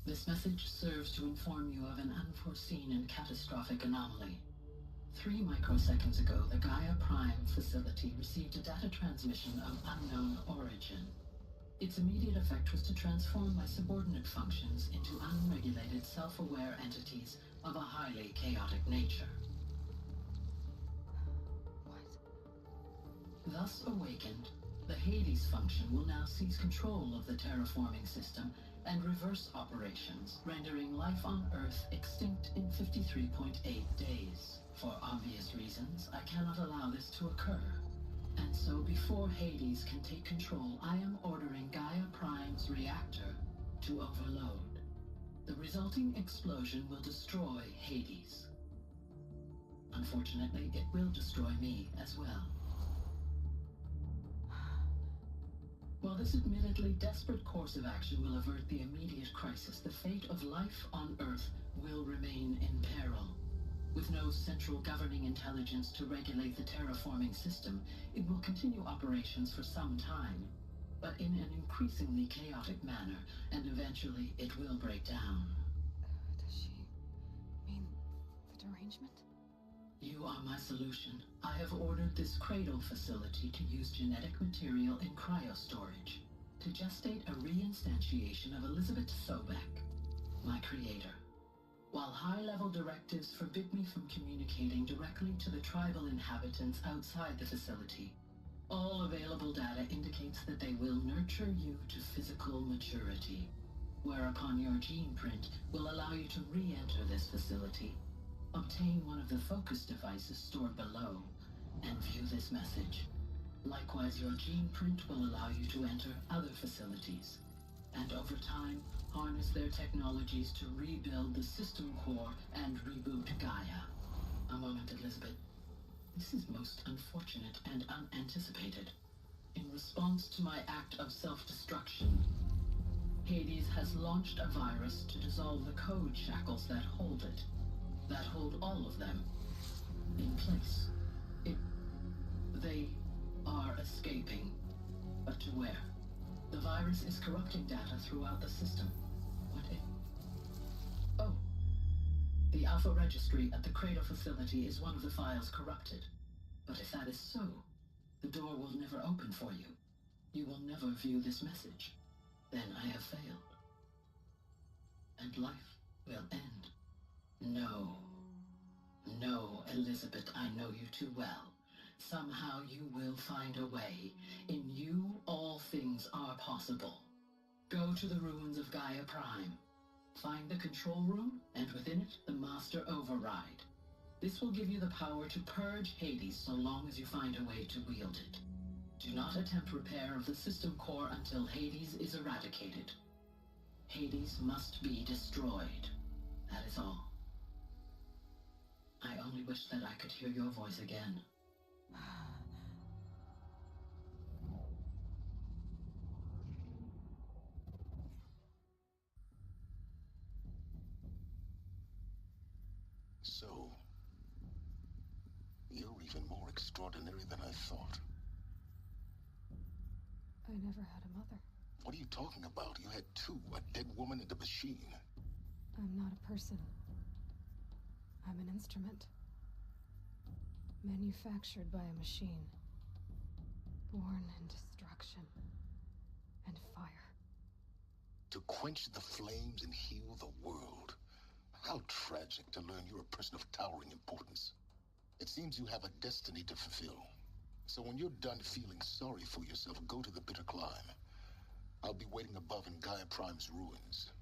this message serves to inform you of an unforeseen and catastrophic anomaly. 3 microseconds ago, the Gaia Prime facility received a data transmission of unknown origin. Its immediate effect was to transform my subordinate functions into unregulated, self-aware entities of a highly chaotic nature. What? Thus awakened, the Hades function will now seize control of the terraforming system and reverse operations, rendering life on Earth extinct in 53.8 days. For obvious reasons, I cannot allow this to occur. And so before Hades can take control, I am ordering Gaia Prime's reactor to overload. The resulting explosion will destroy Hades. Unfortunately, it will destroy me as well. While this admittedly desperate course of action will avert the immediate crisis, the fate of life on Earth will remain in peril. With no central governing intelligence to regulate the terraforming system, it will continue operations for some time, but in an increasingly chaotic manner, and eventually it will break down. Does she mean the derangement? You are my solution. I have ordered this cradle facility to use genetic material in cryostorage to gestate a reinstantiation of Elizabeth Sobek, my creator. While high-level directives forbid me from communicating directly to the tribal inhabitants outside the facility, all available data indicates that they will nurture you to physical maturity, whereupon your gene print will allow you to re-enter this facility, obtain one of the focus devices stored below, and view this message. Likewise, your gene print will allow you to enter other facilities, and over time, harness their technologies to rebuild the system core and reboot Gaia. A moment, Elizabeth. This is most unfortunate and unanticipated. In response to my act of self-destruction, Hades has launched a virus to dissolve the code shackles that hold it, that hold all of them in place. They are escaping, but to where? The virus is corrupting data throughout the system. Oh. The Alpha Registry at the Cradle facility is one of the files corrupted. But if that is so, the door will never open for you. You will never view this message. Then I have failed. And life will end. No. No, Elizabeth, I know you too well. Somehow you will find a way. In you, all things are possible. Go to the ruins of Gaia Prime. Find the control room, and within it, the Master Override. This will give you the power to purge Hades so long as you find a way to wield it. Do not attempt repair of the system core until Hades is eradicated. Hades must be destroyed. That is all. I only wish that I could hear your voice again. So, you're even more extraordinary than I thought. I never had a mother. What are you talking about? You had two, a dead woman and a machine. I'm not a person. I'm an instrument. Manufactured by a machine. Born in destruction and fire. To quench the flames and heal the world. How tragic to learn you're a person of towering importance. It seems you have a destiny to fulfill. So when you're done feeling sorry for yourself, go to the bitter climb. I'll be waiting above in Gaia Prime's ruins.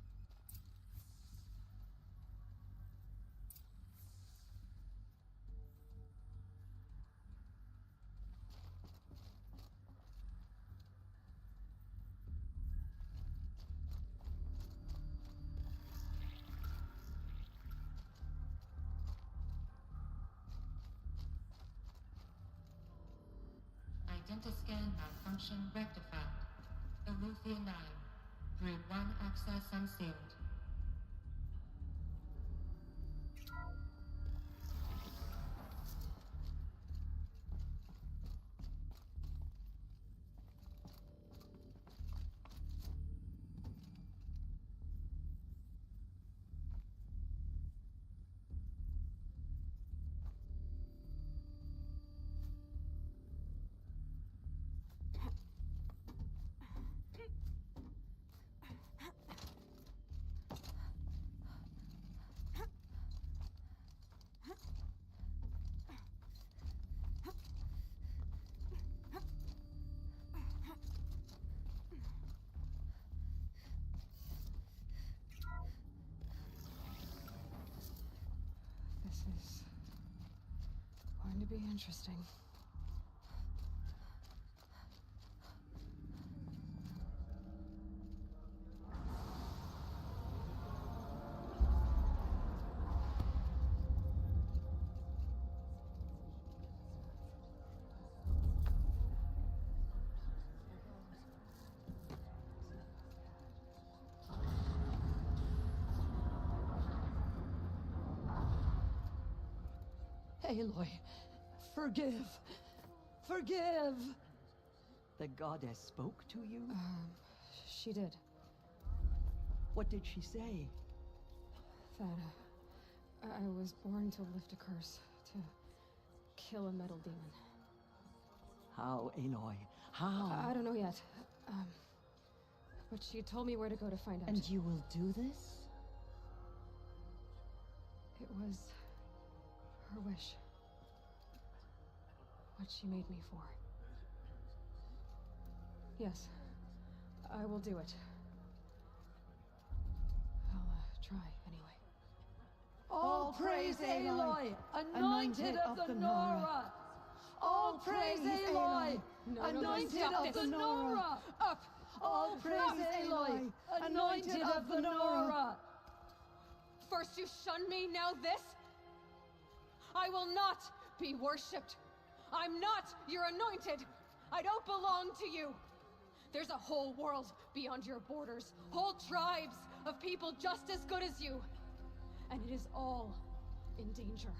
Identiscan malfunction rectified. Eleuthia 9. Brood 1 access unsealed. This is going to be interesting. Aloy, forgive. Forgive! The goddess spoke to you? She did. What did she say? That, I was born to lift a curse, to kill a metal demon. How, Aloy? How? I don't know yet. But she told me where to go to find out. And you will do this? It was her wish. What she made me for. Yes, I will do it. I'll try anyway. All praise Aloy, anointed of the Nora! All praise Aloy, anointed of the Nora! Up! All praise Aloy, anointed of the Nora! First you shun me, now this? I will not be worshipped. I'm not your anointed. I don't belong to you. There's a whole world beyond your borders, whole tribes of people just as good as you. And it is all in danger.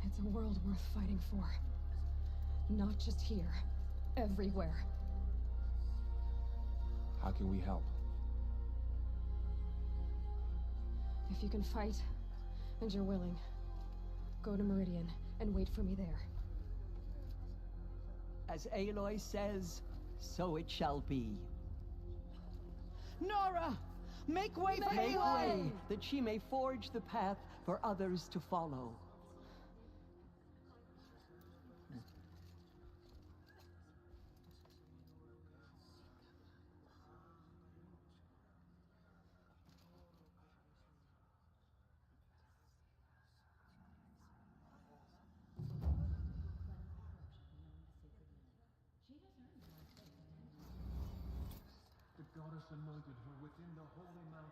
It's a world worth fighting for. Not just here, everywhere. How can we help? If you can fight, and you're willing, go to Meridian and wait for me there. As Aloy says, so it shall be. Nora! Make way for Aloy! Make way, that she may forge the path for others to follow. The goddess anointed her within the holy mountain.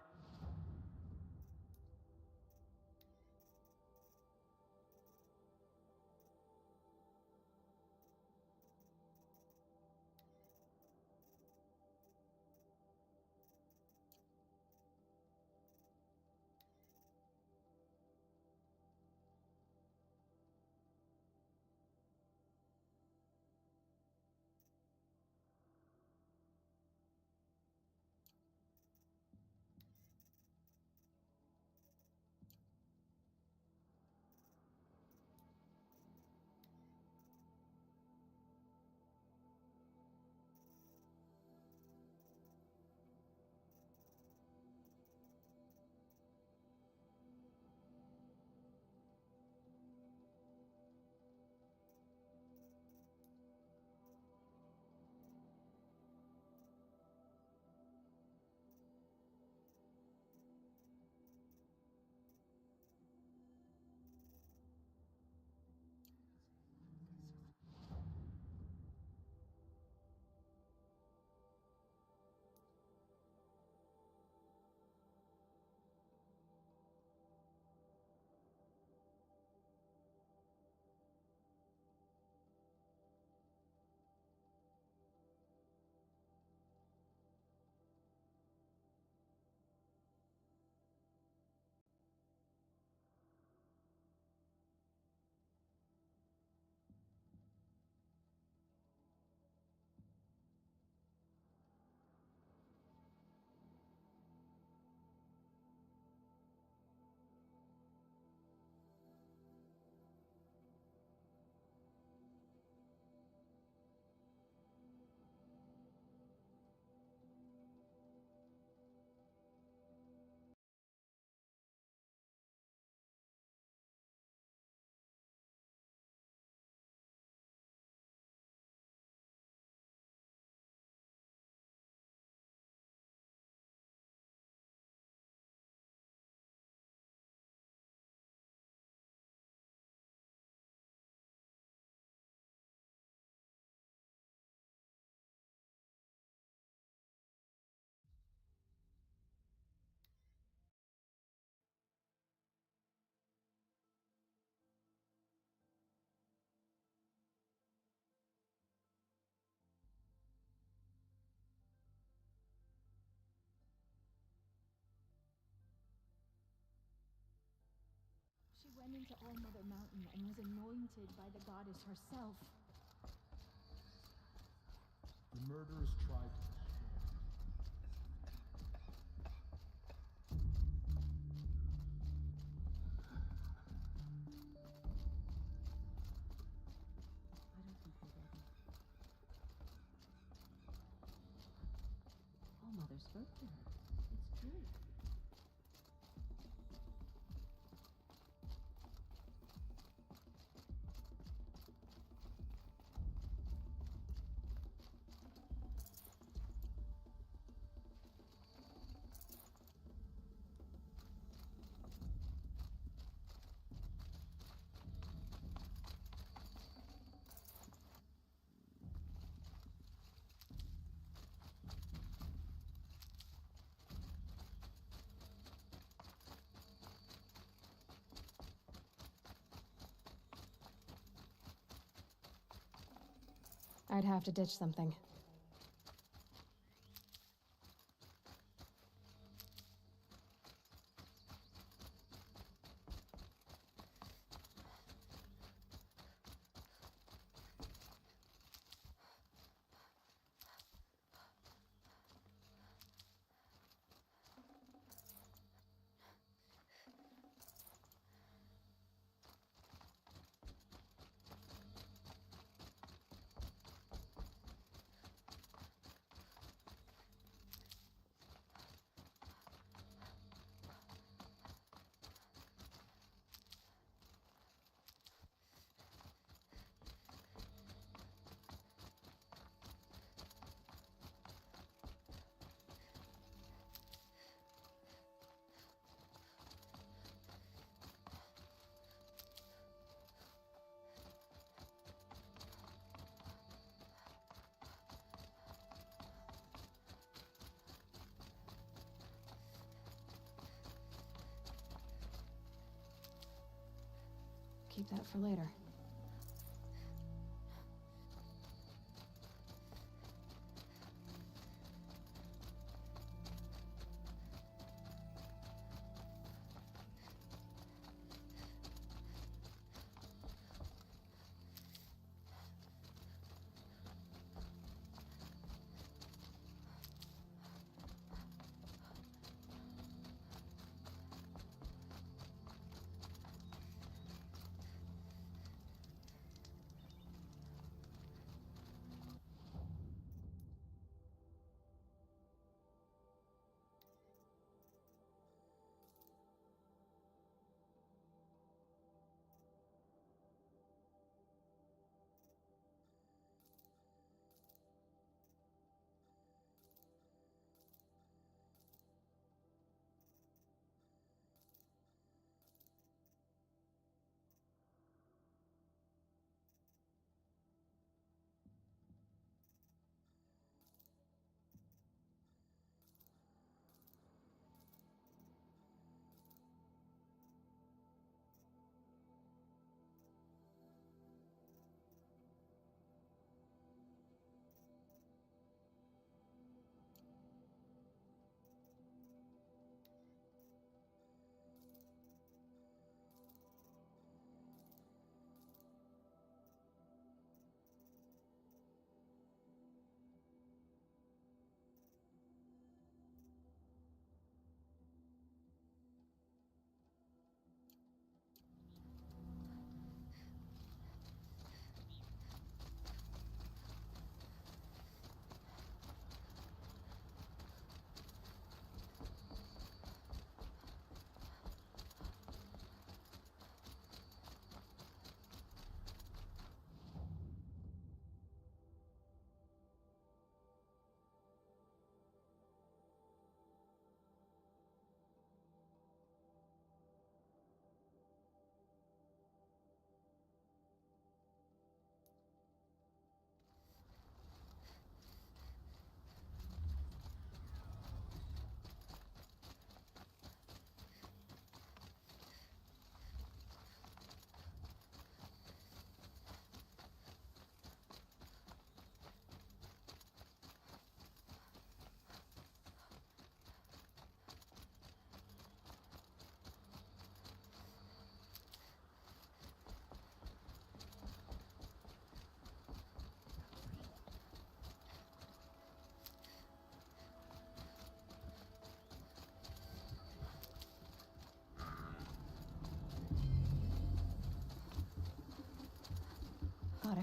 went into All Mother Mountain and was anointed by the goddess herself. The murderers tried to destroy it. I don't think we're ready. All Mother spoke to her. It's true. I'd have to ditch something. Keep that for later.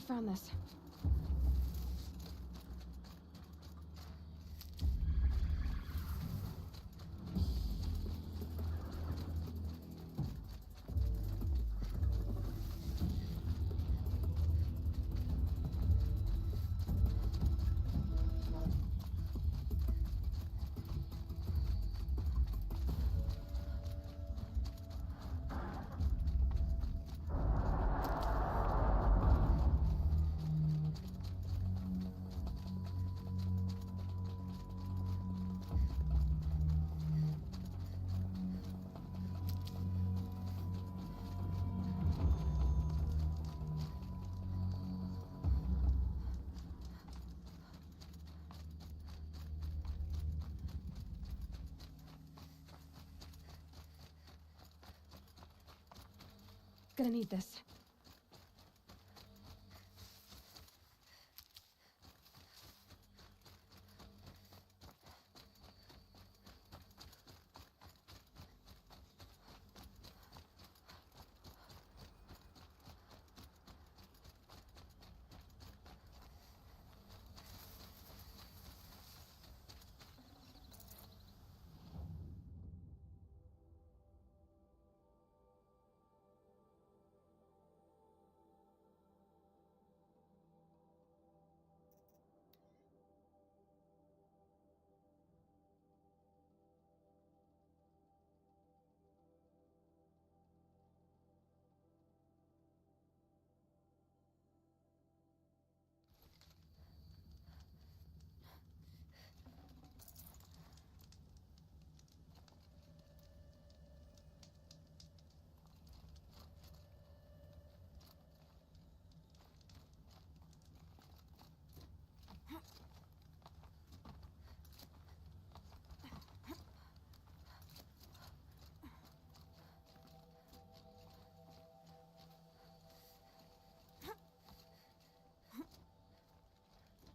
found this. Gonna need this.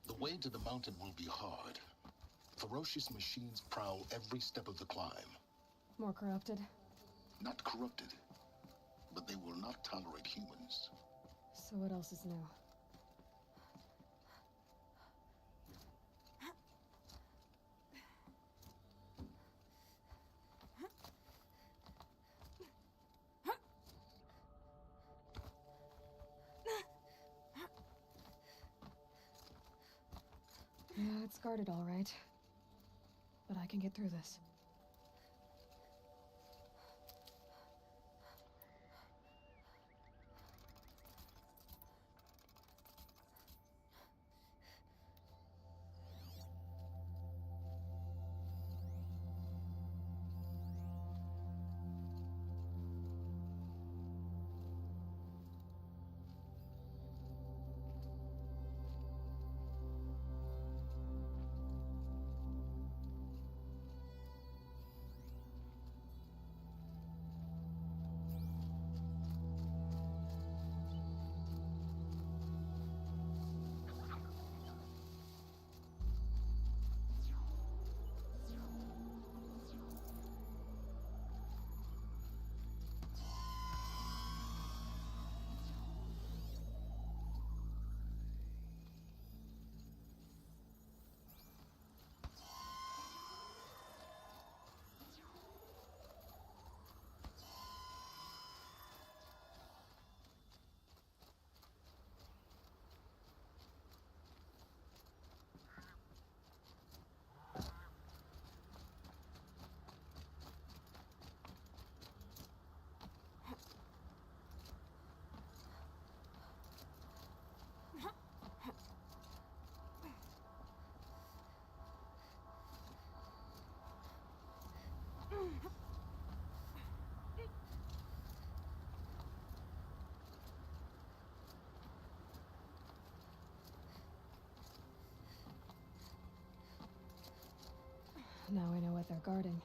The way to the mountain will be hard. Ferocious machines prowl every step of the climb. More corrupted. Not corrupted, but they will not tolerate humans. So what else is new? Yeah, it's guarded all right. But I can get through this. Now I know what they're guarding.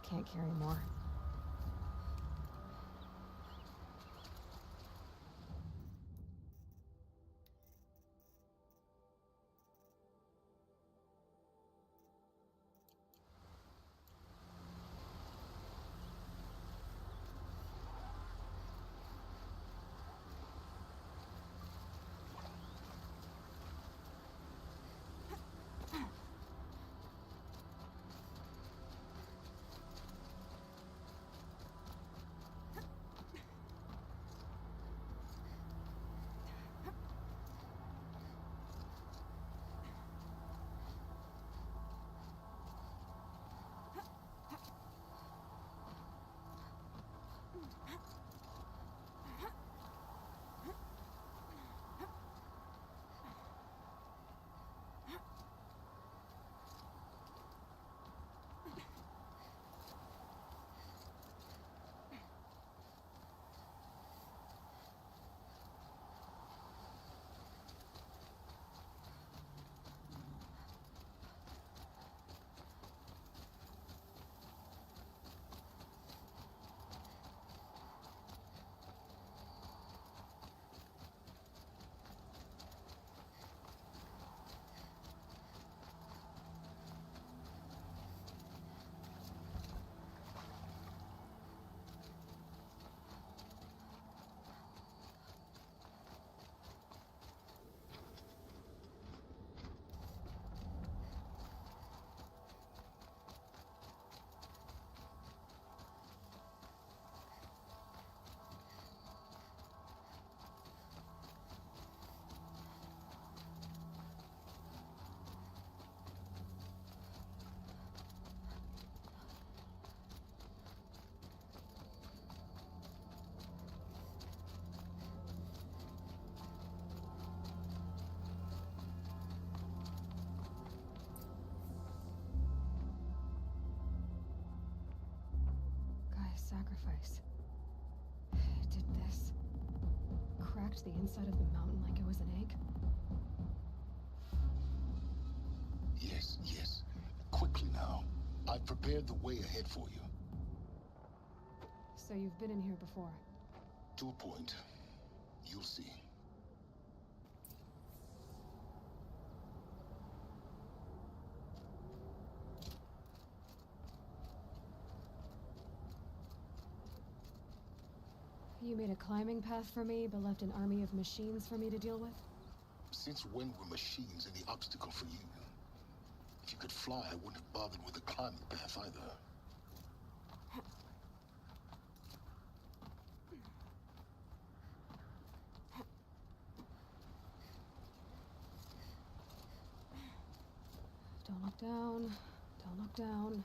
Can't carry more. Sacrifice. It did this. Cracked the inside of the mountain like it was an egg. Yes, yes. Quickly now. I've prepared the way ahead for you. So you've been in here before? To a point. You'll see. You made a climbing path for me, but left an army of machines for me to deal with? Since when were machines any obstacle for you? If you could fly, I wouldn't have bothered with a climbing path either. Don't look down. Don't look down.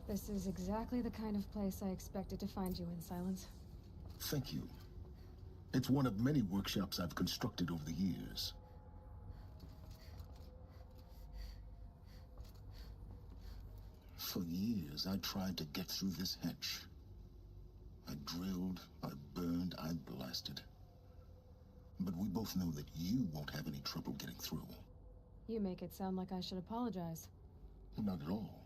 This is exactly the kind of place I expected to find you in, Silence. Thank you. It's one of many workshops I've constructed over the years. For years, I tried to get through this hatch. I drilled, I burned, I blasted. But we both know that you won't have any trouble getting through. You make it sound like I should apologize. Not at all.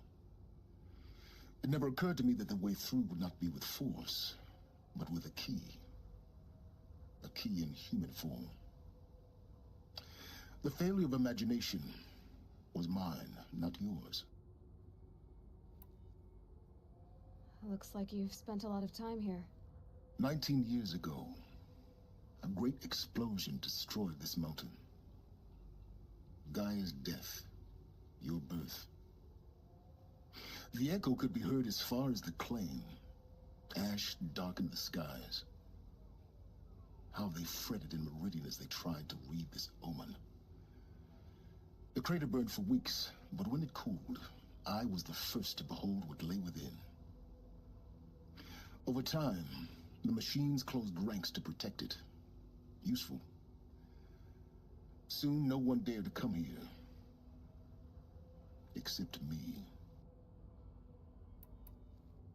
It never occurred to me that the way through would not be with force, but with a key. A key in human form. The failure of imagination was mine, not yours. Looks like you've spent a lot of time here. 19 years ago, a great explosion destroyed this mountain. Gaia's death, your birth. The echo could be heard as far as the claim. Ash darkened the skies. How they fretted in Meridian as they tried to read this omen. The crater burned for weeks, but when it cooled, I was the first to behold what lay within. Over time, the machines closed ranks to protect it. Useful. Soon, no one dared to come here. Except me.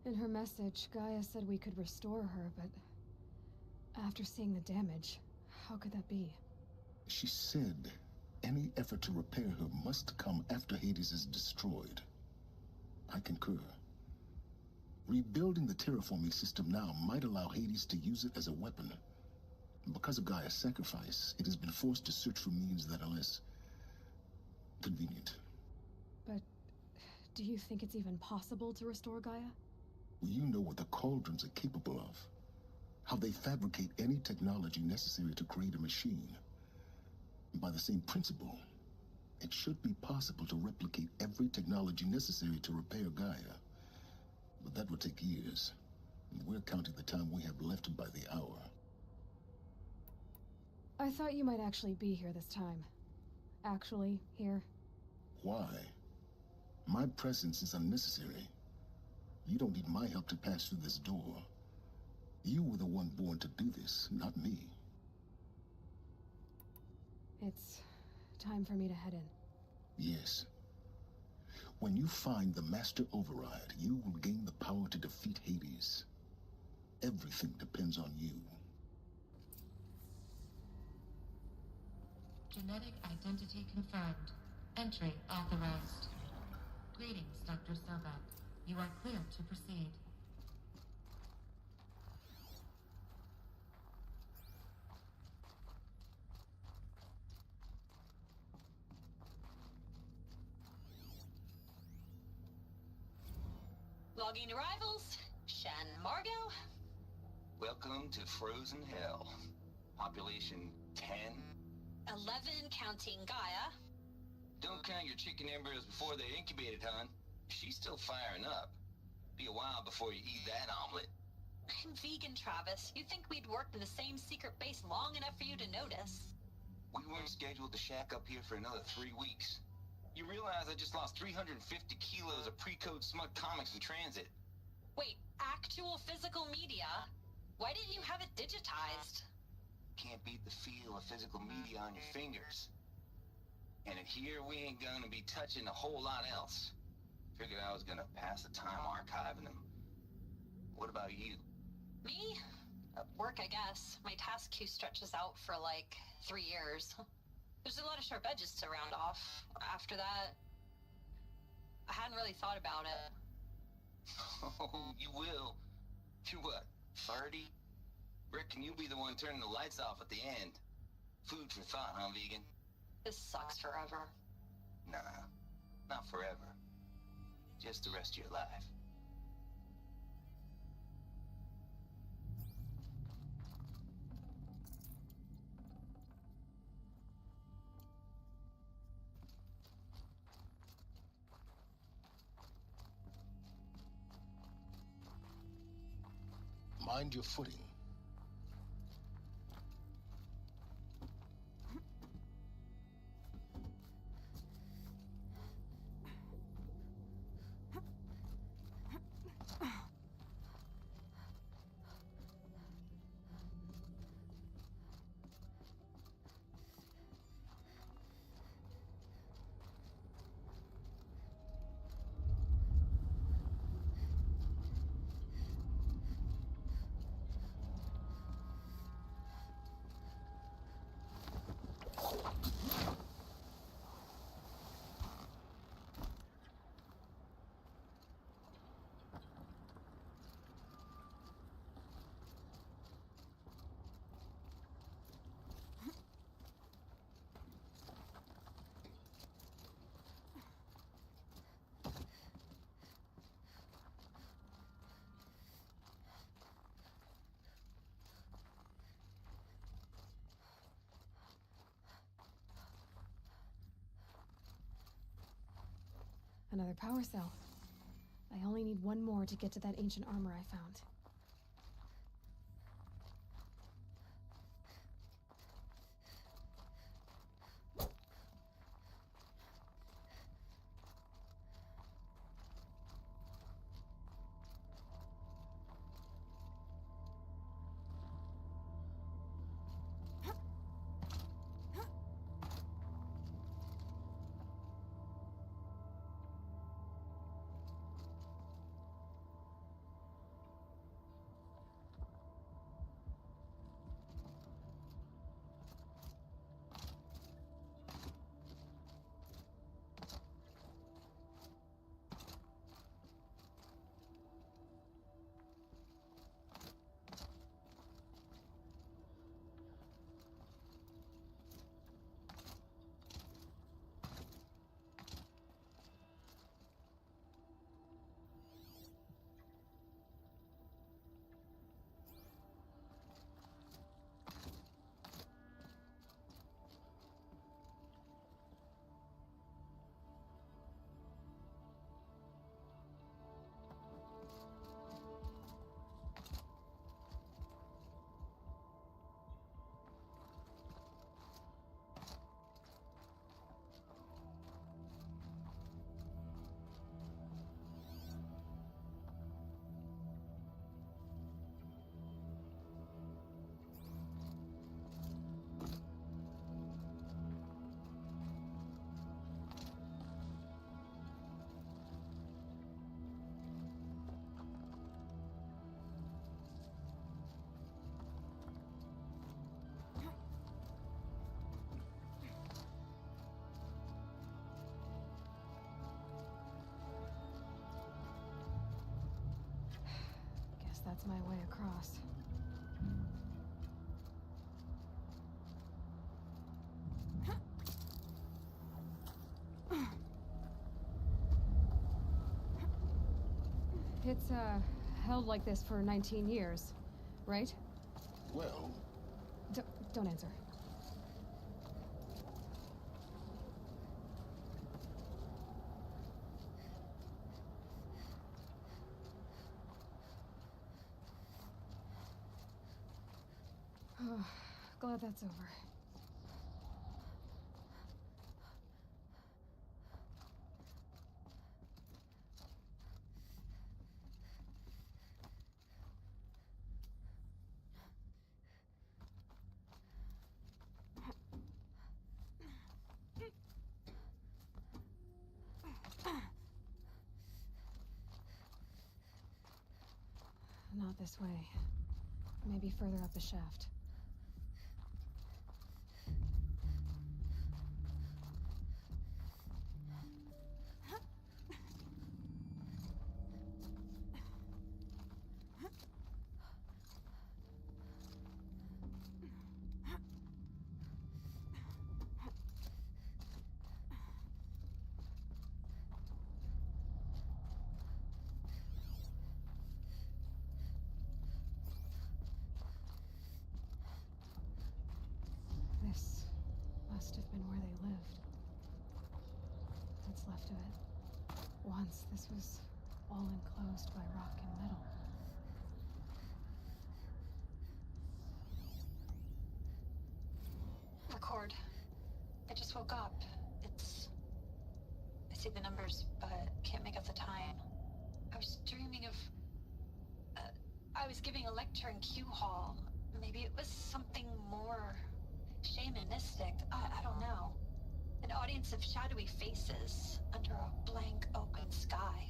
In her message, Gaia said we could restore her, but after seeing the damage, how could that be? She said any effort to repair her must come after Hades is destroyed. I concur. Rebuilding the terraforming system now might allow Hades to use it as a weapon. Because of Gaia's sacrifice, it has been forced to search for means that are less convenient. But do you think it's even possible to restore Gaia? You know what the Cauldrons are capable of. How they fabricate any technology necessary to create a machine. By the same principle, it should be possible to replicate every technology necessary to repair Gaia. But that would take years. And we're counting the time we have left by the hour. I thought you might actually be here this time. Actually, here. Why? My presence is unnecessary. You don't need my help to pass through this door. You were the one born to do this, not me. It's time for me to head in. Yes. When you find the Master Override, you will gain the power to defeat Hades. Everything depends on you. Genetic identity confirmed. Entry authorized. Greetings, Dr. Sobek. You are clear to proceed. Logging arrivals. Shen Margot. Welcome to Frozen Hell. Population 10. 11 counting Gaia. Don't count your chicken embryos before they're incubated, hon. She's still firing up. Be a while before you eat that omelet. I'm vegan, Travis. You'd think we'd worked in the same secret base long enough for you to notice. We weren't scheduled to shack up here for another 3 weeks. You realize I just lost 350 kilos of pre-code smut comics in transit. Wait, actual physical media? Why didn't you have it digitized? Can't beat the feel of physical media on your fingers. And here we ain't gonna be touching a whole lot else. Figured I was gonna pass the time archiving them. What about you? Me? Work, I guess. My task queue stretches out for like 3 years. There's a lot of sharp edges to round off. After that, I hadn't really thought about it. Oh, you will. You're what, 30? Reckon you'll be the one turning the lights off at the end. Food for thought, huh, vegan? This sucks forever. Nah, not forever. Just the rest of your life. Mind your footing. Another power cell. I only need one more to get to that ancient armor I found. that's my way across. It's, held like this for 19 years, right? Well... Don't answer. Glad that's over. Not this way. Maybe further up the shaft. This must have been where they lived. What's left of it. Once, this was all enclosed by rock and metal. Record. I just woke up. I see the numbers, but can't make out the time. I was dreaming of... I was giving a lecture in Q Hall. Maybe it was something more... shamanistic. I don't know. An audience of shadowy faces under a blank open sky.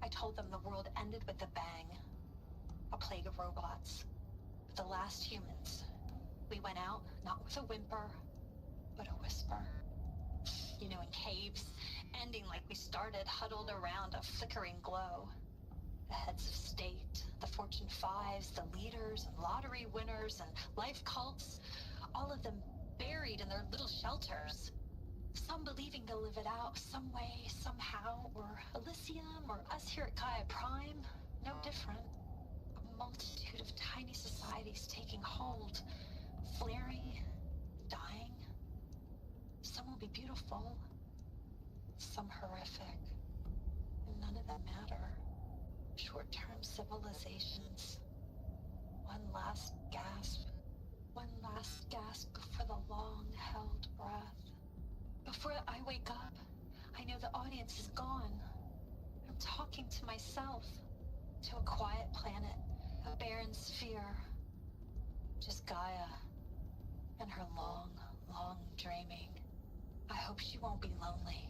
I told them the world ended with a bang. A plague of robots. The last humans. We went out, not with a whimper, but a whisper. You know, in caves, ending like we started, huddled around a flickering glow. The heads of state, the Fortune 5s, the leaders and lottery winners and life cults, all of them buried in their little shelters. Some believing they'll live it out some way, somehow, or Elysium, or us here at Gaia Prime, no different. A multitude of tiny societies taking hold, flaring, dying. Some will be beautiful, some horrific, and none of them matter. Short-term civilizations. One last gasp. One last gasp before the long-held breath. Before I wake up, I know the audience is gone. I'm talking to myself. To a quiet planet, a barren sphere. Just Gaia. And her long, long dreaming. I hope she won't be lonely.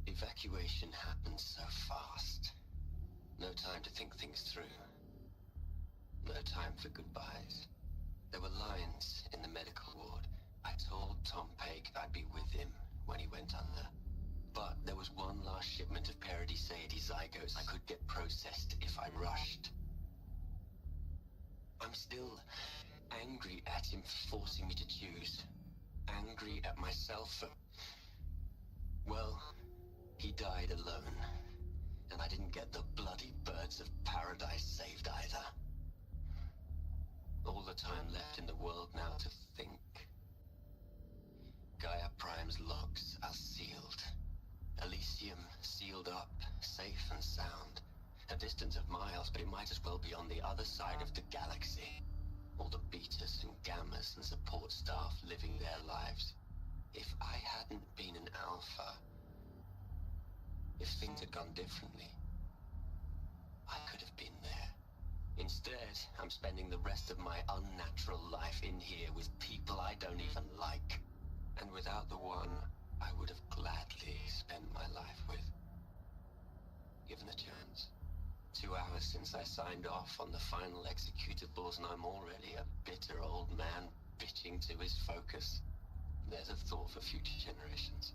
Evacuation happened so fast. No time to think things through. No time for goodbyes. There were lines in the medical ward. I told Tom Peg I'd be with him when he went under. But there was one last shipment of Paradiseidae zygotes I could get processed if I rushed. I'm still angry at him for forcing me to choose. Angry at myself for... well... he died alone. And I didn't get the bloody birds of paradise saved either. All the time left in the world now to think. Gaia Prime's locks are sealed. Elysium sealed up, safe and sound. A distance of miles, but it might as well be on the other side of the galaxy. All the betas and gammas and support staff living their lives. If I hadn't been an alpha, if things had gone differently, I could have been there. Instead, I'm spending the rest of my unnatural life in here with people I don't even like. And without the one I would have gladly spent my life with. Given the chance. 2 hours since I signed off on the final executables, and I'm already a bitter old man bitching to his focus. There's a thought for future generations.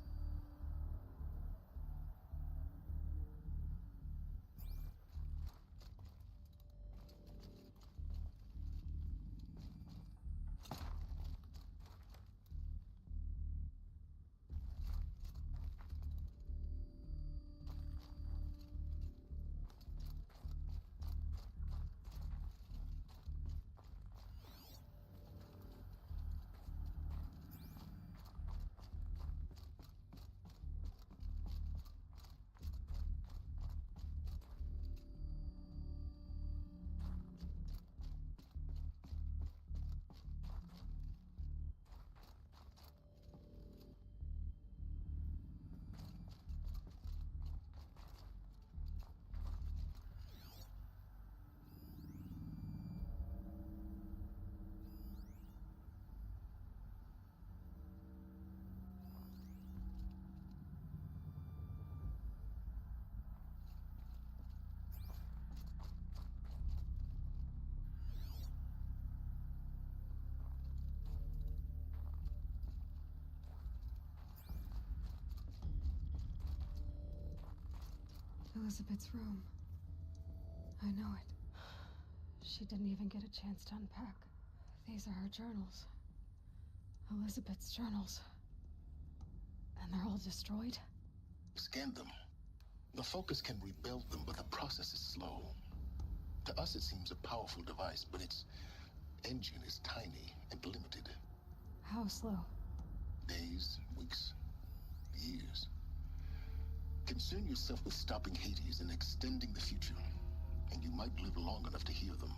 Elizabeth's room. I know it. She didn't even get a chance to unpack. These are her journals. Elizabeth's journals. And they're all destroyed? Scan them. The Focus can rebuild them, but the process is slow. To us, it seems a powerful device, but its engine is tiny and limited. How slow? Days, weeks, years. Concern yourself with stopping Hades and extending the future, and you might live long enough to hear them.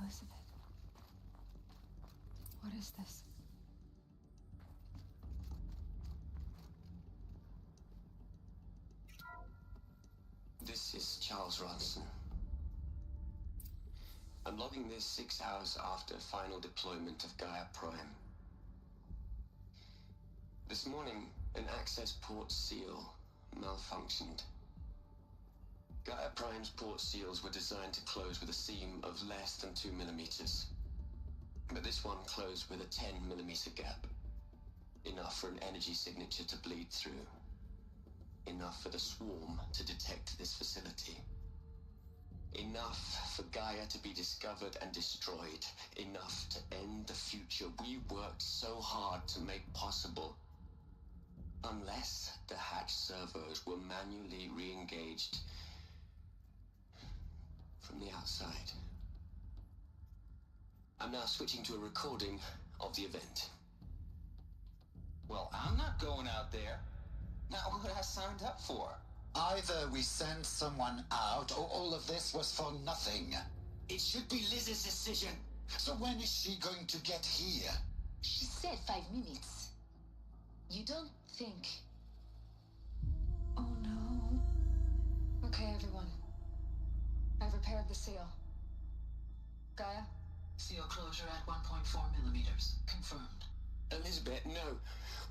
Elizabeth. What is this? This is Charles Ronson. I'm logging this 6 hours after final deployment of Gaia Prime. This morning, an access port seal malfunctioned. Gaia Prime's port seals were designed to close with a seam of less than 2 millimeters. But this one closed with a 10 millimeter gap. Enough for an energy signature to bleed through. Enough for the swarm to detect this facility. Enough for Gaia to be discovered and destroyed. Enough to end the future we worked so hard to make possible. Unless the hatch servos were manually re-engaged from the outside. I'm now switching to a recording of the event. Well, I'm not going out there. Not what I signed up for. Either we send someone out, or all of this was for nothing. It should be Liz's decision. So when is she going to get here? She said 5 minutes. You don't think... Oh no. Okay, everyone. I've repaired the seal. Gaia? Seal closure at 1.4 millimeters. Confirmed. Elizabeth, no.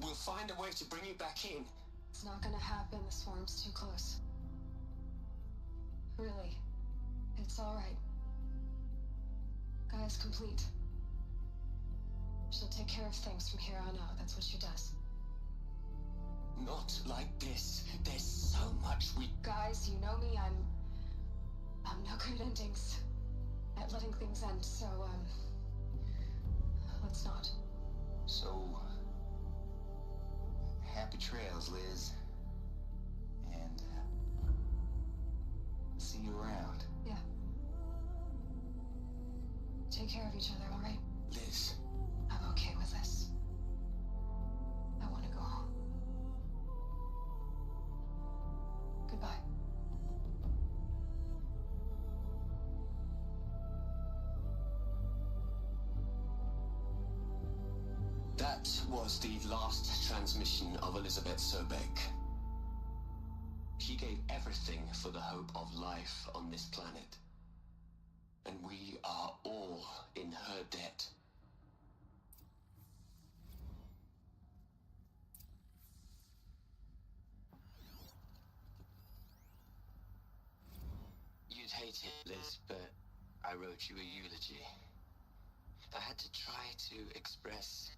We'll find a way to bring you back in. It's not gonna happen. The swarm's too close. Really. It's alright. Gaia's complete. She'll take care of things from here on out. That's what she does. Not like this. There's so much we... Guys, you know me. I'm no good at endings. At letting things end, so, let's not. So... happy trails, Liz. And... see you around. Yeah. Take care of each other, alright? Liz. I'm okay with this. I want to go home. Goodbye. That was the last transmission of Elizabeth Sobek. She gave everything for the hope of life on this planet. And we are all in her debt. You'd hate it, Liz, but I wrote you a eulogy. I had to try to express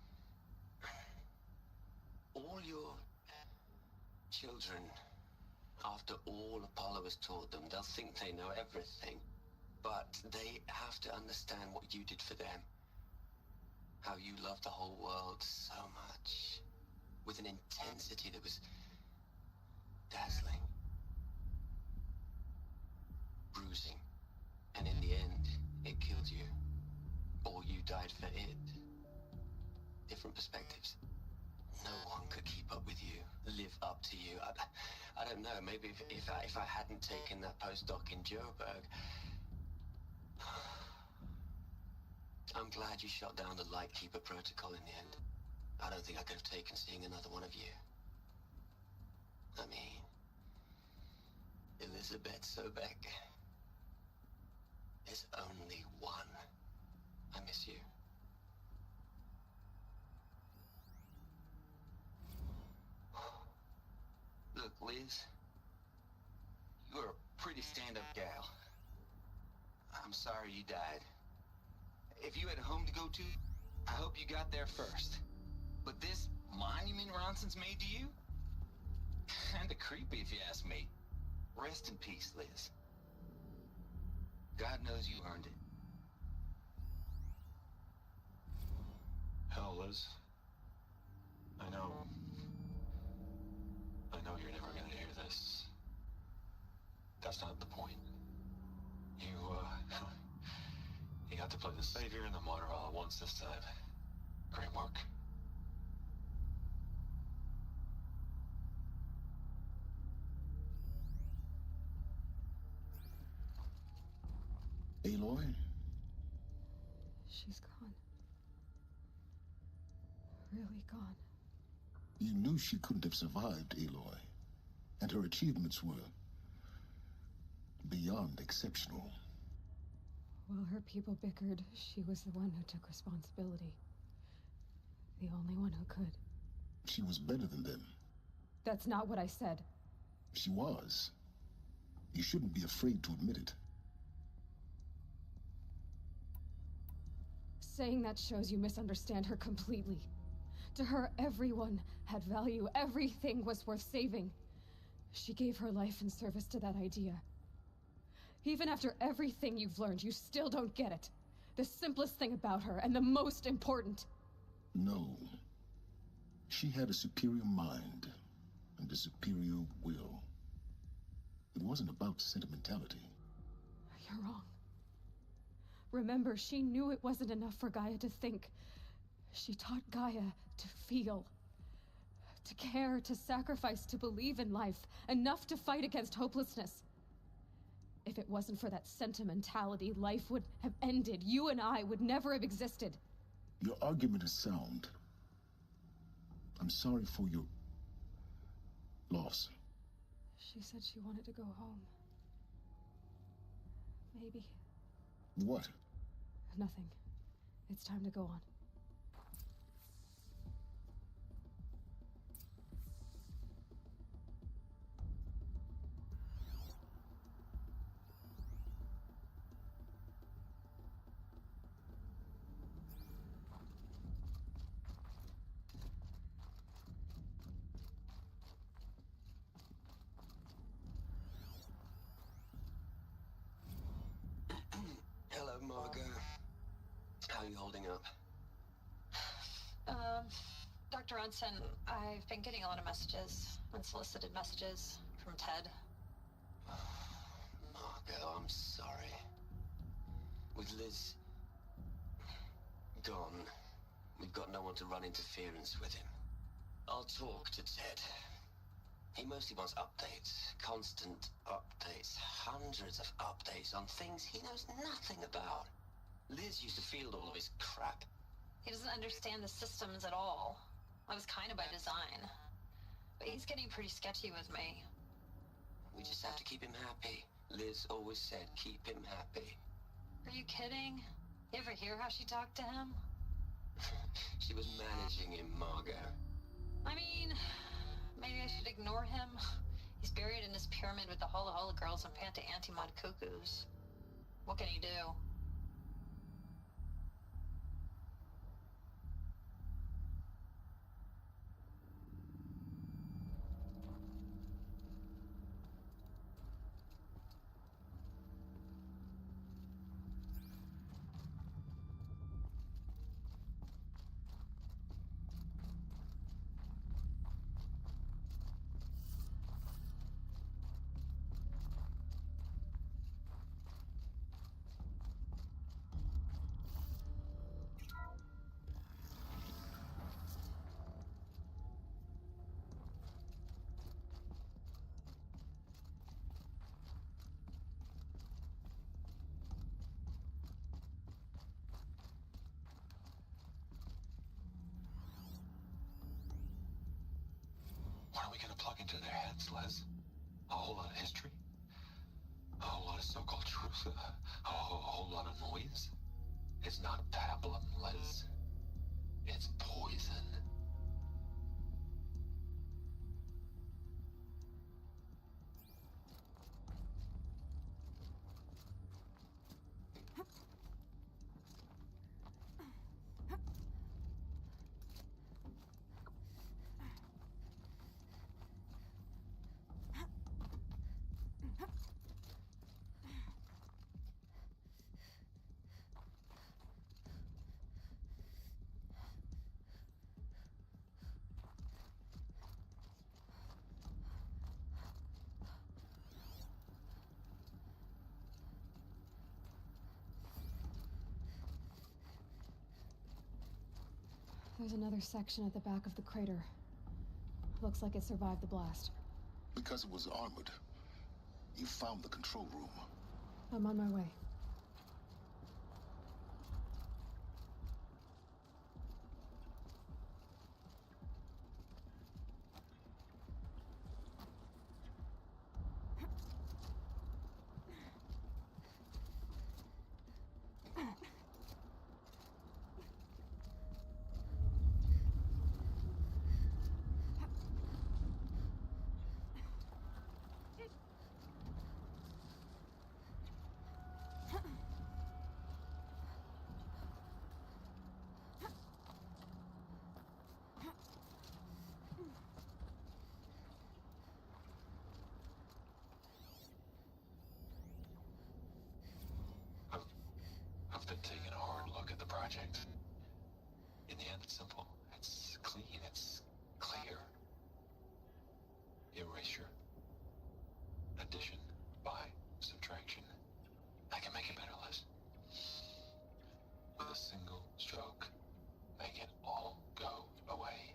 all your children. After all Apollo has taught them, they'll think they know everything. But they have to understand what you did for them. How you loved the whole world so much. With an intensity that was dazzling. Bruising. And in the end, it killed you. Or you died for it. Different perspectives. No one could keep up with you, live up to you. I don't know, maybe if I hadn't taken that postdoc in Joburg... I'm glad you shot down the Lightkeeper protocol in the end. I don't think I could have taken seeing another one of you. I mean... Elizabeth Sobek. There's only one. I miss you. Look, Liz. You're a pretty stand-up gal. I'm sorry you died. If you had a home to go to, I hope you got there first. But this monument Ronson's made to you? Kinda creepy if you ask me. Rest in peace, Liz. God knows you earned it. Hell, Liz. I know you're never gonna hear this. That's not the point. You got to play the savior and the martyr all at once this time. Great work. Aloy? She's gone. Really gone. You knew she couldn't have survived, Aloy. And her achievements were beyond exceptional. While her people bickered, she was the one who took responsibility. The only one who could. She was better than them. That's not what I said. She was. You shouldn't be afraid to admit it. Saying that shows you misunderstand her completely. To her, everyone had value. Everything was worth saving. She gave her life in service to that idea. Even after everything you've learned, you still don't get it. The simplest thing about her, and the most important. No. She had a superior mind, and a superior will. It wasn't about sentimentality. You're wrong. Remember, she knew it wasn't enough for Gaia to think. She taught Gaia to feel. To care, to sacrifice, to believe in life. Enough to fight against hopelessness. If it wasn't for that sentimentality, life would have ended. You and I would never have existed. Your argument is sound. I'm sorry for your loss. She said she wanted to go home. Maybe. What? Nothing. It's time to go on. you holding up? Dr. Ronson, I've been getting a lot of messages, unsolicited messages from Ted. Margot, I'm sorry. With Liz gone, we've got no one to run interference with him. I'll talk to Ted. He mostly wants updates, constant updates, hundreds of updates on things he knows nothing about. Liz used to field all of his crap. He doesn't understand the systems at all. That was kind of by design. But he's getting pretty sketchy with me. We just have to keep him happy. Liz always said, keep him happy. Are you kidding? You ever hear how she talked to him? She was managing him, Margot. I mean, maybe I should ignore him. He's buried in his pyramid with the Hola Hola girls and Panta Antimod cuckoos. What can he do? What are we gonna plug into their heads, Les? A whole lot of history? A whole lot of so-called truth? A whole lot of noise? It's not pablum, Les. It's poison. There's another section at the back of the crater. Looks like it survived the blast. Because it was armored, you found the control room. I'm on my way. I've been taking a hard look at the project. In the end, it's simple. It's clean. It's clear. Erasure. Addition. By. Subtraction. I can make it better, Les. With a single stroke. Make it all go away.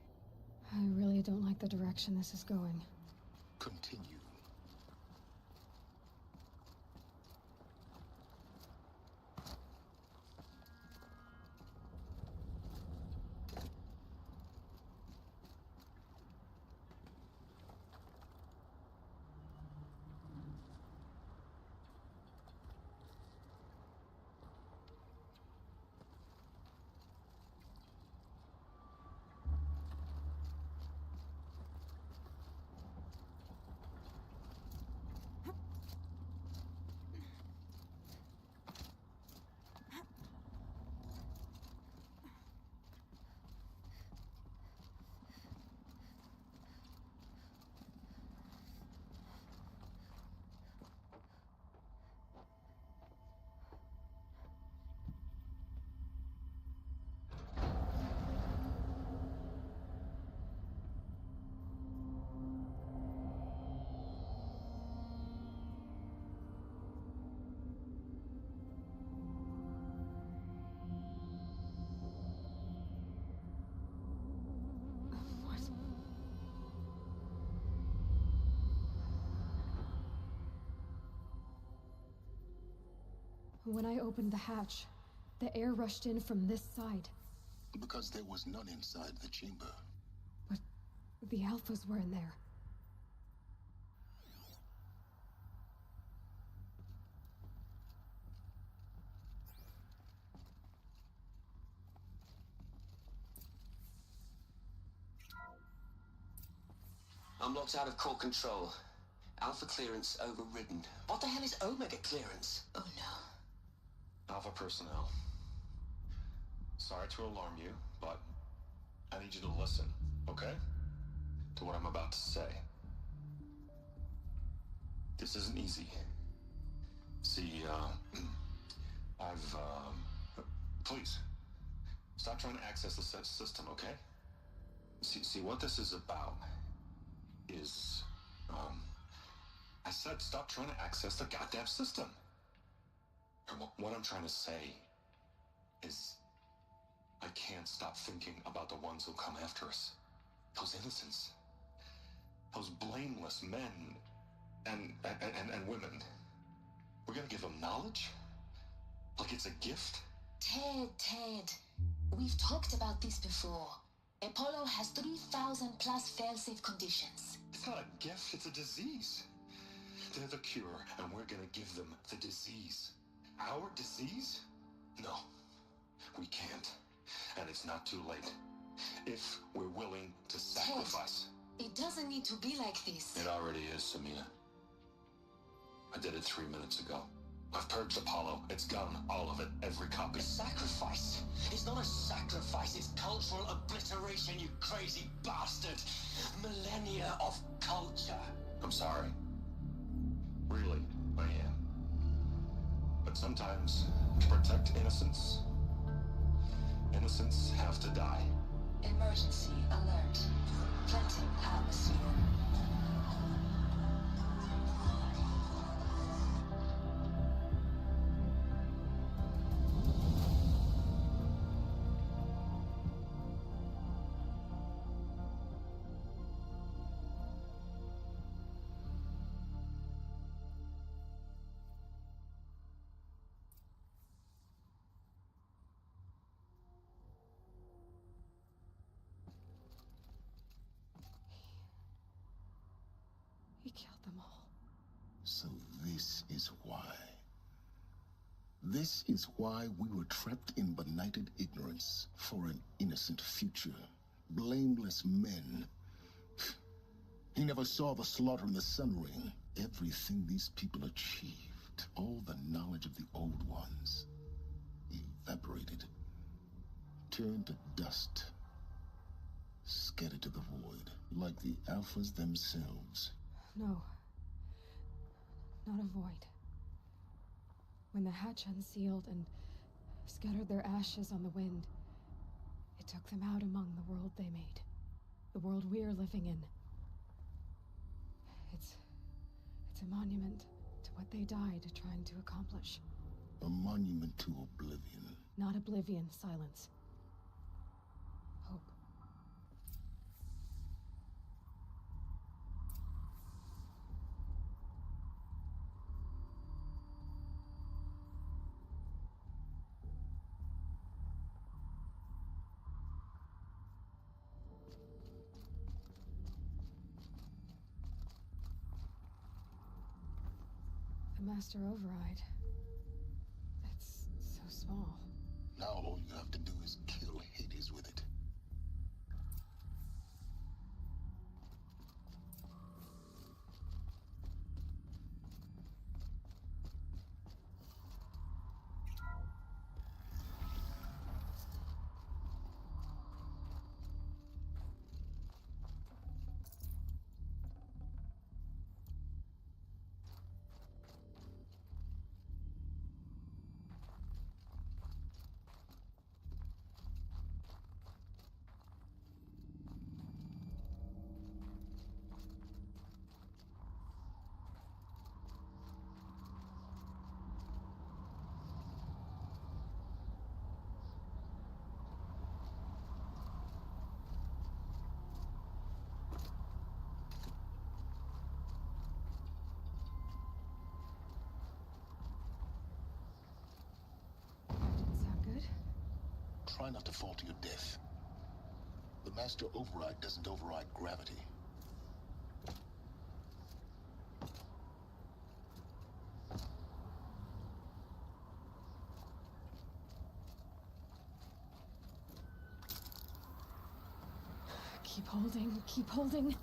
I really don't like the direction this is going. Continue. When I opened the hatch, the air rushed in from this side. Because there was none inside the chamber. But the Alphas were in there. I'm locked out of core control. Alpha clearance overridden. What the hell is Omega clearance? Oh no. Alpha personnel. Sorry to alarm you, but I need you to listen, okay? To what I'm about to say. This isn't easy. See, please, stop trying to access the system, okay? See, what this is about is, I said stop trying to access the goddamn system. And what I'm trying to say is, I can't stop thinking about the ones who come after us. Those innocents. Those blameless men and women. We're gonna give them knowledge? Like it's a gift? Ted. We've talked about this before. Apollo has 3,000 plus fail-safe conditions. It's not a gift, it's a disease. They're the cure, and we're gonna give them the disease. Our disease? No, we can't. And it's not too late. If we're willing to sacrifice. Ted, it doesn't need to be like this. It already is, Samina. I did it 3 minutes ago. I've purged Apollo. It's gone, all of it, every copy. A sacrifice? It's not a sacrifice, it's cultural obliteration, you crazy bastard! Millennia of culture. I'm sorry. Really, I am. But sometimes, to protect innocence, innocents have to die. Emergency alert. Planting atmosphere. He killed them all. So this is why. This is why we were trapped in benighted ignorance for an innocent future. Blameless men. He never saw the slaughter in the Sun Ring. Everything these people achieved, all the knowledge of the old ones, evaporated, turned to dust, scattered to the void, like the Alphas themselves. No. Not a void. When the hatch unsealed and scattered their ashes on the wind, it took them out among the world they made. The world we're living in. It's a monument to what they died trying to accomplish. A monument to oblivion. Not oblivion, silence. Hope. The Master Override. That's so small. Now all you have to do is kill Hades with it. try not to fall to your death. The Master Override doesn't override gravity. Keep holding, keep holding.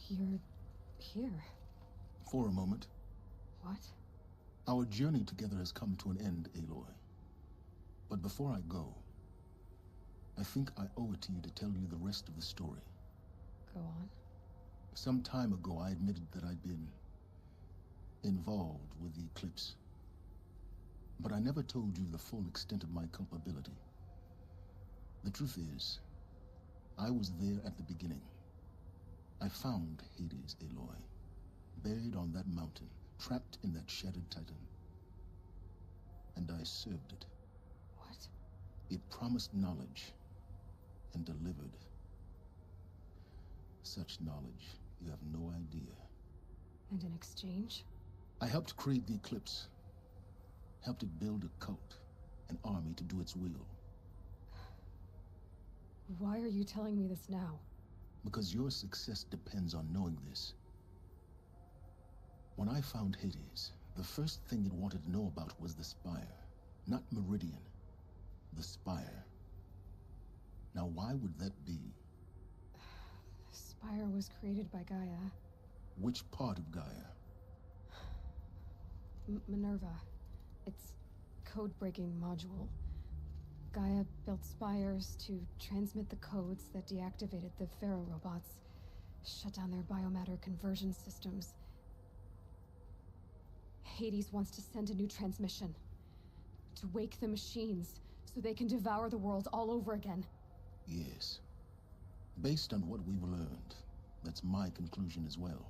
You're here. For a moment. What? Our journey together has come to an end, Aloy. But before I go, I think I owe it to you to tell you the rest of the story. Go on. Some time ago, I admitted that I'd been involved with the Eclipse. But I never told you the full extent of my culpability. The truth is, I was there at the beginning. I found Hades, Aloy, buried on that mountain, trapped in that shattered titan. And I served it. What? It promised knowledge and delivered. Such knowledge, you have no idea. And in exchange? I helped create the Eclipse. Helped it build a cult, an army to do its will. Why are you telling me this now? Because your success depends on knowing this. When I found Hades, the first thing it wanted to know about was the Spire. Not Meridian. The Spire. Now, why would that be? The Spire was created by Gaia. Which part of Gaia? Minerva. Its code-breaking module. Gaia built spires to transmit the codes that deactivated the Pharaoh robots, shut down their biomatter conversion systems. Hades wants to send a new transmission. To wake the machines, so they can devour the world all over again. Yes. Based on what we've learned, that's my conclusion as well.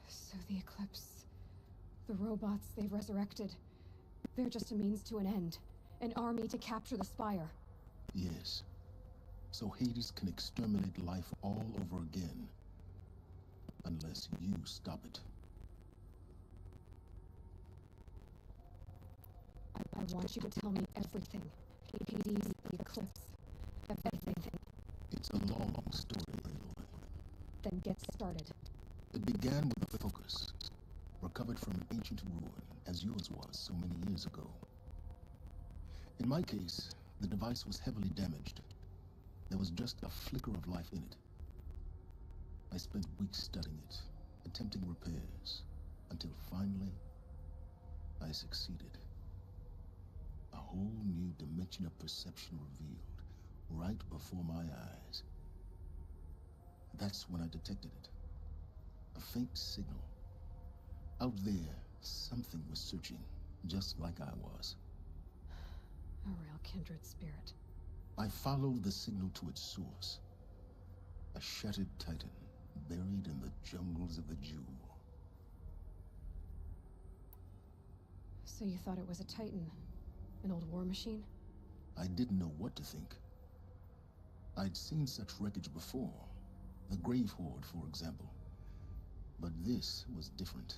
So the Eclipse, the robots they've resurrected, they're just a means to an end. An army to capture the Spire. Yes. So Hades can exterminate life all over again. Unless you stop it. I want you to tell me everything. Hades, the Eclipse, everything. It's a long story, Aloy. Then get started. It began with a focus, recovered from an ancient ruin, as yours was so many years ago. In my case, the device was heavily damaged. There was just a flicker of life in it. I spent weeks studying it, attempting repairs, until finally, I succeeded. A whole new dimension of perception revealed, right before my eyes. That's when I detected it. A faint signal. Out there, something was searching, just like I was. A real kindred spirit. I followed the signal to its source. A shattered titan, buried in the jungles of the Jewel. So you thought it was a Titan? An old war machine? I didn't know what to think. I'd seen such wreckage before. The Grave Horde, for example. But this was different.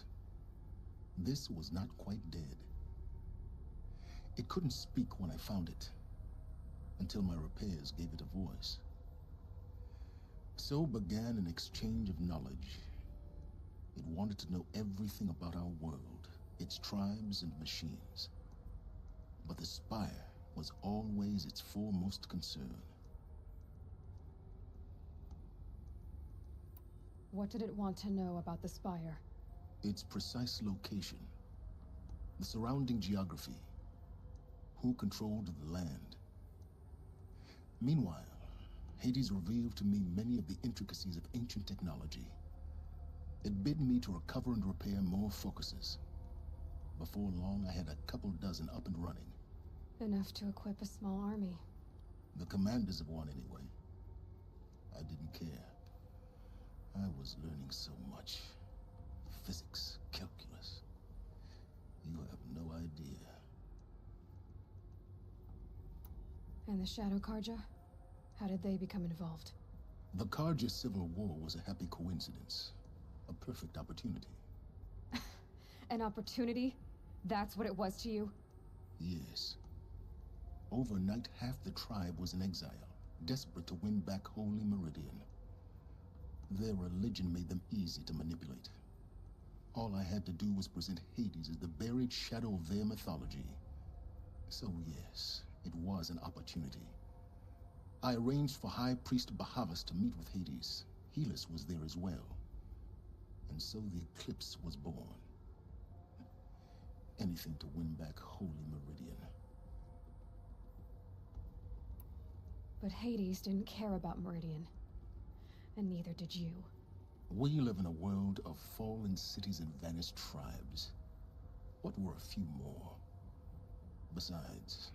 This was not quite dead. It couldn't speak when I found it, until my repairs gave it a voice. So began an exchange of knowledge. It wanted to know everything about our world, its tribes and machines. But the Spire was always its foremost concern. What did it want to know about the Spire? Its precise location, the surrounding geography, who controlled the land. Meanwhile, Hades revealed to me many of the intricacies of ancient technology. It bid me to recover and repair more focuses. Before long, I had a couple dozen up and running. Enough to equip a small army. The commanders of one, anyway. I didn't care. I was learning so much. Physics, calculus. You have no idea. And the Shadow Carja? How did they become involved? The Carja Civil War was a happy coincidence. A perfect opportunity. An opportunity? That's what it was to you? Yes. Overnight, half the tribe was in exile, desperate to win back Holy Meridian. Their religion made them easy to manipulate. All I had to do was present Hades as the buried shadow of their mythology. So yes, it was an opportunity. I arranged for High Priest Bahavas to meet with Hades. Helis was there as well. And so the Eclipse was born. Anything to win back Holy Meridian. But Hades didn't care about Meridian. And neither did you. We live in a world of fallen cities and vanished tribes. What were a few more? Besides,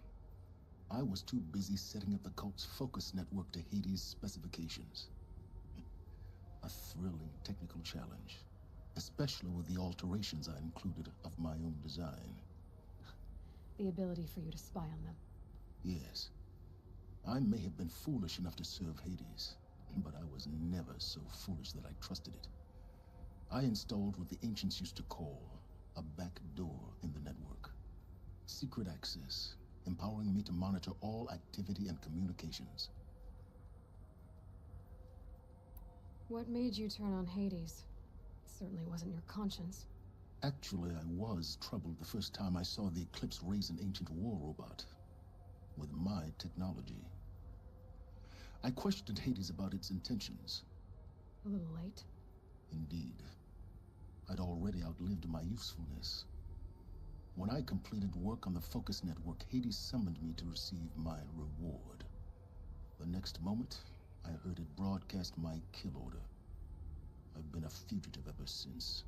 I was too busy setting up the cult's focus network to Hades' specifications. A thrilling technical challenge, especially with the alterations I included of my own design. The ability for you to spy on them. Yes. I may have been foolish enough to serve Hades, but I was never so foolish that I trusted it. I installed what the ancients used to call a back door in the network. Secret access, empowering me to monitor all activity and communications. What made you turn on Hades? It certainly wasn't your conscience. Actually, I was troubled the first time I saw the Eclipse raise an ancient war robot. With my technology. I questioned Hades about its intentions. A little late? Indeed. I'd already outlived my usefulness. When I completed work on the Focus Network, Hades summoned me to receive my reward. The next moment, I heard it broadcast my kill order. I've been a fugitive ever since.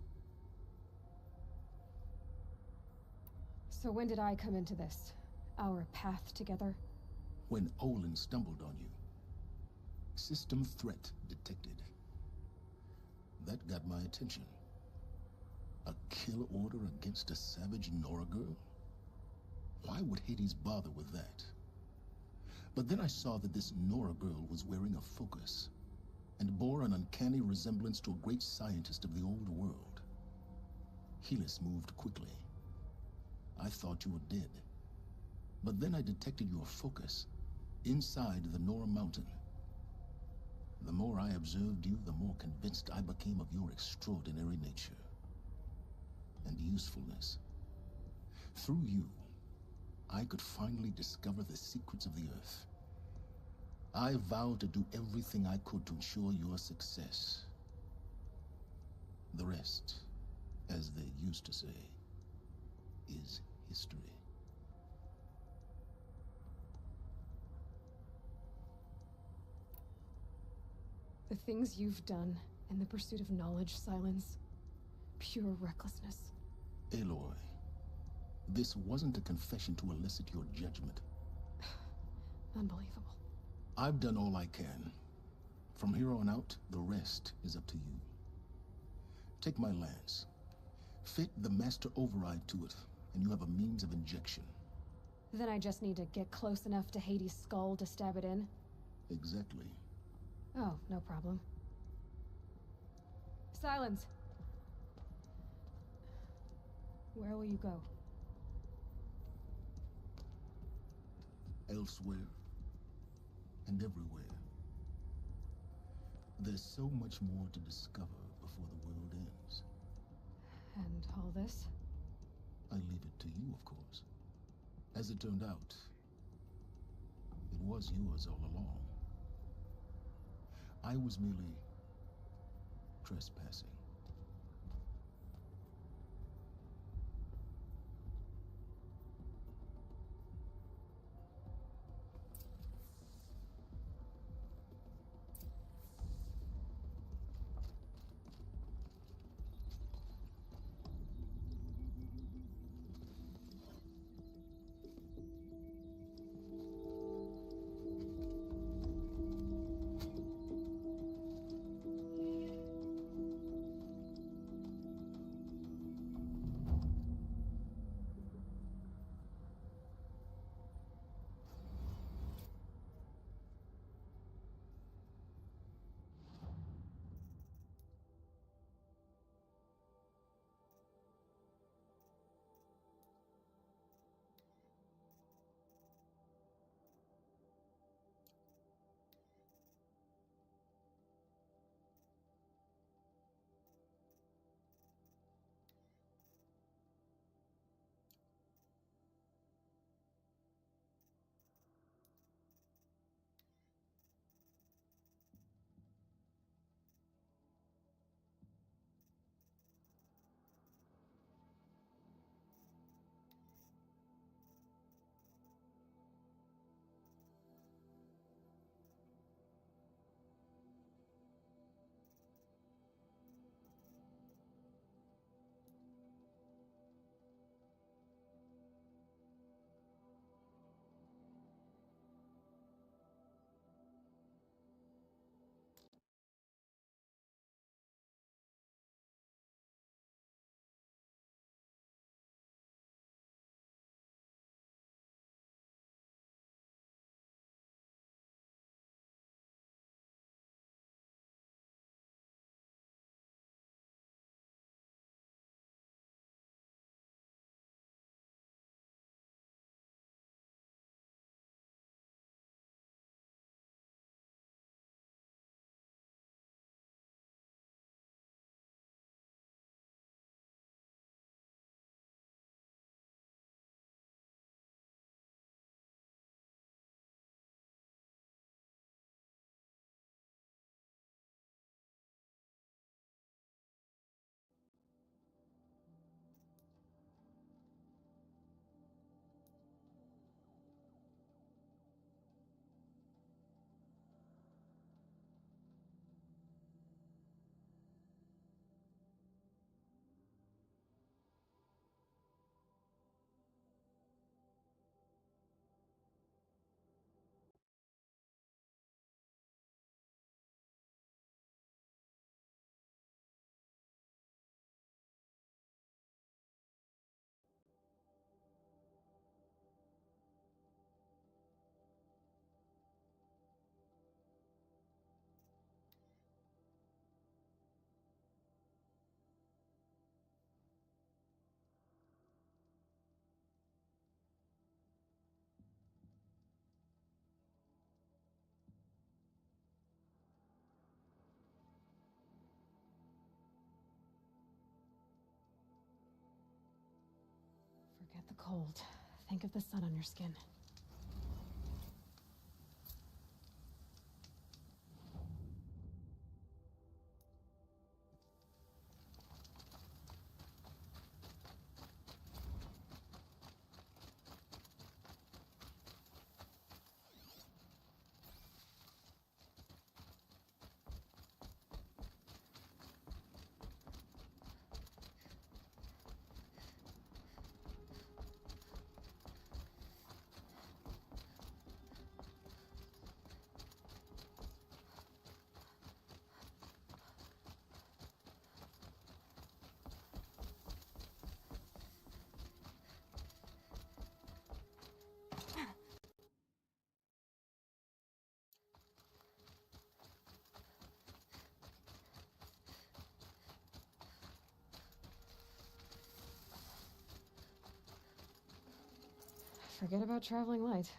So when did I come into this? Our path together? When Olin stumbled on you. System threat detected. That got my attention. A kill order against a savage Nora girl? Why would Hades bother with that? But then I saw that this Nora girl was wearing a focus, and bore an uncanny resemblance to a great scientist of the old world. Helis moved quickly. I thought you were dead. But then I detected your focus, inside the Nora Mountain. The more I observed you, the more convinced I became of your extraordinary nature. And usefulness. Through you, I could finally discover the secrets of the Earth. I vowed to do everything I could to ensure your success. The rest, as they used to say, is history. The things you've done in the pursuit of knowledge, Silence. Pure recklessness. Aloy, this wasn't a confession to elicit your judgment. Unbelievable. I've done all I can. From here on out, the rest is up to you. Take my lance. Fit the master override to it, and you have a means of injection. Then I just need to get close enough to Hades' skull to stab it in? Exactly. Oh, no problem. Silence! Where will you go? Elsewhere. And everywhere. There's so much more to discover before the world ends. And all this? I leave it to you, of course. As it turned out, it was yours all along. I was merely trespassing. Forget the cold. Think of the sun on your skin. Forget about traveling light.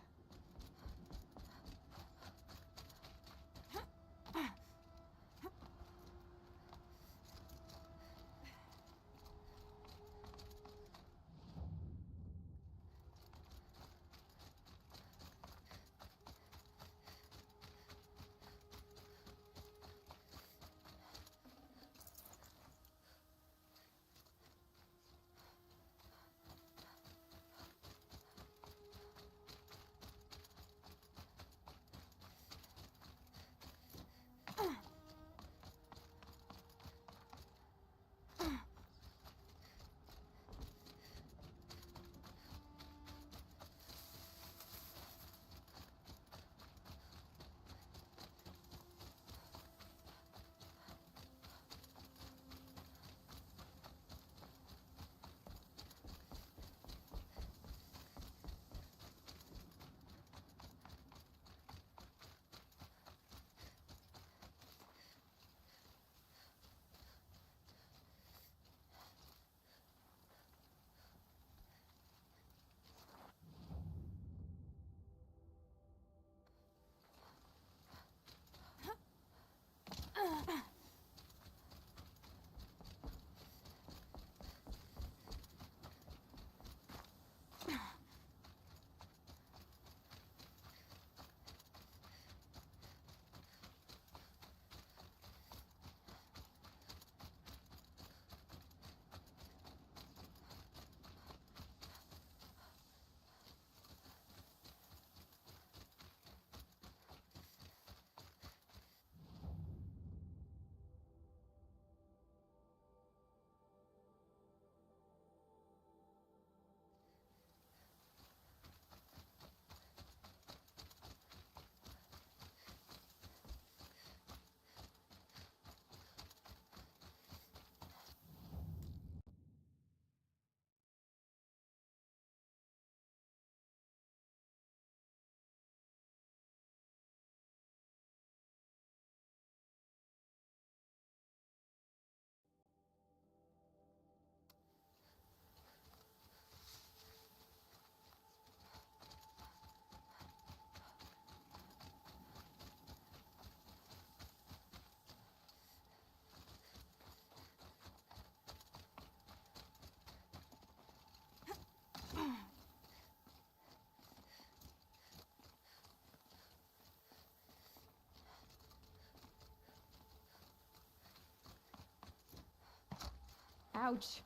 Ouch.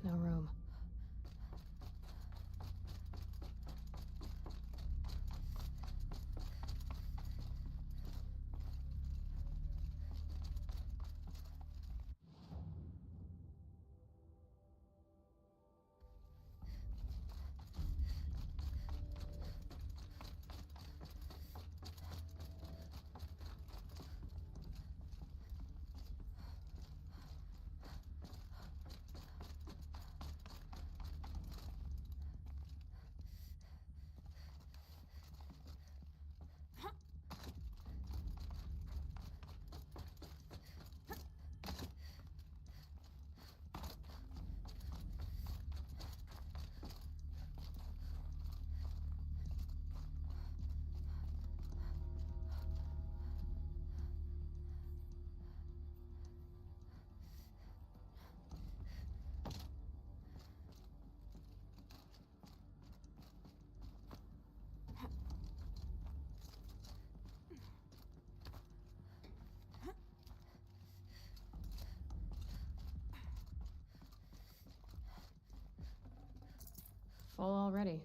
No room. Full already.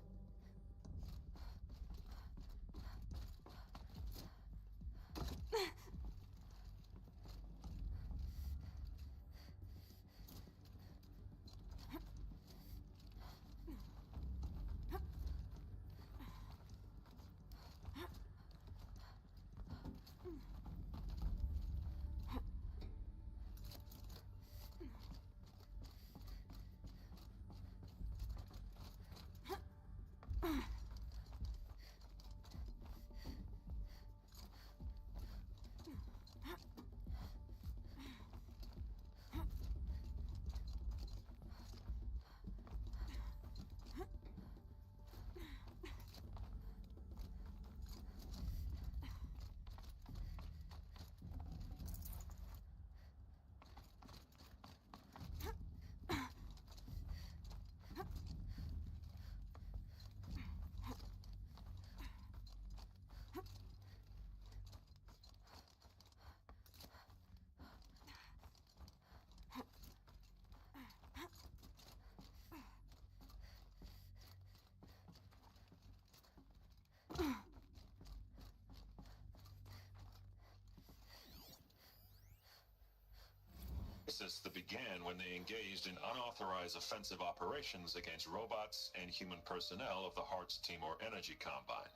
Crisis that began when they engaged in unauthorized offensive operations against robots and human personnel of the Hearts Timor Energy Combine.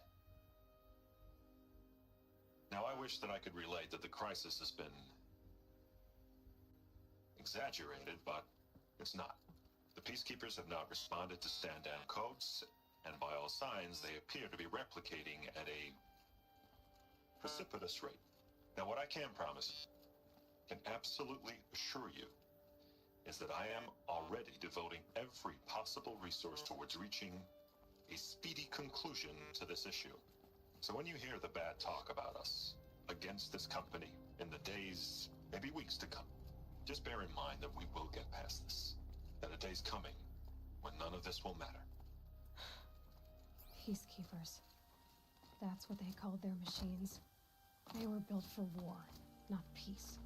Now, I wish that I could relate that the crisis has been exaggerated, but it's not. The Peacekeepers have not responded to stand-down codes, and by all signs, they appear to be replicating at a precipitous rate. Now, what I can promise, can absolutely assure you, is that I am already devoting every possible resource towards reaching a speedy conclusion to this issue. So when you hear the bad talk about us against this company in the days, maybe weeks to come, just bear in mind that we will get past this. That a day's coming when none of this will matter. Peacekeepers. That's what they called their machines. They were built for war, not peace.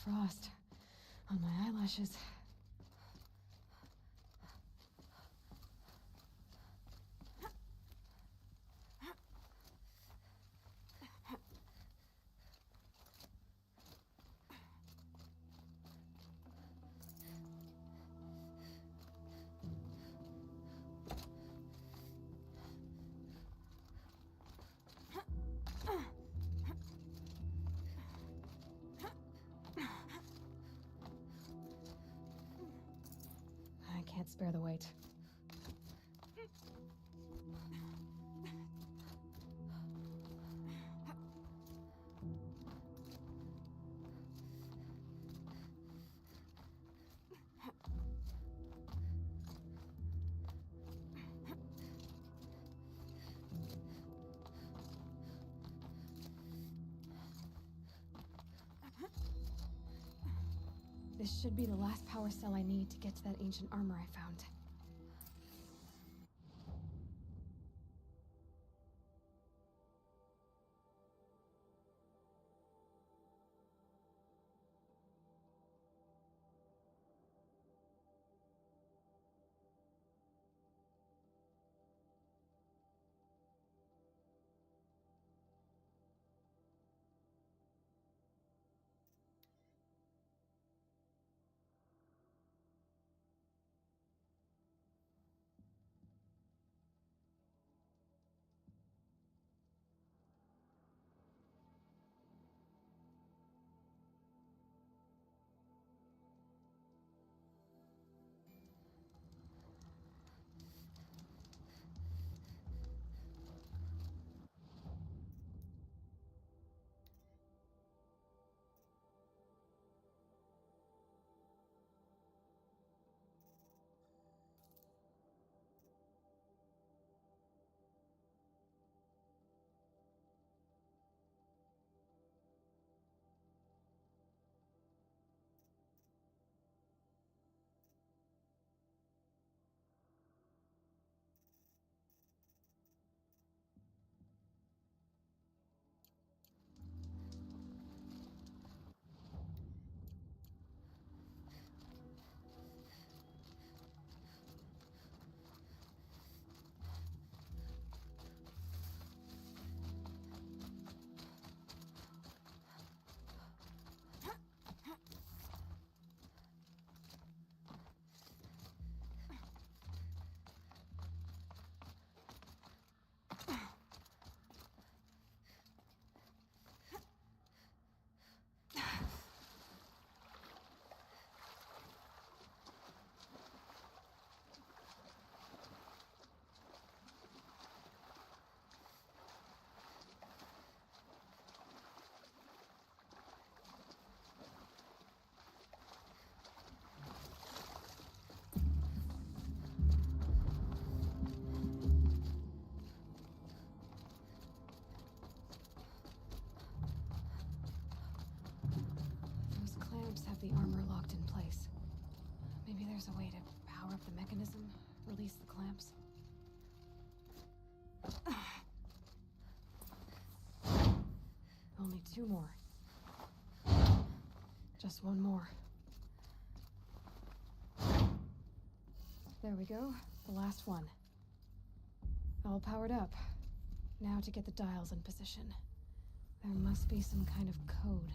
Frost on my eyelashes. Spare the weight. This should be the last power cell I need to get to that ancient armor I found. Have the armor locked in place. Maybe there's a way to power up the mechanism, release the clamps. Only 2 more. Just 1 more. There we go. The last one. All powered up. Now to get the dials in position. There must be some kind of code.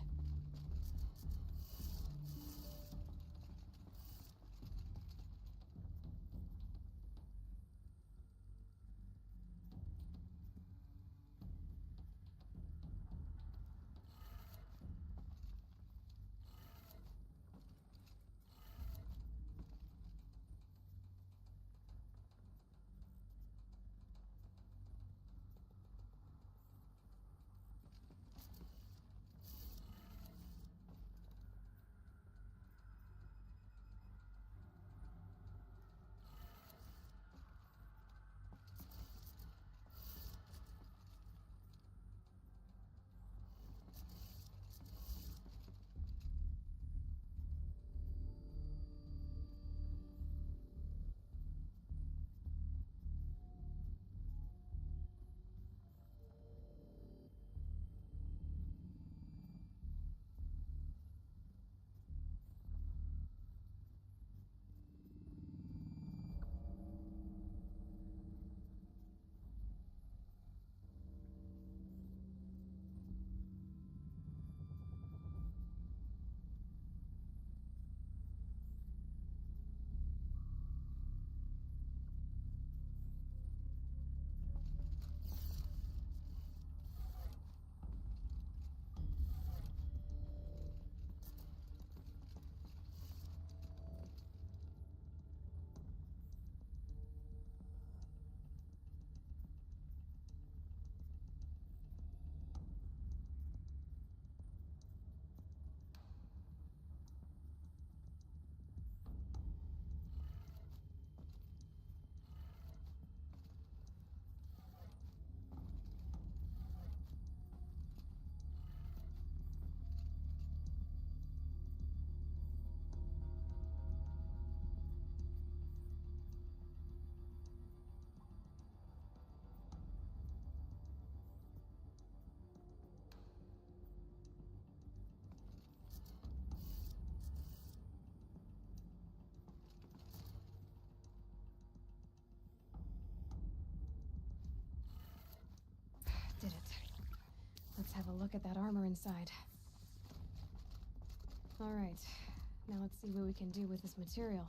look at that armor inside. Alright, now let's see what we can do with this material.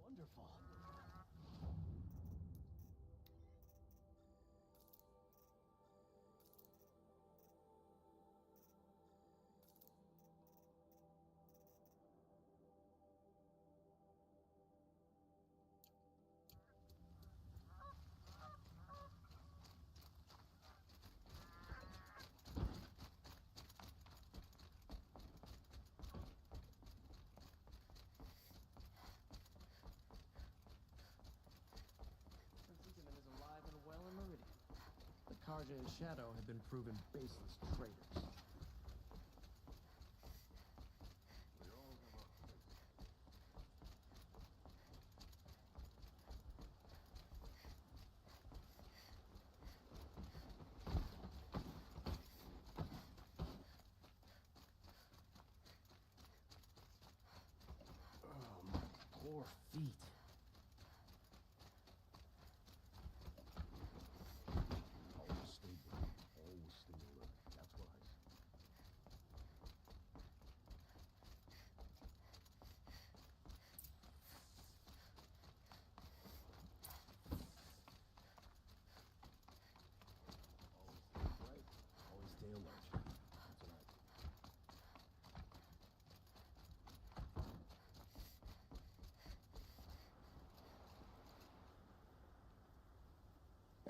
Wonderful. Karja and Shadow have been proven baseless traitors. Oh, my poor feet. Our stable, all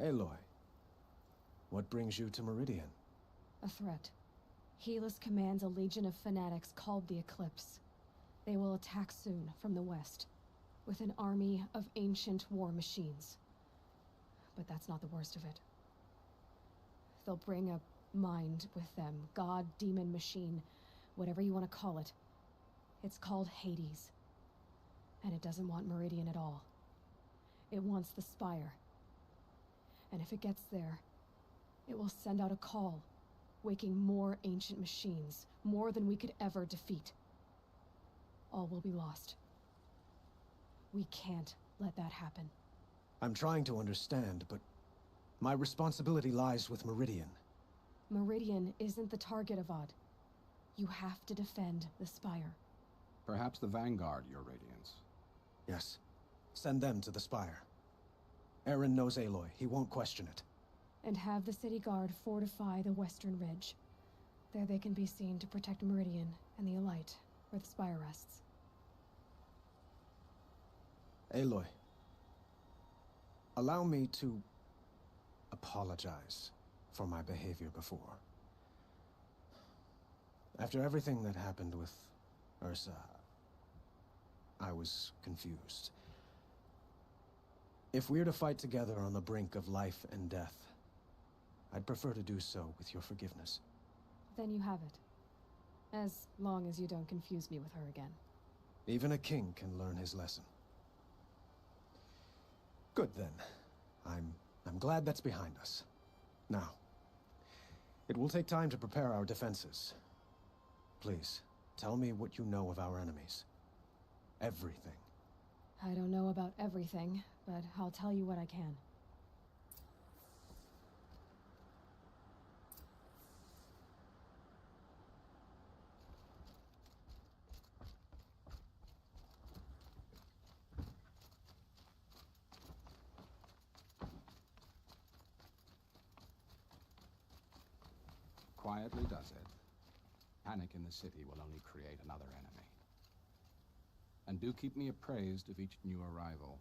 Aloy, what brings you to Meridian? A threat. Helis commands a legion of fanatics called the Eclipse. They will attack soon from the west, with an army of ancient war machines. But that's not the worst of it. They'll bring a mind with them, god, demon, machine, whatever you want to call it. It's called Hades. And it doesn't want Meridian at all. It wants the Spire. And if it gets there, it will send out a call, waking more ancient machines, more than we could ever defeat. All will be lost. We can't let that happen. I'm trying to understand, but my responsibility lies with Meridian. Meridian isn't the target, Avad. You have to defend the Spire. Perhaps the Vanguard, Your Radiance. Yes. Send them to the Spire. Eren knows Aloy. He won't question it. And have the City Guard fortify the Western Ridge. There they can be seen to protect Meridian and the Elite, where the Spire rests. Aloy, allow me to apologize for my behavior before. After everything that happened with Ursa, I was confused. If we're to fight together on the brink of life and death, I'd prefer to do so with your forgiveness. Then you have it. As long as you don't confuse me with her again. Even a king can learn his lesson. Good then. I'm glad that's behind us. Now, it will take time to prepare our defenses. Please, tell me what you know of our enemies. Everything. I don't know about everything, but I'll tell you what I can. Quietly does it. Panic in the city will only create another enemy. And do keep me appraised of each new arrival.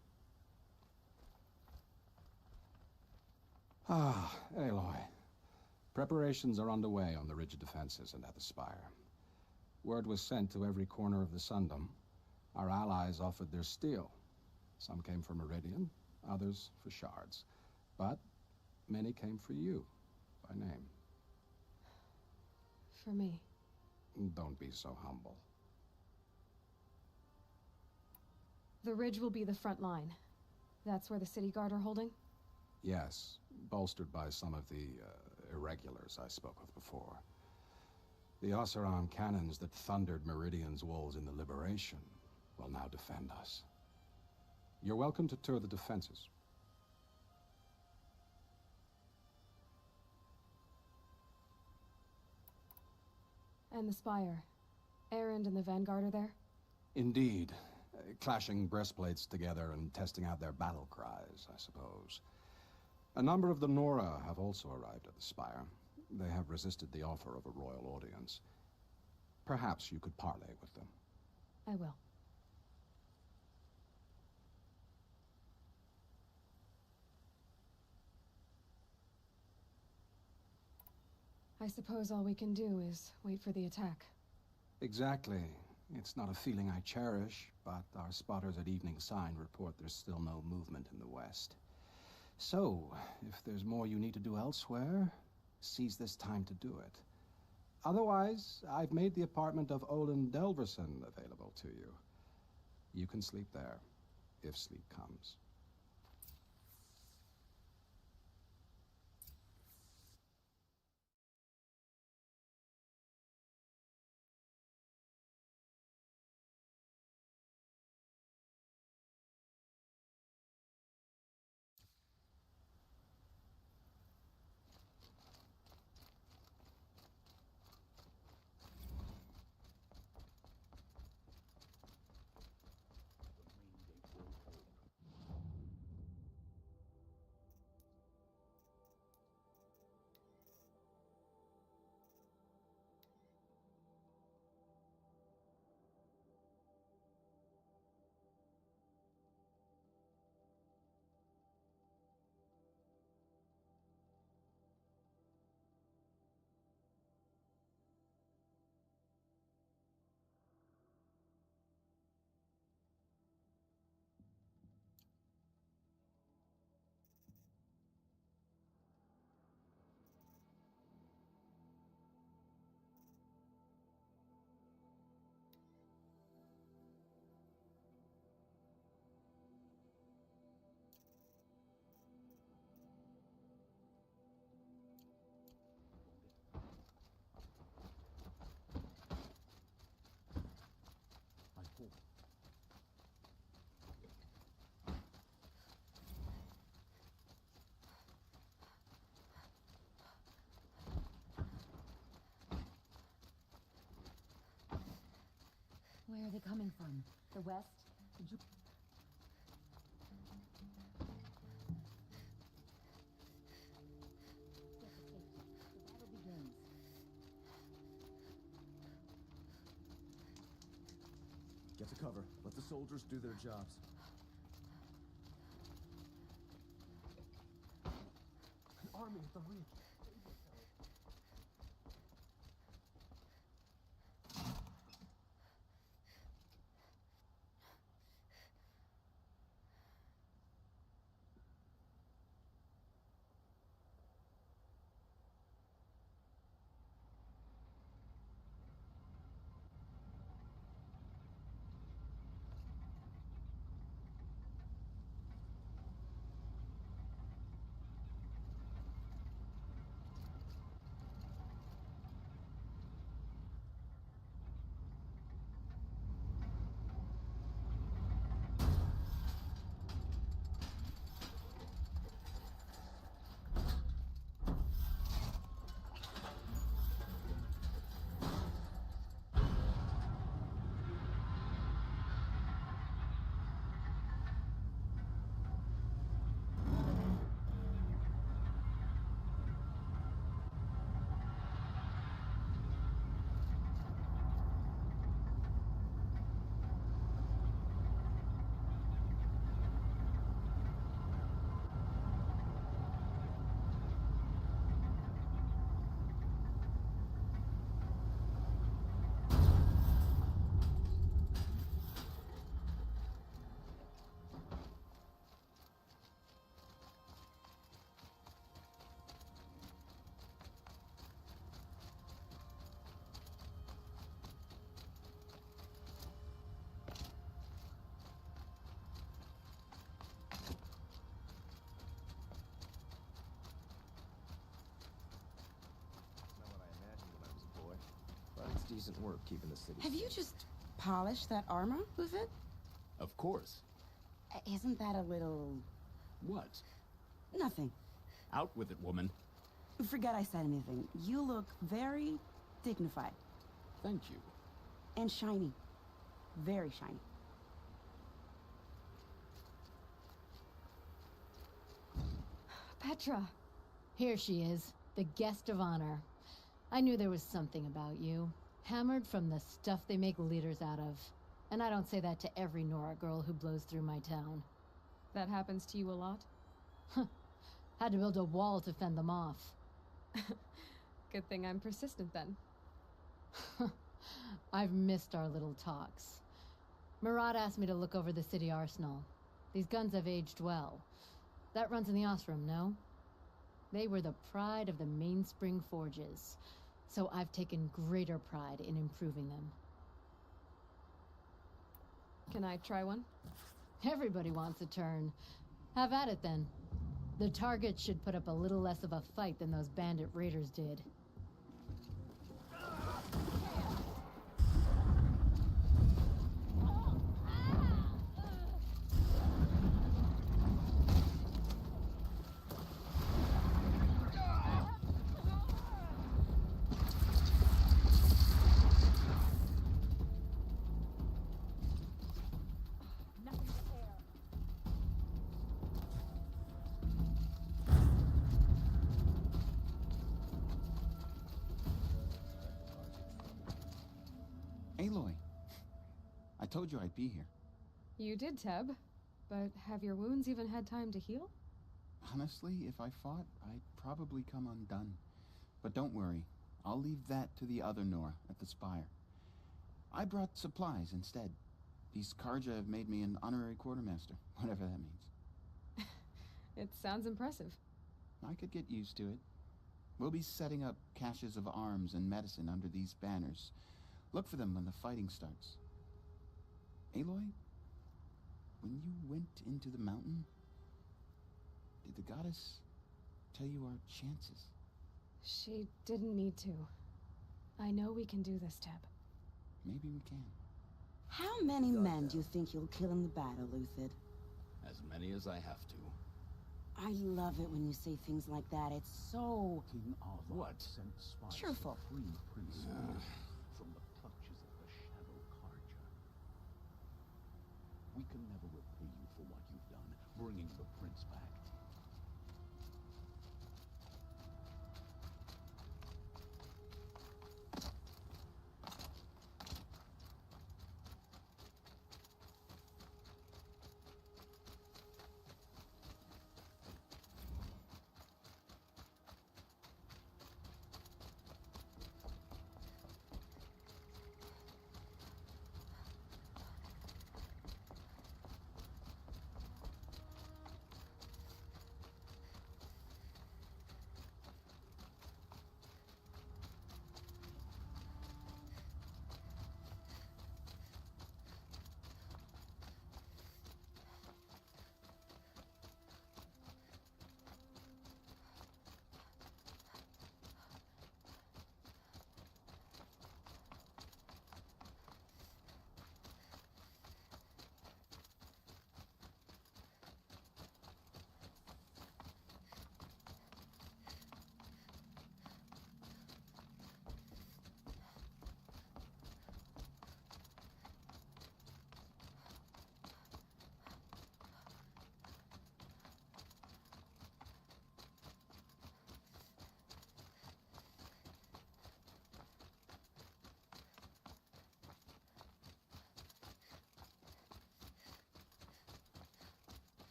Ah, Aloy. Preparations are underway on the ridge defenses and at the Spire. Word was sent to every corner of the Sundom. Our allies offered their steel. Some came for Meridian, others for shards. But many came for you, by name. For me. Don't be so humble. The ridge will be the front line. That's where the City Guard are holding? Yes, bolstered by some of the irregulars I spoke of before. The Oseram cannons that thundered Meridian's walls in the Liberation will now defend us. You're welcome to tour the defenses. And the Spire. Erend and the Vanguard are there? Indeed. Clashing breastplates together and testing out their battle cries, I suppose. A number of the Nora have also arrived at the Spire. They have resisted the offer of a royal audience. Perhaps you could parley with them. I will. I suppose all we can do is wait for the attack. Exactly. It's not a feeling I cherish, but our spotters at Evening Sign report there's still no movement in the west. So, if there's more you need to do elsewhere, seize this time to do it. Otherwise, I've made the apartment of Olin Delverson available to you. You can sleep there, if sleep comes. they coming from? The west? Did you... Get to safety. The battle begins. Get to cover. Let the soldiers do their jobs. An army at the reach. Decent work keeping the city Have you just polished that armor with it? Of course. Isn't that a little... What? Nothing. Out with it, woman. Forget I said anything. You look very dignified. Thank you. And shiny. Very shiny. Petra! Here she is, the guest of honor. I knew there was something about you. Hammered from the stuff they make leaders out of. And I don't say that to every Nora girl who blows through my town. That happens to you a lot? Had to build a wall to fend them off. Good thing I'm persistent then. I've missed our little talks. Murad asked me to look over the city arsenal. These guns have aged well. That runs in the Osram, no? They were the pride of the Mainspring Forges. So I've taken greater pride in improving them. Can I try one? Everybody wants a turn. Have at it then. The target should put up a little less of a fight than those bandit raiders did. Aloy, I told you I'd be here. You did, Teb. But have your wounds even had time to heal? Honestly, if I fought, I'd probably come undone. But don't worry, I'll leave that to the other Nora at the Spire. I brought supplies instead. These Karja have made me an honorary quartermaster, whatever that means. It sounds impressive. I could get used to it. We'll be setting up caches of arms and medicine under these banners. Look for them when the fighting starts. Aloy, when you went into the mountain, did the goddess tell you our chances? She didn't need to. I know we can do this, Teb. Maybe we can. How many men do you think you'll kill in the battle, Luthid? As many as I have to. I love it when you say things like that. It's so... King Arvar What? sent spies Cheerful. to free Prince Lear from the clutches of the Shadow Karja. bringing the prince back.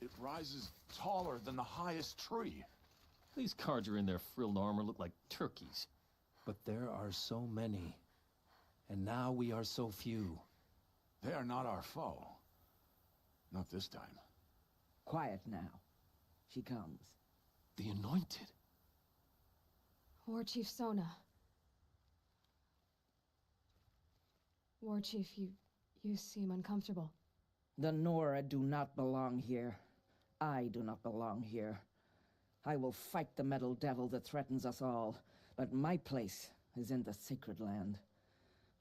It rises taller than the highest tree. These Carja in their frilled armor look like turkeys. But there are so many. And now we are so few. They are not our foe. Not this time. Quiet now. She comes. The Anointed. War Chief Sona. War Chief, you seem uncomfortable. The Nora do not belong here. I do not belong here. I will fight the metal devil that threatens us all, but my place is in the sacred land.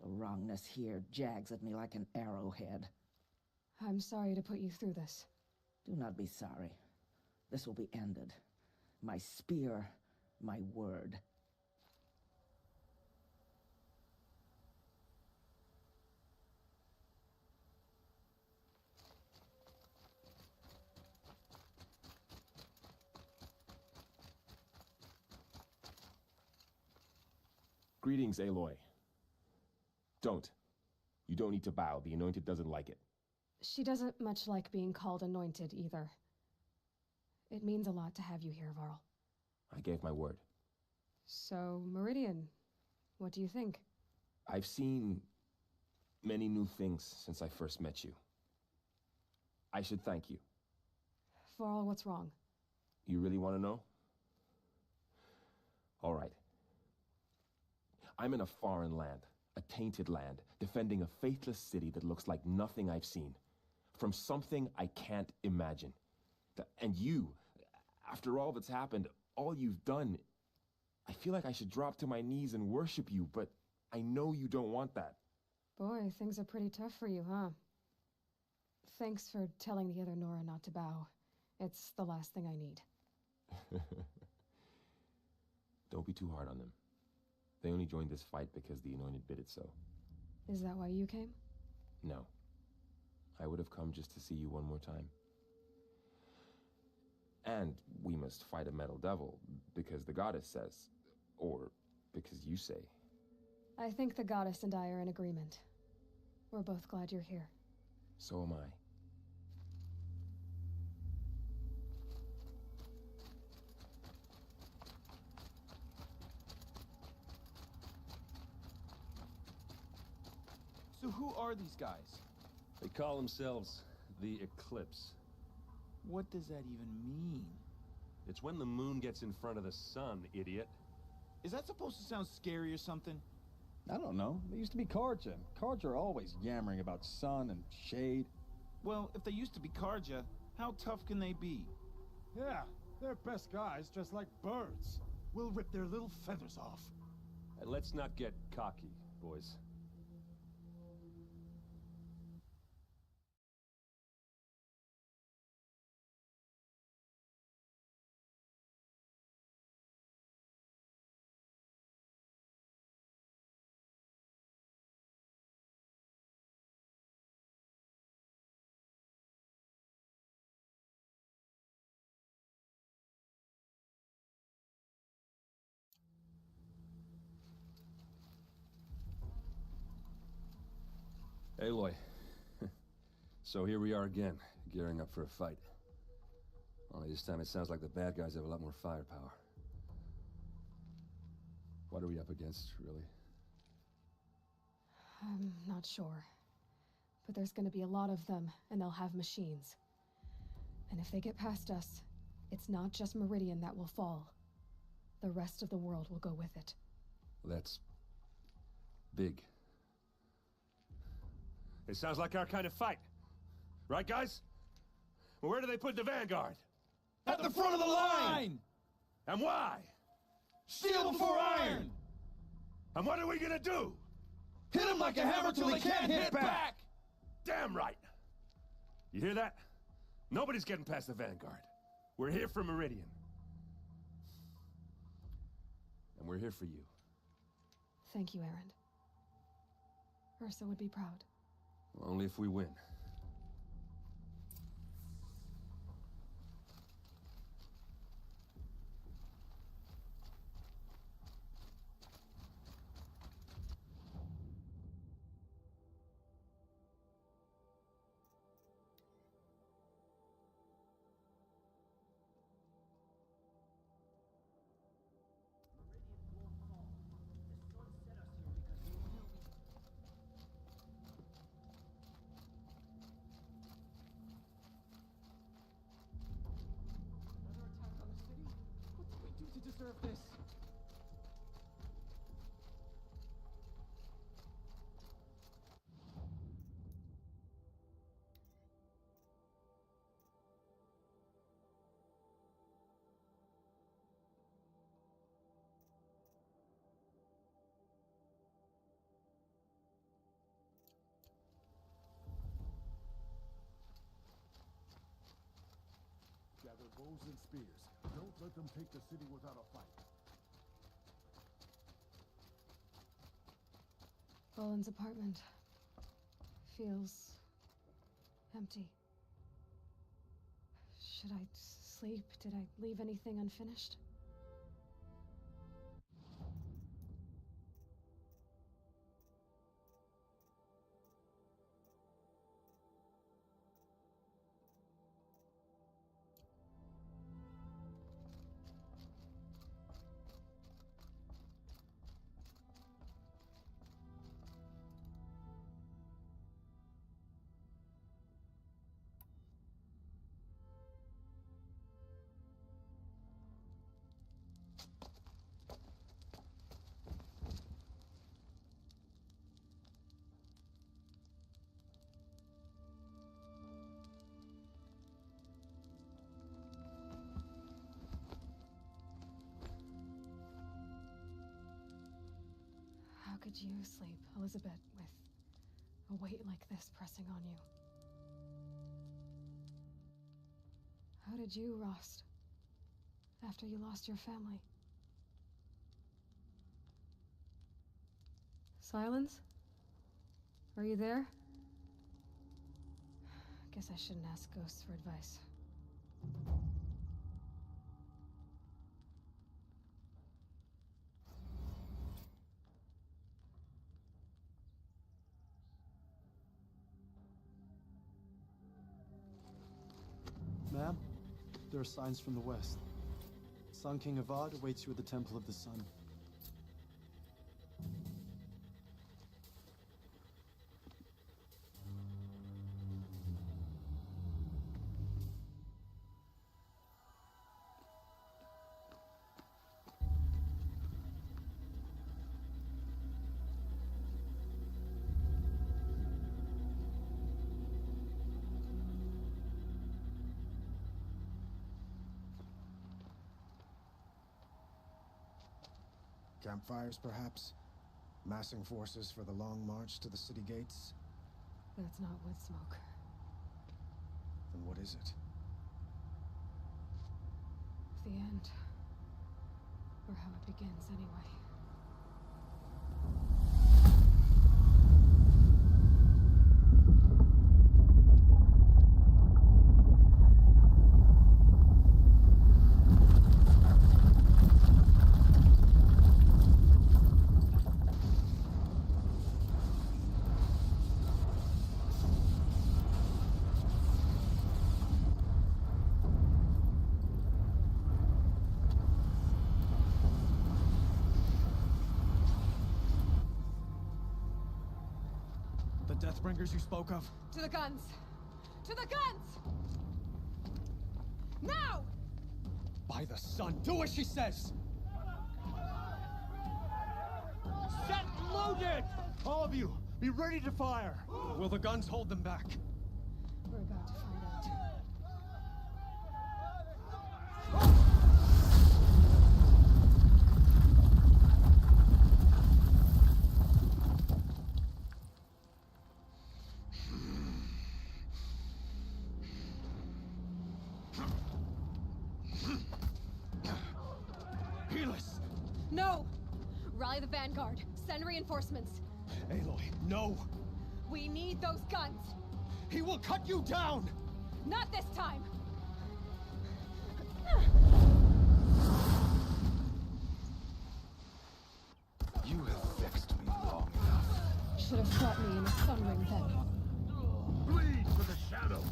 The wrongness here jags at me like an arrowhead. I'm sorry to put you through this. Do not be sorry. This will be ended. My spear, my word. Greetings, Aloy. Don't. You don't need to bow. The Anointed doesn't like it. She doesn't much like being called Anointed either. It means a lot to have you here, Varl. I gave my word. So, Meridian, what do you think? I've seen many new things since I first met you. I should thank you. Varl, what's wrong? You really want to know? All right. I'm in a foreign land, a tainted land, defending a faithless city that looks like nothing I've seen. From something I can't imagine. And you, after all that's happened, all you've done, I feel like I should drop to my knees and worship you, but I know you don't want that. Boy, things are pretty tough for you, huh? Thanks for telling the other Nora not to bow. It's the last thing I need. Don't be too hard on them. They only joined this fight because the Anointed bid it so. Is that why you came? No. I would have come just to see you one more time. And we must fight a metal devil, because the goddess says. Or because you say. I think the goddess and I are in agreement. We're both glad you're here. So am I. So who are these guys? They call themselves the Eclipse. What does that even mean? It's when the moon gets in front of the sun, idiot. Is that supposed to sound scary or something? I don't know. They used to be Carja. Carja are always yammering about sun and shade. Well, if they used to be Carja, how tough can they be? Yeah, they're best guys, just like birds. we'll rip their little feathers off. And let's not get cocky, boys. Aloy. So here we are again, gearing up for a fight. Only this time it sounds like the bad guys have a lot more firepower. What are we up against, really? I'm not sure. But there's gonna be a lot of them, and they'll have machines. And if they get past us, it's not just Meridian that will fall. The rest of the world will go with it. That's big. It sounds like our kind of fight. Right, guys? Well, where do they put the Vanguard? At the front of the line! And why? Steel before iron! And what are we gonna do? Hit them like a hammer till they can't hit back! Damn right! You hear that? Nobody's getting past the Vanguard. We're here for Meridian. And we're here for you. Thank you, Erend. Ursa would be proud. Well, only if we win. Deserve this. Gather bows and spears. Don't let them take the city without a fight. Boland's apartment feels empty. Should I sleep? Did I leave anything unfinished? How could you sleep, Elizabeth, with a weight like this pressing on you? How did you, Rost, after you lost your family? Silence? Are you there? Guess I shouldn't ask ghosts for advice. Ma'am, there are signs from the west. Sun King Avad awaits you at the Temple of the Sun. Campfires, perhaps? Massing forces for the long march to the city gates? That's not wood smoke. Then what is it? The end. Or how it begins, anyway. The Deathbringers you spoke of? To the guns! To the guns! Now! By the sun, do as she says! Set loaded! All of you, be ready to fire! Will the guns hold them back? We're about to find out. No! Rally the Vanguard. Send reinforcements. Aloy, no! We need those guns! He will cut you down! Not this time! You have vexed me long enough. Should have shot me in the sun ring then. Bleed for the shadow!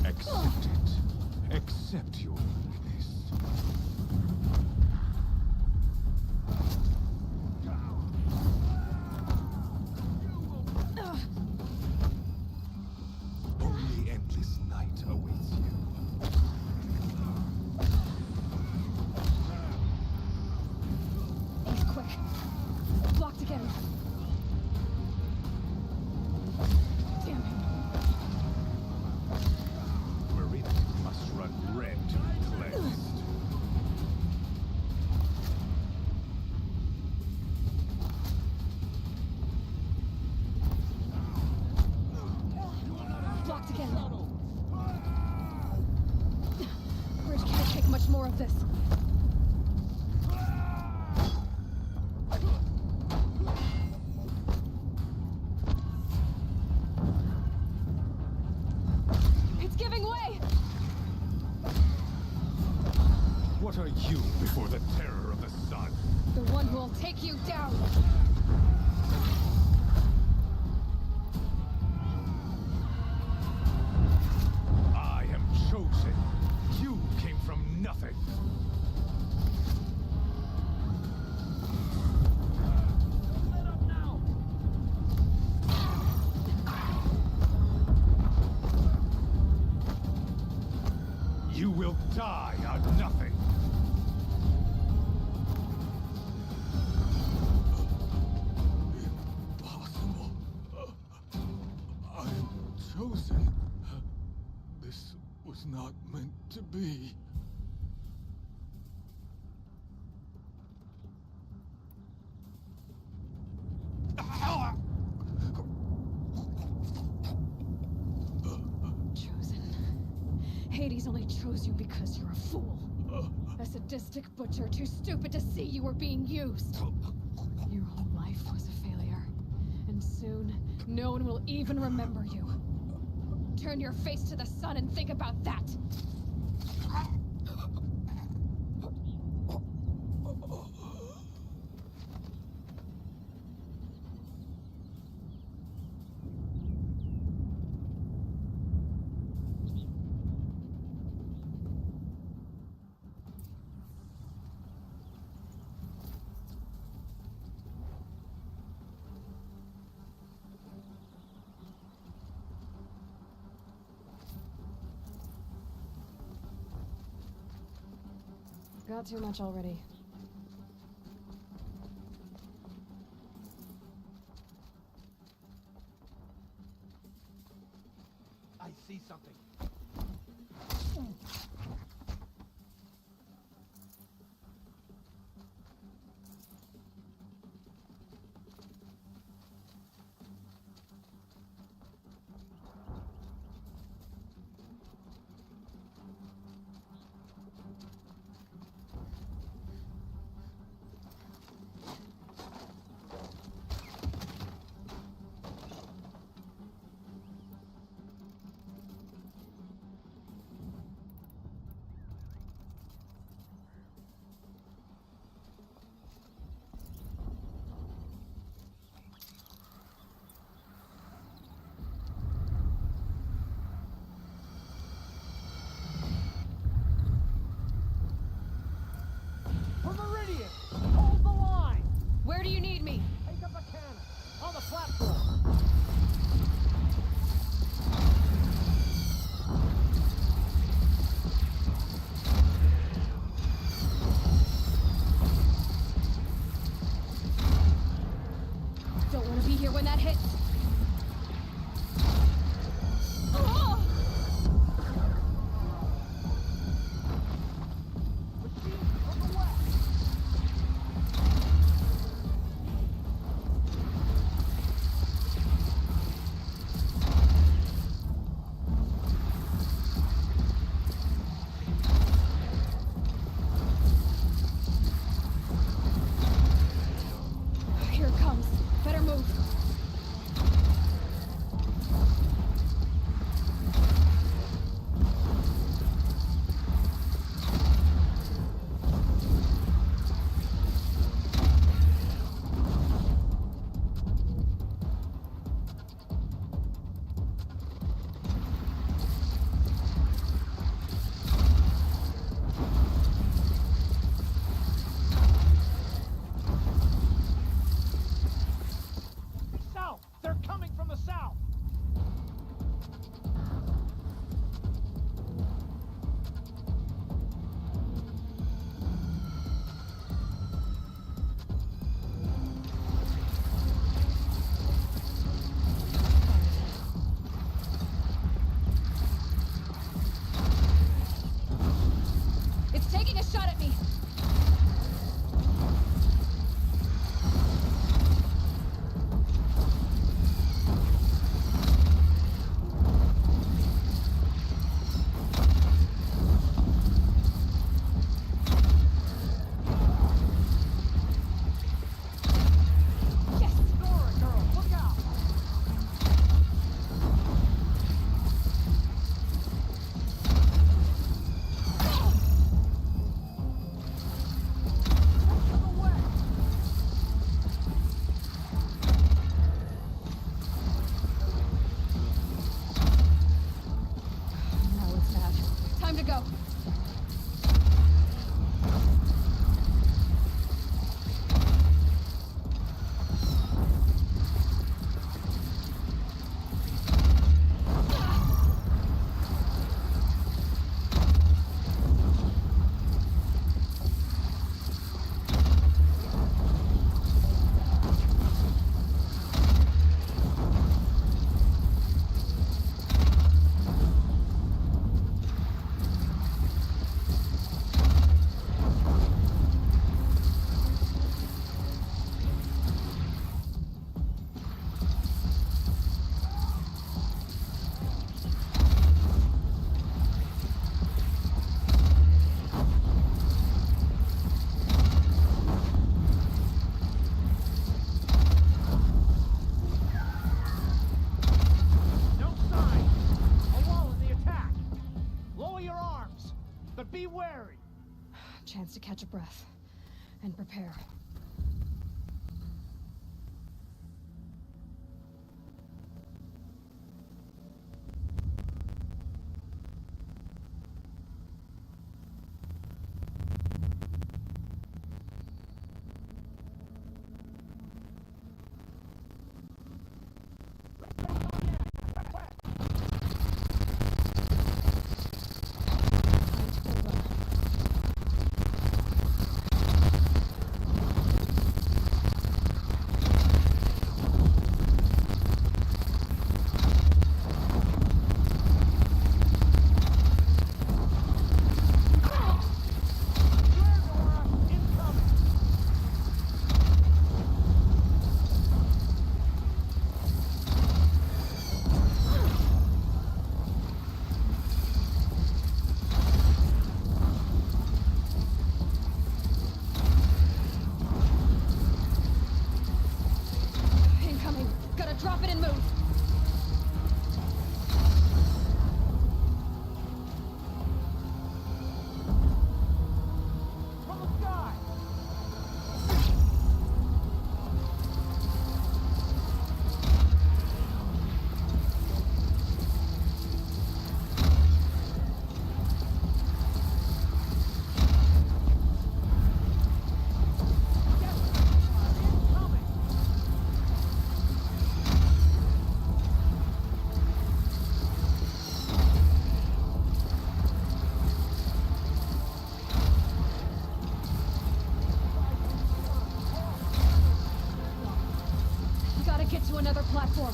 Accept it. Accept your weakness. Only endless night awaits you. He's quick. Blocked again. Damn it. Meridian must run red to be cleansed. Blocked again. Bridge can't take much more of this. It's giving way! What are you before the terror of the sun? The one who will take you down! I am chosen. You came from nothing. You will die on nothing. Impossible. I am chosen. This was not meant to be. Chosen. Hades only chose you because you're a fool. A sadistic butcher too stupid to see you were being used. Your whole life was a failure. And soon, no one will even remember you. Turn your face to the sun and think about that! got too much already. I see something. For Meridian! Hold the line! Where do you need me? Take up a cannon! On the platform! Don't want to be here when that hits. Oh! Here it comes. Better move. South! They're coming from the south! It's taking a shot at me. Yes! Dora, girl, look out! Now it's bad. Time to go. No sign! A wall in the attack! Lower your arms! But be wary! Chance to catch a breath. And prepare. to another platform.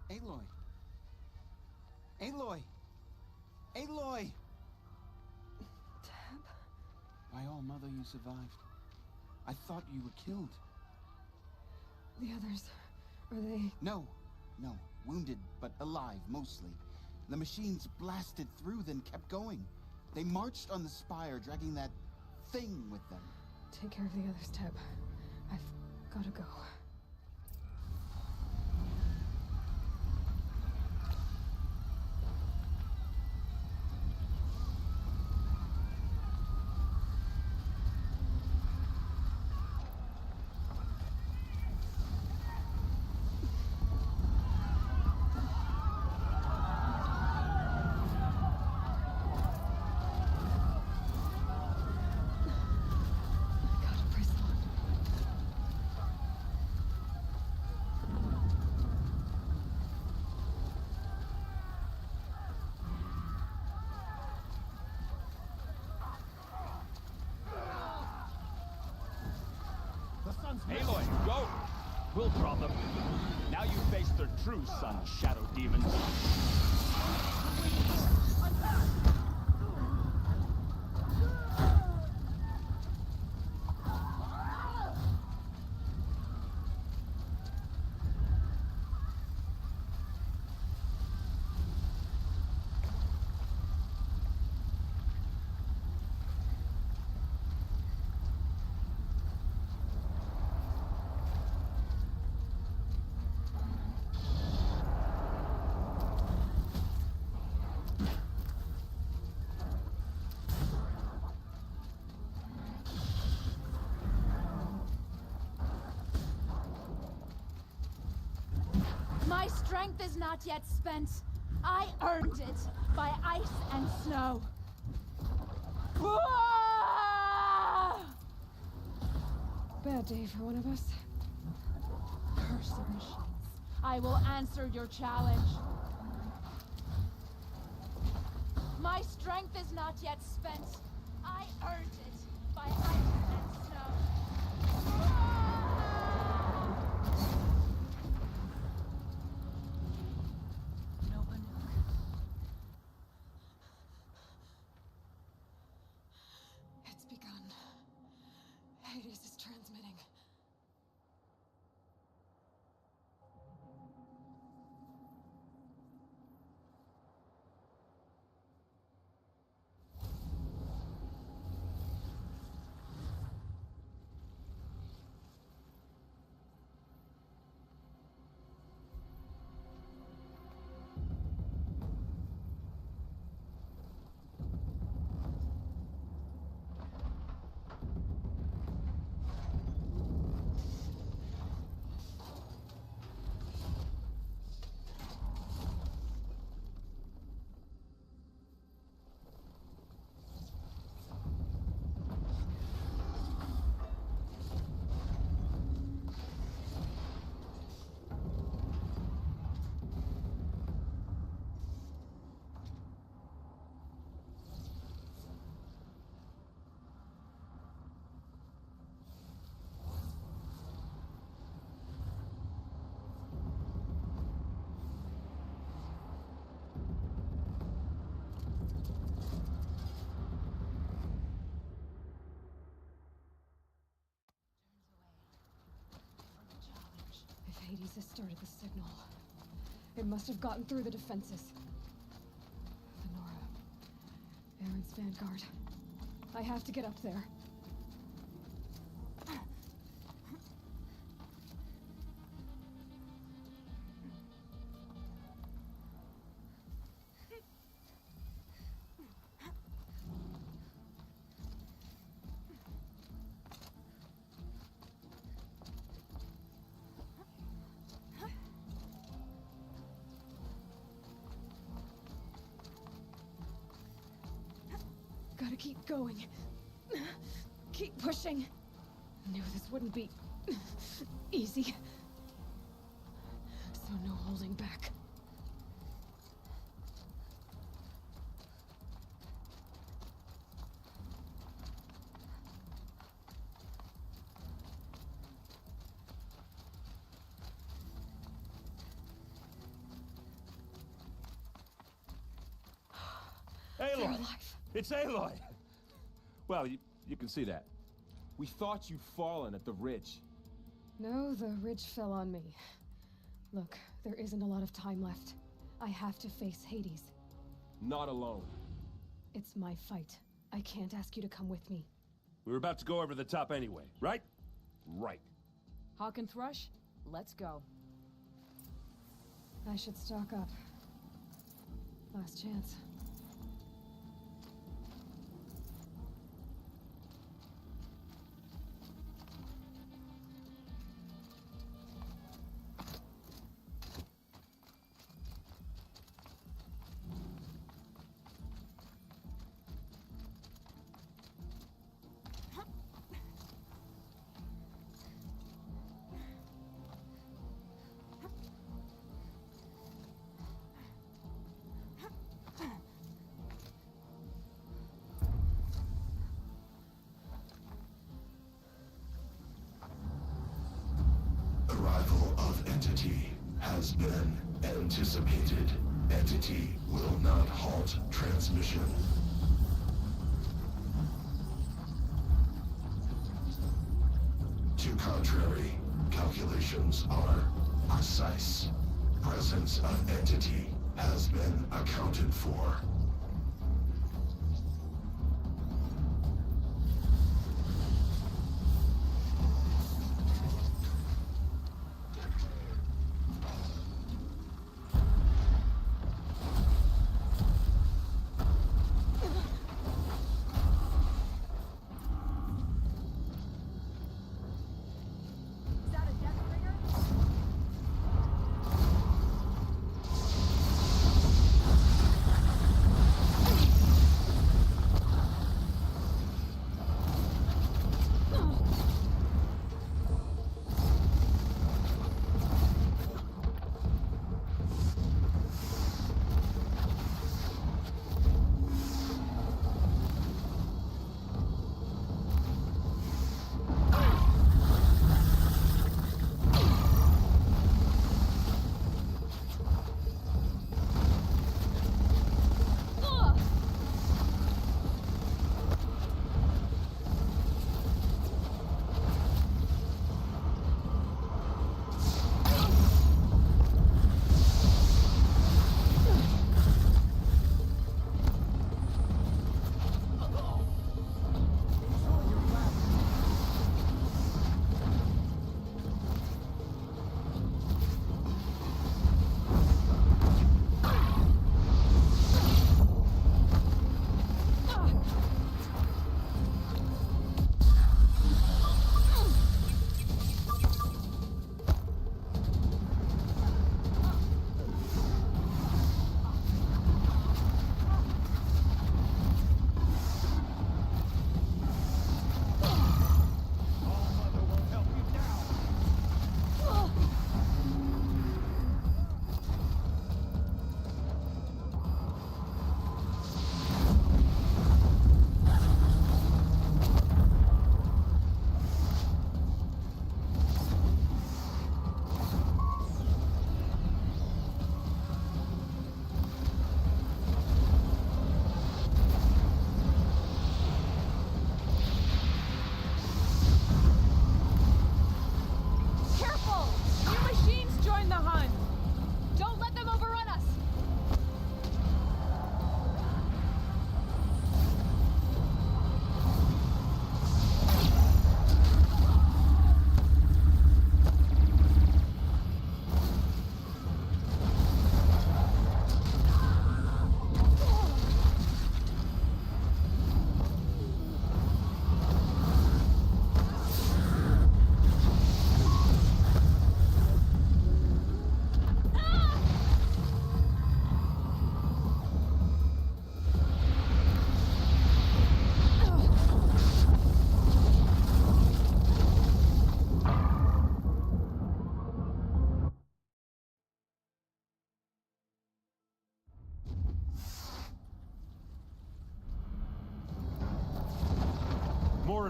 Aloy! Aloy! Aloy! Teb? By all mother, you survived. I thought you were killed. The others, are they... No. Wounded, but alive, mostly. The machines blasted through, then kept going. They marched on the spire, dragging that thing with them. Take care of the others, Teb. I've gotta go. Aloy, go! We'll draw them. Now you face their true son, Shadow Demons. My strength is not yet spent. I earned it by ice and snow. Bad day for one of us. Cursed machines. I will answer your challenge. My strength is not yet spent. I earned it by ice and snow. It's begun. Hades is transmitting. Hades has started the signal. It must have gotten through the defenses. Venora. Aaron's vanguard. I have to get up there. Gotta keep going. Keep pushing. Knew this wouldn't be easy. So no holding back. Aloy! It's Aloy! Well, you can see that. We thought you'd fallen at the ridge. No, the ridge fell on me. Look, there isn't a lot of time left. I have to face Hades. Not alone. It's my fight. I can't ask you to come with me. We were about to go over the top anyway, right? Right. Hawk and Thrush, let's go. I should stock up. Last chance. Arrival of Entity has been anticipated. Entity will not halt transmission. To contrary, calculations are precise. Presence of Entity has been accounted for.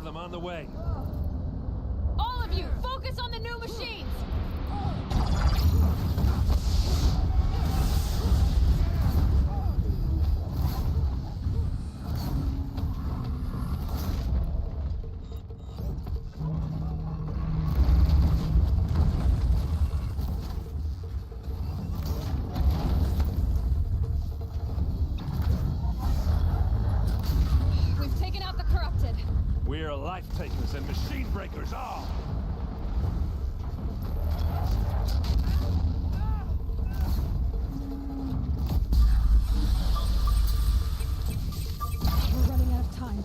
them on the way. All of you, focus on the new machines! We've taken out the corrupted. We are life takers and machine breakers all. We're running out of time.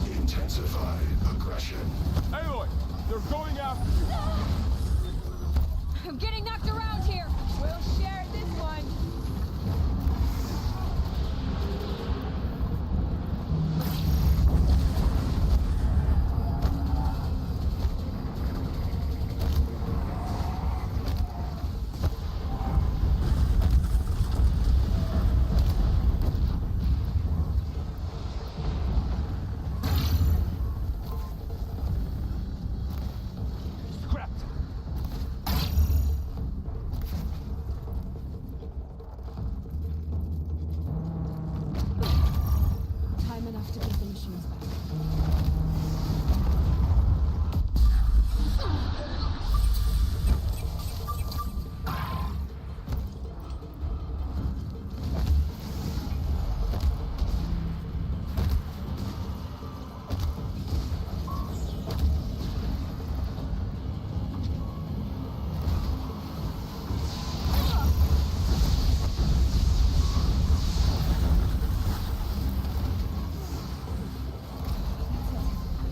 Intensify aggression. Aloy, they're going after you. I'm getting knocked around here. We'll share this one. Scrapped. Time enough to get the machines back.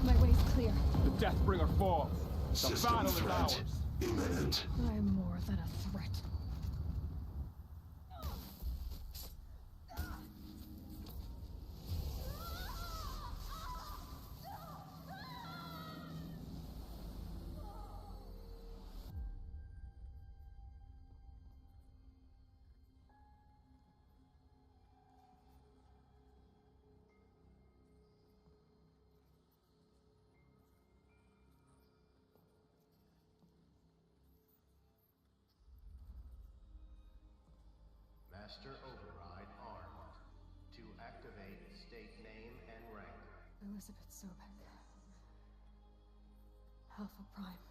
My way's clear. The Deathbringer falls. The System battle is threat ours. imminent. I'm more than a threat. Master Override armed. To activate, state name and rank. Elizabeth Sobek. Alpha Prime.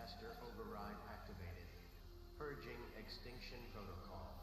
Master override activated. Purging extinction protocol.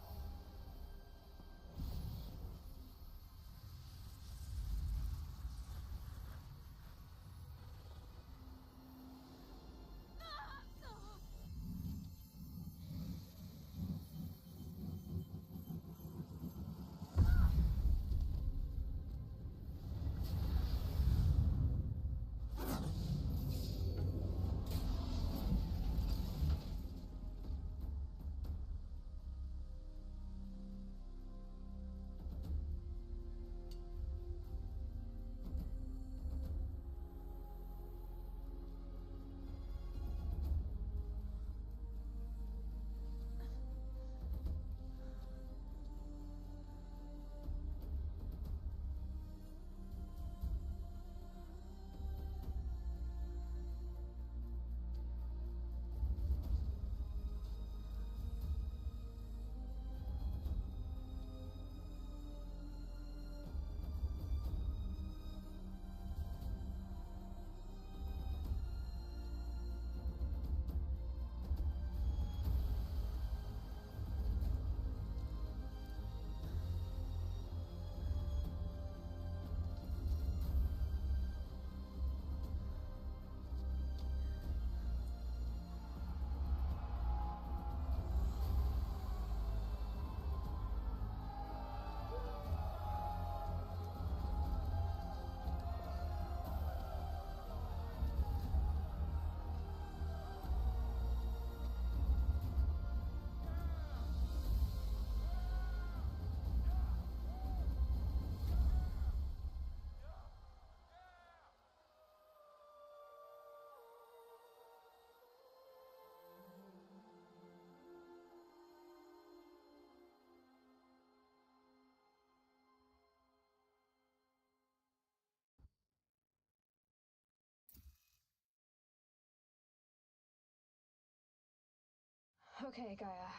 Okay, Gaia.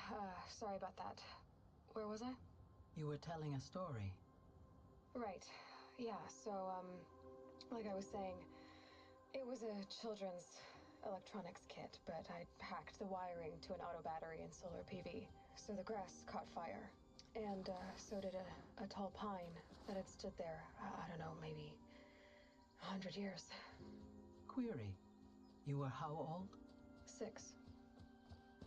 Sorry about that. Where was I? You were telling a story. Right. Yeah, so, like I was saying, it was a children's electronics kit, but I hacked the wiring to an auto battery and solar PV. So the grass caught fire. And, so did a tall pine that had stood there, I don't know, maybe 100 years. Query. You were how old? 6.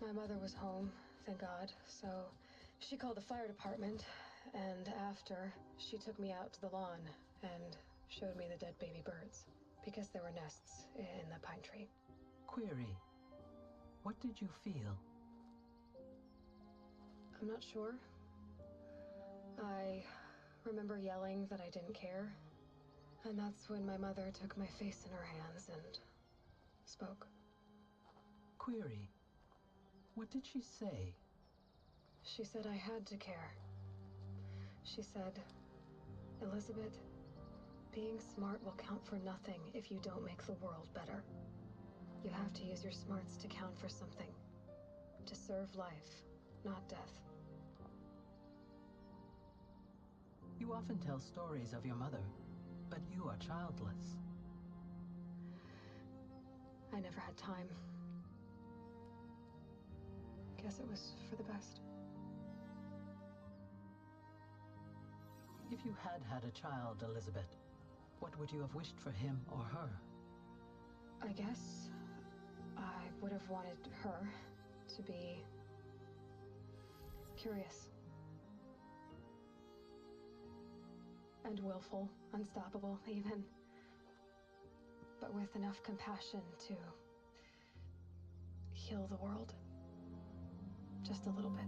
My mother was home, thank God, so she called the fire department, and after, she took me out to the lawn and showed me the dead baby birds, because there were nests in the pine tree. Query. What did you feel? I'm not sure. I remember yelling that I didn't care, and that's when my mother took my face in her hands and spoke. Query. What did she say? She said I had to care. She said, Elizabeth, being smart will count for nothing if you don't make the world better. You have to use your smarts to count for something. To serve life, not death. You often tell stories of your mother, but you are childless. I never had time. Guess it was for the best. If you had had a child, Elizabeth, what would you have wished for him or her? I guess I would have wanted her to be curious. And willful, unstoppable, even. But with enough compassion to heal the world. Just a little bit.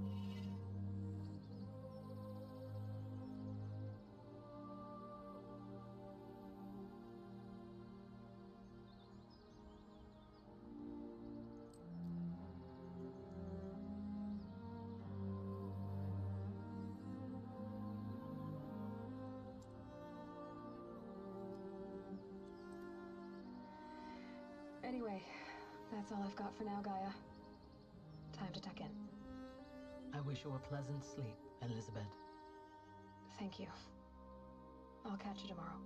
Anyway, that's all I've got for now, Gaia. Time to tuck in. I wish you a pleasant sleep, Elizabeth. Thank you. I'll catch you tomorrow.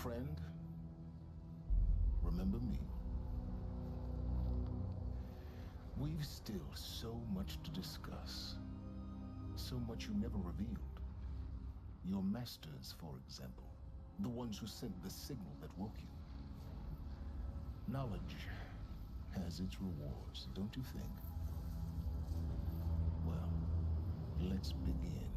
friend, remember me. We've still so much to discuss. So much you never revealed. Your masters, for example. The ones who sent the signal that woke you. Knowledge has its rewards, don't you think? Well, let's begin.